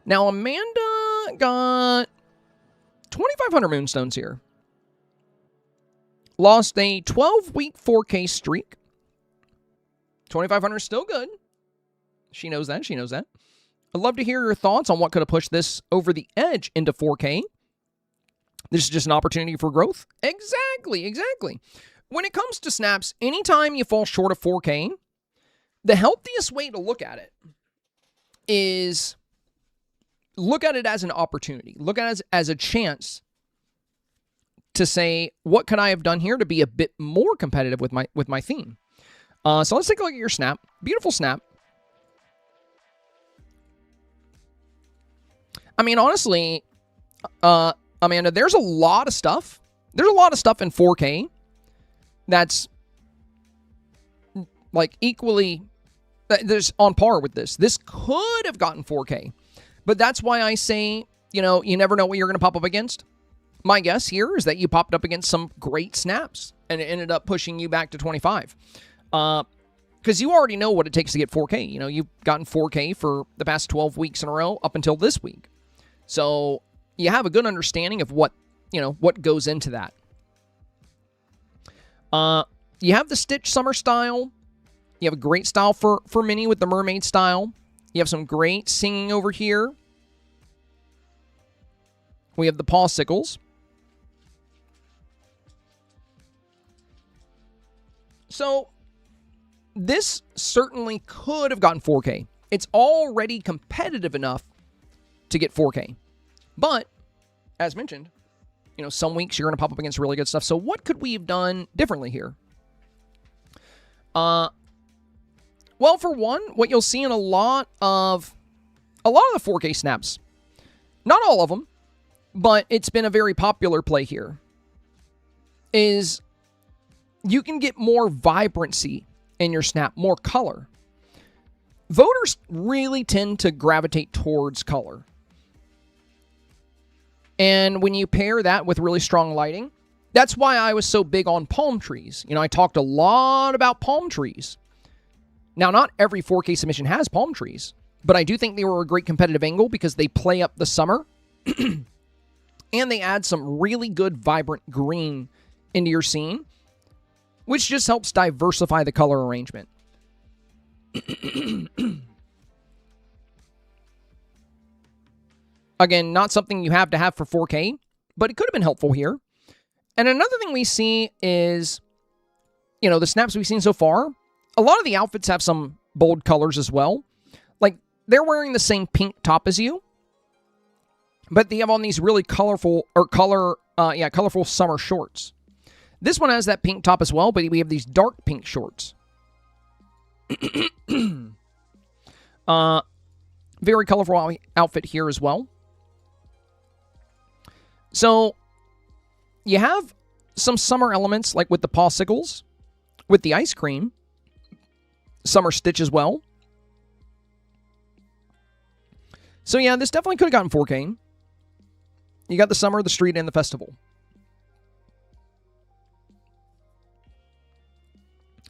Now, Amanda got 2,500 moonstones here. Lost a 12-week 4K streak. 2,500 is still good. She knows that. She knows that. I'd love to hear your thoughts on what could have pushed this over the edge into 4K. This is just an opportunity for growth. Exactly, exactly. When it comes to snaps, anytime you fall short of 4K, the healthiest way to look at it is look at it as an opportunity. Look at it as a chance to say, what could I have done here to be a bit more competitive with my theme? So let's take a look at your snap. Beautiful snap. I mean, honestly, Amanda, there's a lot of stuff. There's a lot of stuff in 4K that's like equally, there's on par with this. This could have gotten 4K. But that's why I say, you know, you never know what you're going to pop up against. My guess here is that you popped up against some great snaps and it ended up pushing you back to 25. Because you already know what it takes to get 4K. You know, you've gotten 4K for the past 12 weeks in a row up until this week. So you have a good understanding of what, you know, what goes into that. You have the Stitch Summer style. You have a great style for Minnie with the mermaid style. You have some great singing over here. We have the popsicles. So this certainly could have gotten 4K. It's already competitive enough to get 4K. But, as mentioned, you know, some weeks you're going to pop up against really good stuff. So what could we have done differently here? Well, for one, what you'll see in a lot of the 4K snaps, not all of them, but it's been a very popular play here, is you can get more vibrancy in your snap, more color. Voters really tend to gravitate towards color. And when you pair that with really strong lighting, that's why I was so big on palm trees. You know, I talked a lot about palm trees. Now, not every 4K submission has palm trees, but I do think they were a great competitive angle because they play up the summer and they add some really good, vibrant green into your scene, which just helps diversify the color arrangement. Again, not something you have to have for 4K, but it could have been helpful here. And another thing we see is, you know, the snaps we've seen so far, a lot of the outfits have some bold colors as well. Like, they're wearing the same pink top as you, but they have on these really colorful, colorful summer shorts. This one has that pink top as well, but we have these dark pink shorts. Very colorful outfit here as well. So, you have some summer elements, like with the popsicles, with the ice cream, summer Stitch as well. So yeah, this definitely could have gotten 4K. You got the summer, the street, and the festival.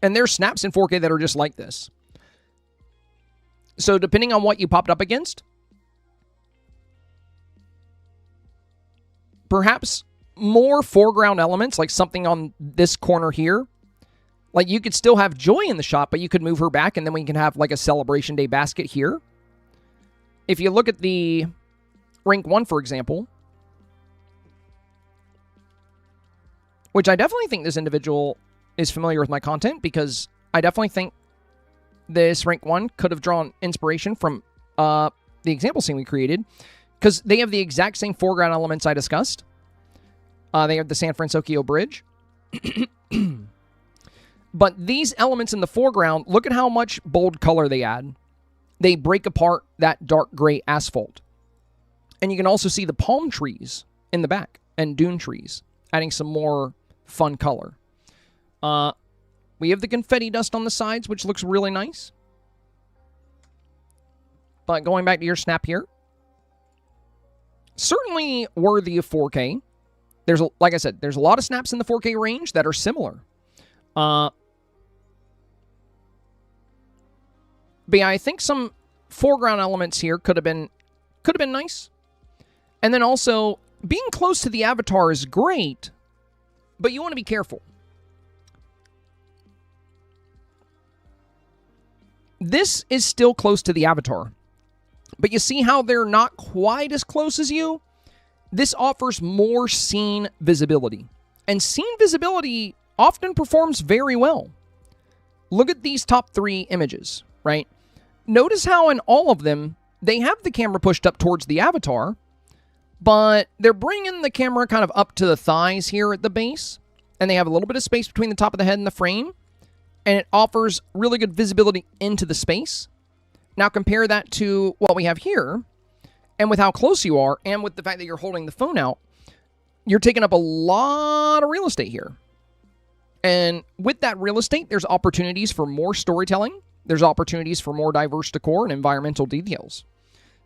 And there's snaps in 4K that are just like this. So depending on what you popped up against, perhaps more foreground elements, like something on this corner here. Like, you could still have Joy in the shot, but you could move her back, and then we can have, like, a Celebration Day basket here. If you look at the Rank 1, for example, which I definitely think this individual is familiar with my content, because I definitely think this Rank 1 could have drawn inspiration from the example scene we created, because they have the exact same foreground elements I discussed. They have the San Francisco Bridge. But these elements in the foreground, look at how much bold color they add. They break apart that dark gray asphalt. And you can also see the palm trees in the back and dune trees, adding some more fun color. We have the confetti dust on the sides, which looks really nice. But going back to your snap here, certainly worthy of 4K. Like I said, there's a lot of snaps in the 4K range that are similar. But yeah, I think some foreground elements here could have been nice. And then also, being close to the avatar is great, but you want to be careful. This is still close to the avatar, but you see how they're not quite as close as you? This offers more scene visibility, and scene visibility often performs very well. Look at these top 3 images, right? Notice how in all of them, they have the camera pushed up towards the avatar, but they're bringing the camera kind of up to the thighs here at the base, and they have a little bit of space between the top of the head and the frame, and it offers really good visibility into the space. Now compare that to what we have here, and with how close you are, and with the fact that you're holding the phone out, you're taking up a lot of real estate here. And with that real estate, there's opportunities for more storytelling. There's opportunities for more diverse decor and environmental details.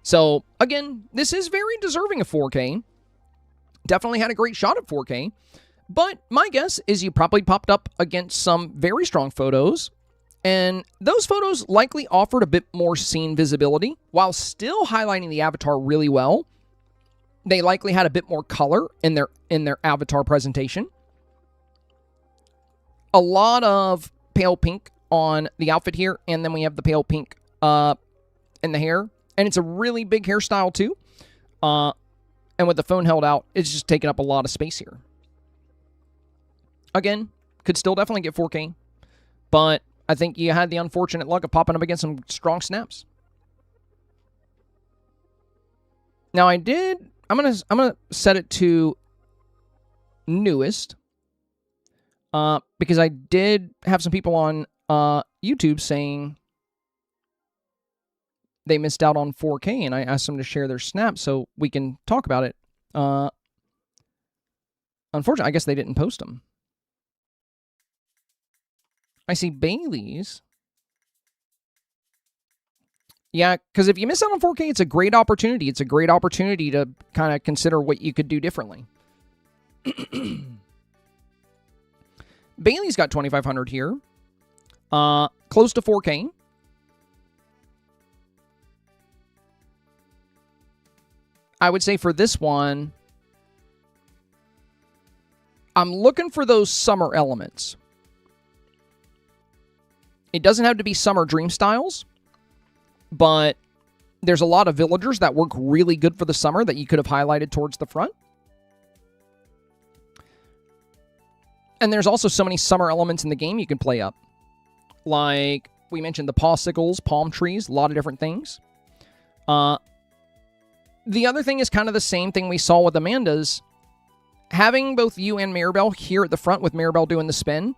So, again, this is very deserving of 4K. Definitely had a great shot at 4K. But my guess is you probably popped up against some very strong photos, and those photos likely offered a bit more scene visibility while still highlighting the avatar really well. They likely had a bit more color in their avatar presentation. A lot of pale pink on the outfit here, and then we have the pale pink in the hair, and it's a really big hairstyle too. And with the phone held out, it's just taking up a lot of space here. Again, could still definitely get 4K, but I think you had the unfortunate luck of popping up against some strong snaps. Now I'm gonna set it to newest, because I did have some people on YouTube saying they missed out on 4K, and I asked them to share their snaps so we can talk about it. Unfortunately, I guess they didn't post them. I see Bailey's. Yeah, because if you miss out on 4K, it's a great opportunity. It's a great opportunity to kind of consider what you could do differently. Bailey's got 2,500 here. Close to 4K. I would say for this one, I'm looking for those summer elements. It doesn't have to be summer dream styles, but there's a lot of villagers that work really good for the summer that you could have highlighted towards the front. And there's also so many summer elements in the game you can play up. Like we mentioned, the popsicles, palm trees, a lot of different things. The other thing is kind of the same thing we saw with Amanda's. Having both you and Maribel here at the front with Maribel doing the spin,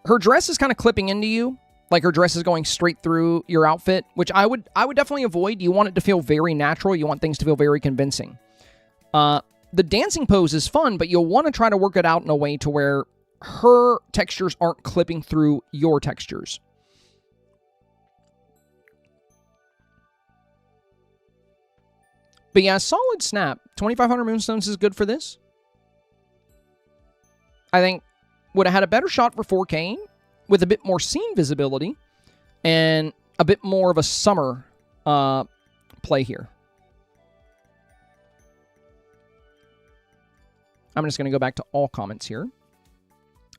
her dress is kind of clipping into you. Like her dress is going straight through your outfit, which I would definitely avoid. You want it to feel very natural. You want things to feel very convincing. The dancing pose is fun, but you'll want to try to work it out in a way to where her textures aren't clipping through your textures. But yeah, solid snap. 2,500 moonstones is good for this. I think would have had a better shot for 4K with a bit more scene visibility and a bit more of a summer play here. I'm just going to go back to all comments here.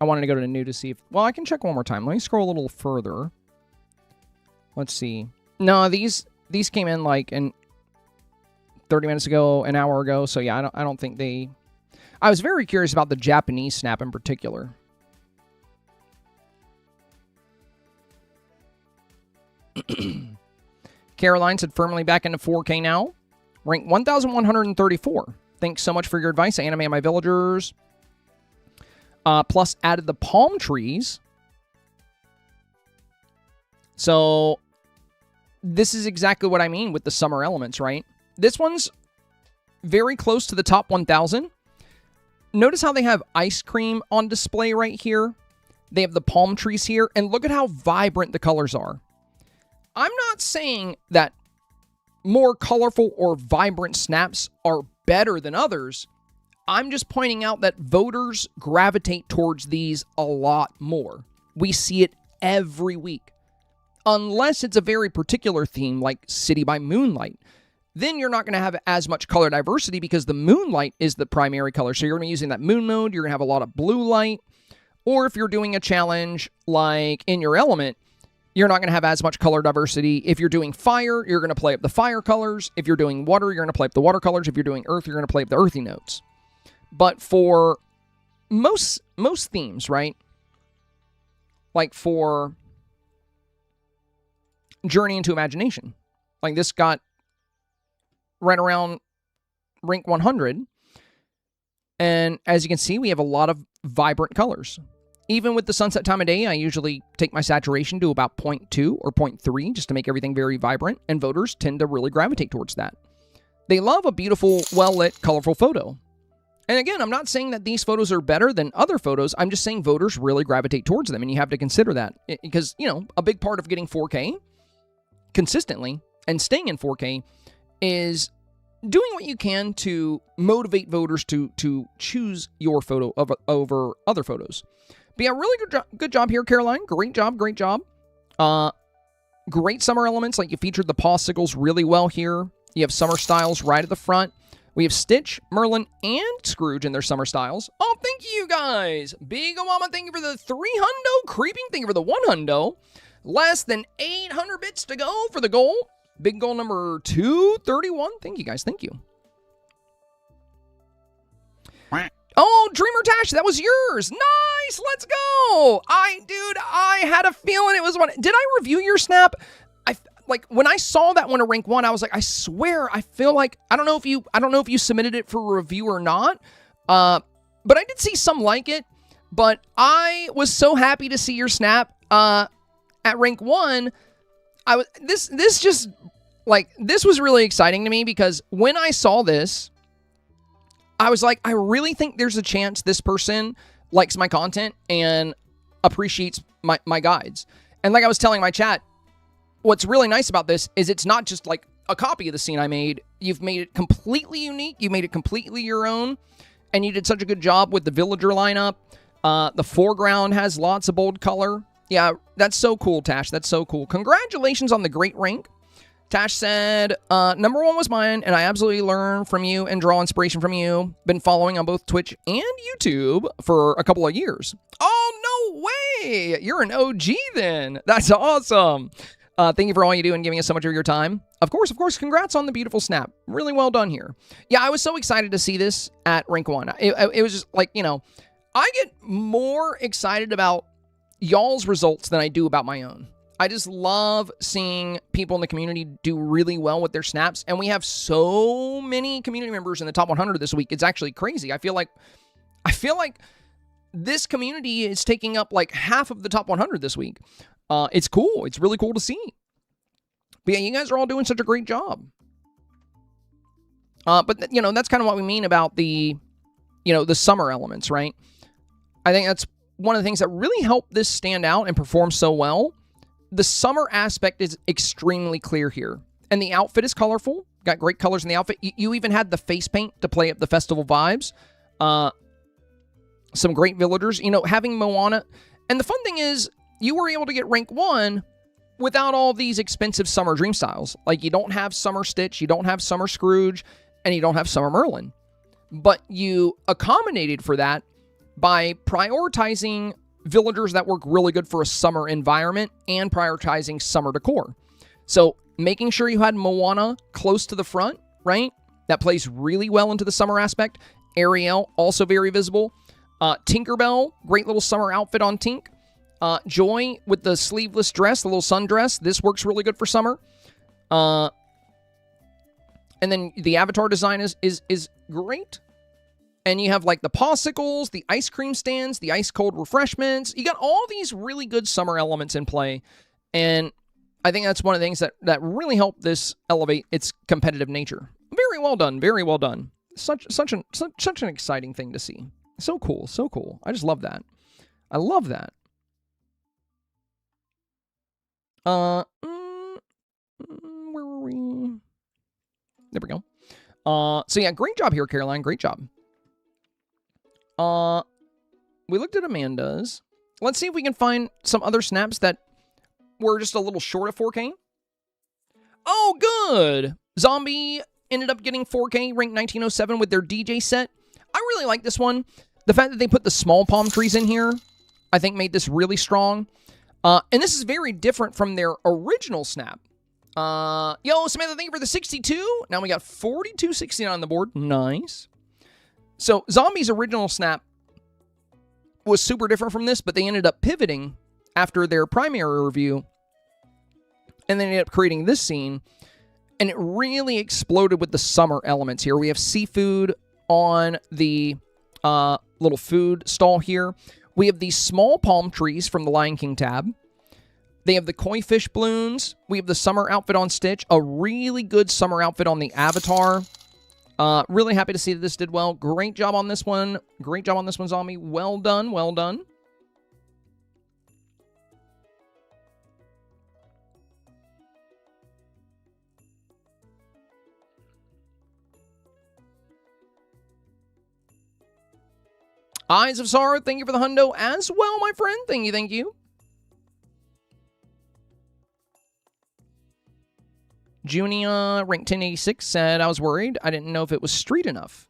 I wanted to go to new to see if... Well, I can check one more time. Let me scroll a little further. Let's see. No, these came in like 30 minutes ago, an hour ago. So yeah, I don't think they... I was very curious about the Japanese snap in particular. Caroline said firmly back into 4K now. Ranked 1,134. Thanks so much for your advice. I animated my villagers. Plus added the palm trees. So this is exactly what I mean with the summer elements, right? This one's very close to the top 1,000. Notice how they have ice cream on display right here. They have the palm trees here, and look at how vibrant the colors are. I'm not saying that more colorful or vibrant snaps are better than others. I'm just pointing out that voters gravitate towards these a lot more. We see it every week. Unless it's a very particular theme like City by Moonlight, then you're not going to have as much color diversity because the moonlight is the primary color. So you're going to be using that moon mode. You're going to have a lot of blue light. Or if you're doing a challenge like In Your Element, you're not going to have as much color diversity. If you're doing fire, you're going to play up the fire colors. If you're doing water, you're going to play up the water colors. If you're doing earth, you're going to play up the earthy notes. But for most themes, right? Like for Journey into Imagination. Like this got right around rank 100. And as you can see, we have a lot of vibrant colors. Even with the sunset time of day, I usually take my saturation to about 0.2 or 0.3 just to make everything very vibrant. And voters tend to really gravitate towards that. They love a beautiful, well-lit, colorful photo. And again, I'm not saying that these photos are better than other photos. I'm just saying voters really gravitate towards them. And you have to consider that. Because, you know, a big part of getting 4K consistently and staying in 4K is doing what you can to motivate voters to choose your photo over other photos. But yeah, really good job here, Caroline. Great job, great job. Great summer elements, like you featured the popsicles really well here. You have summer styles right at the front. We have Stitch, Merlin, and Scrooge in their summer styles. Oh, thank you guys. Big Mama, thank you for the 3 hundo. Creeping, thank you for the 1 hundo. Less than 800 bits to go for the goal. Big goal number 231. Thank you guys, thank you. Oh, Dreamer Tash, that was yours. Nice, let's go. I had a feeling it was one. Did I review your snap? Like when I saw that one at rank 1, I was like, I swear, I feel like I don't know if you submitted it for review or not. But I did see some like it. But I was so happy to see your snap at rank 1. This was really exciting to me because when I saw this, I was like, I really think there's a chance this person likes my content and appreciates my guides. And like I was telling my chat, what's really nice about this is it's not just like a copy of the scene I made. You've made it completely unique. You made it completely your own. And you did such a good job with the villager lineup. The foreground has lots of bold color. Yeah, that's so cool, Tash. That's so cool. Congratulations on the great rank. Tash said, number 1 was mine, and I absolutely learn from you and draw inspiration from you. Been following on both Twitch and YouTube for a couple of years. Oh, no way! You're an OG then. That's awesome. Thank you for all you do and giving us so much of your time. Of course, congrats on the beautiful snap. Really well done here. Yeah, I was so excited to see this at rank 1. It was just like, you know, I get more excited about y'all's results than I do about my own. I just love seeing people in the community do really well with their snaps. And we have so many community members in the top 100 this week. It's actually crazy. I feel like this community is taking up like half of the top 100 this week. It's cool. It's really cool to see. But yeah, you guys are all doing such a great job. But you know, that's kind of what we mean about the summer elements, right? I think that's one of the things that really helped this stand out and perform so well. The summer aspect is extremely clear here. And the outfit is colorful. Got great colors in the outfit. You even had the face paint to play up the festival vibes. Some great villagers. You know, having Moana. And the fun thing is, you were able to get rank 1 without all these expensive summer dream styles. Like, you don't have Summer Stitch, you don't have Summer Scrooge, and you don't have Summer Merlin. But you accommodated for that by prioritizing villagers that work really good for a summer environment and prioritizing summer decor. So making sure you had Moana close to the front, right? That plays really well into the summer aspect. Ariel, also very visible. Tinkerbell, great little summer outfit on Tink. Joy with the sleeveless dress, the little sundress. This works really good for summer. And then the avatar design is great. And you have like the popsicles, the ice cream stands, the ice cold refreshments. You got all these really good summer elements in play. And I think that's one of the things that really helped this elevate its competitive nature. Very well done. Very well done. Such an exciting thing to see. So cool. So cool. I just love that. I love that. Where were we? There we go. So yeah, great job here, Caroline. Great job. We looked at Amanda's. Let's see if we can find some other snaps that were just a little short of 4K. Oh, good. Zombie ended up getting 4K, ranked 1907 with their DJ set. I really like this one. The fact that they put the small palm trees in here, I think made this really strong. And this is very different from their original snap. Yo, Samantha, thank you for the 62. Now we got 4269 on the board. Nice. So, Zombie's original snap was super different from this, but they ended up pivoting after their primary review, and they ended up creating this scene, and it really exploded with the summer elements here. We have seafood on the little food stall here. We have these small palm trees from the Lion King tab. They have the koi fish balloons. We have the summer outfit on Stitch. A really good summer outfit on the Avatar. Really happy to see that this did well. Great job on this one. Great job on this one, Zombie. Well done. Well done. Eyes of Sorrow, thank you for the hundo as well, my friend. Thank you, thank you. Junia, rank 1086, said, I was worried. I didn't know if it was street enough.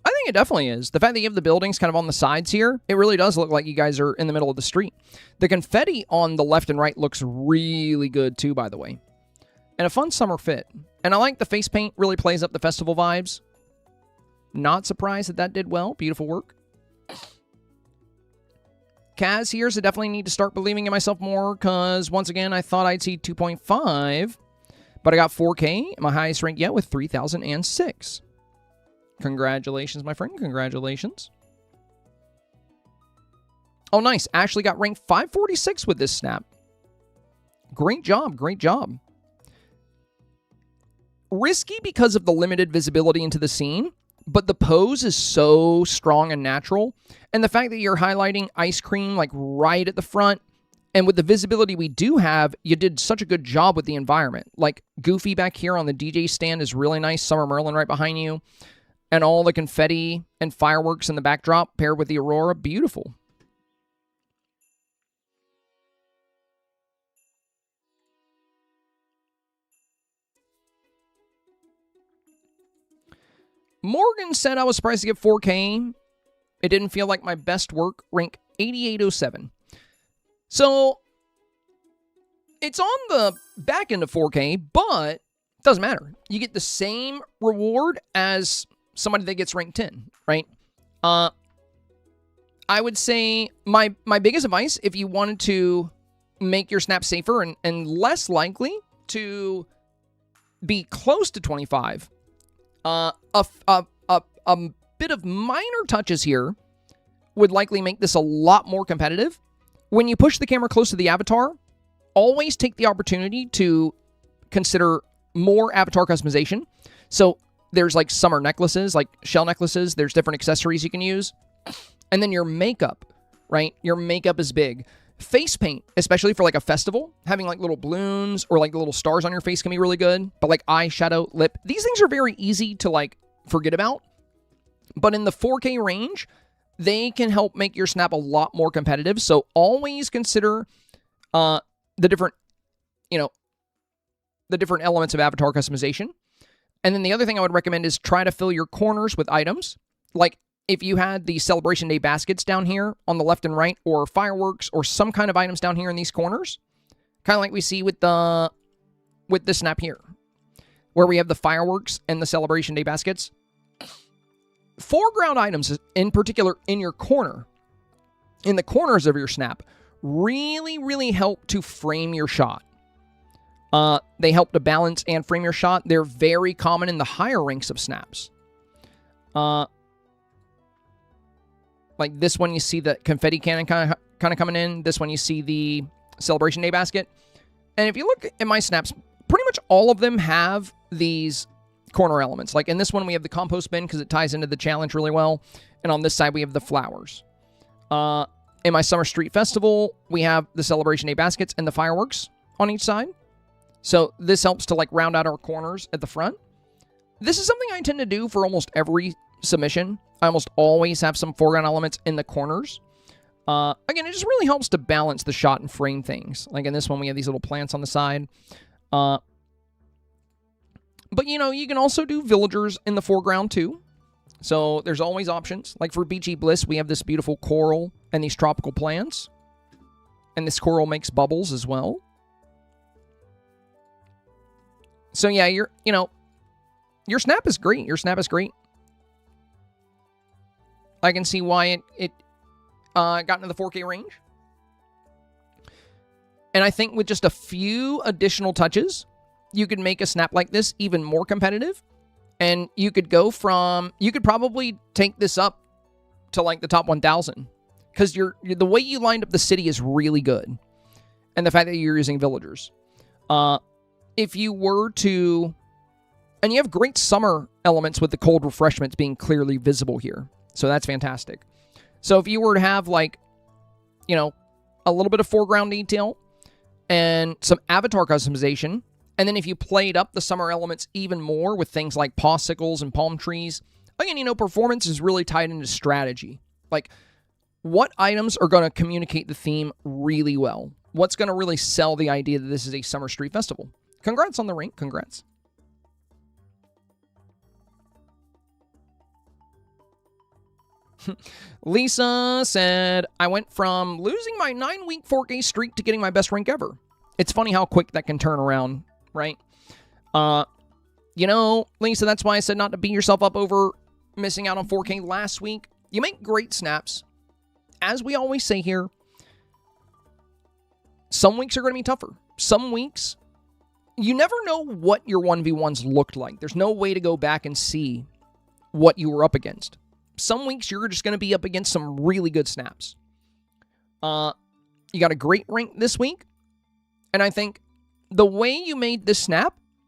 I think it definitely is. The fact that you have the buildings kind of on the sides here, it really does look like you guys are in the middle of the street. The confetti on the left and right looks really good too, by the way. And a fun summer fit. And I like the face paint, really plays up the festival vibes. Not surprised that that did well. Beautiful work. Kaz here, so definitely need to start believing in myself more, because once again, I thought I'd see 2.5, but I got 4K, my highest rank yet with 3006. Congratulations, my friend. Congratulations. Oh, nice. Ashley got ranked 546 with this snap. Great job. Great job. Risky because of the limited visibility into the scene, but the pose is so strong and natural. And the fact that you're highlighting ice cream like right at the front, and with the visibility we do have, you did such a good job with the environment. Like Goofy back here on the DJ stand is really nice. Summer Merlin right behind you. And all the confetti and fireworks in the backdrop paired with the aurora. Beautiful. Morgan said I was surprised to get 4K. It didn't feel like my best work. Rank 8807. So, it's on the back end of 4K, but it doesn't matter. You get the same reward as somebody that gets rank 10, right? I would say my biggest advice, if you wanted to make your snap safer and less likely to be close to 25, a bit of minor touches here would likely make this a lot more competitive. When you push the camera close to the avatar, always take the opportunity to consider more avatar customization. So there's like summer necklaces, like shell necklaces. There's different accessories you can use. And then your makeup, right? Your makeup is big. Face paint, especially for like a festival, having like little balloons or like little stars on your face can be really good. But like eyeshadow, lip, these things are very easy to like forget about. But in the 4K range, they can help make your snap a lot more competitive. So always consider the different, the different elements of avatar customization. And then the other thing I would recommend is try to fill your corners with items. Like if you had the Celebration Day baskets down here on the left and right, or fireworks, or some kind of items down here in these corners, kind of like we see with this snap here, where we have the fireworks and the Celebration Day baskets. Foreground items, in particular in your corner, in the corners of your snap, really, really help to frame your shot. They help to balance and frame your shot. They're very common in the higher ranks of snaps. Like this one, you see the confetti cannon kind of coming in. This one, you see the Celebration Day basket. And if you look at my snaps, pretty much all of them have these corner elements. Like in this one, we have the compost bin because it ties into the challenge really well. And on this side, we have the flowers. In my Summer Street Festival, we have the Celebration Day baskets and the fireworks. on each side. So this helps to like round out our corners at the front. This is something I tend to do for almost every submission. I almost always have some foreground elements in the corners. Again, it just really helps to balance the shot and frame things. Like in this one, we have these little plants on the side. But, you know, you can also do villagers in the foreground, too. So there's always options. Like for Beachy Bliss, we have this beautiful coral and these tropical plants. And this coral makes bubbles as well. So, yeah, your snap is great. Your snap is great. I can see why it got into the 4K range. And I think with just a few additional touches, you could make a snap like this even more competitive. And you could go from... You could probably take this up to like the top 1,000. Because the way you lined up the city is really good. And the fact that you're using villagers. If you were to... And you have great summer elements with the cold refreshments being clearly visible here. So that's fantastic. So if you were to have like, you know, a little bit of foreground detail and some avatar customization, and then if you played up the summer elements even more with things like popsicles and palm trees, again, you know, performance is really tied into strategy. Like, what items are going to communicate the theme really well? What's going to really sell the idea that this is a summer street festival? Congrats on the rank. Congrats. Lisa said, I went from losing my 9-week 4K streak to getting my best rank ever. It's funny how quick that can turn around, right? You know, Lisa, that's why I said not to beat yourself up over missing out on 4K last week. You make great snaps. As we always say here, some weeks are going to be tougher. Some weeks, you never know what your 1v1s looked like. There's no way to go back and see what you were up against. Some weeks, you're just going to be up against some really good snaps. You got a great rank this week. And I think the way you made this snap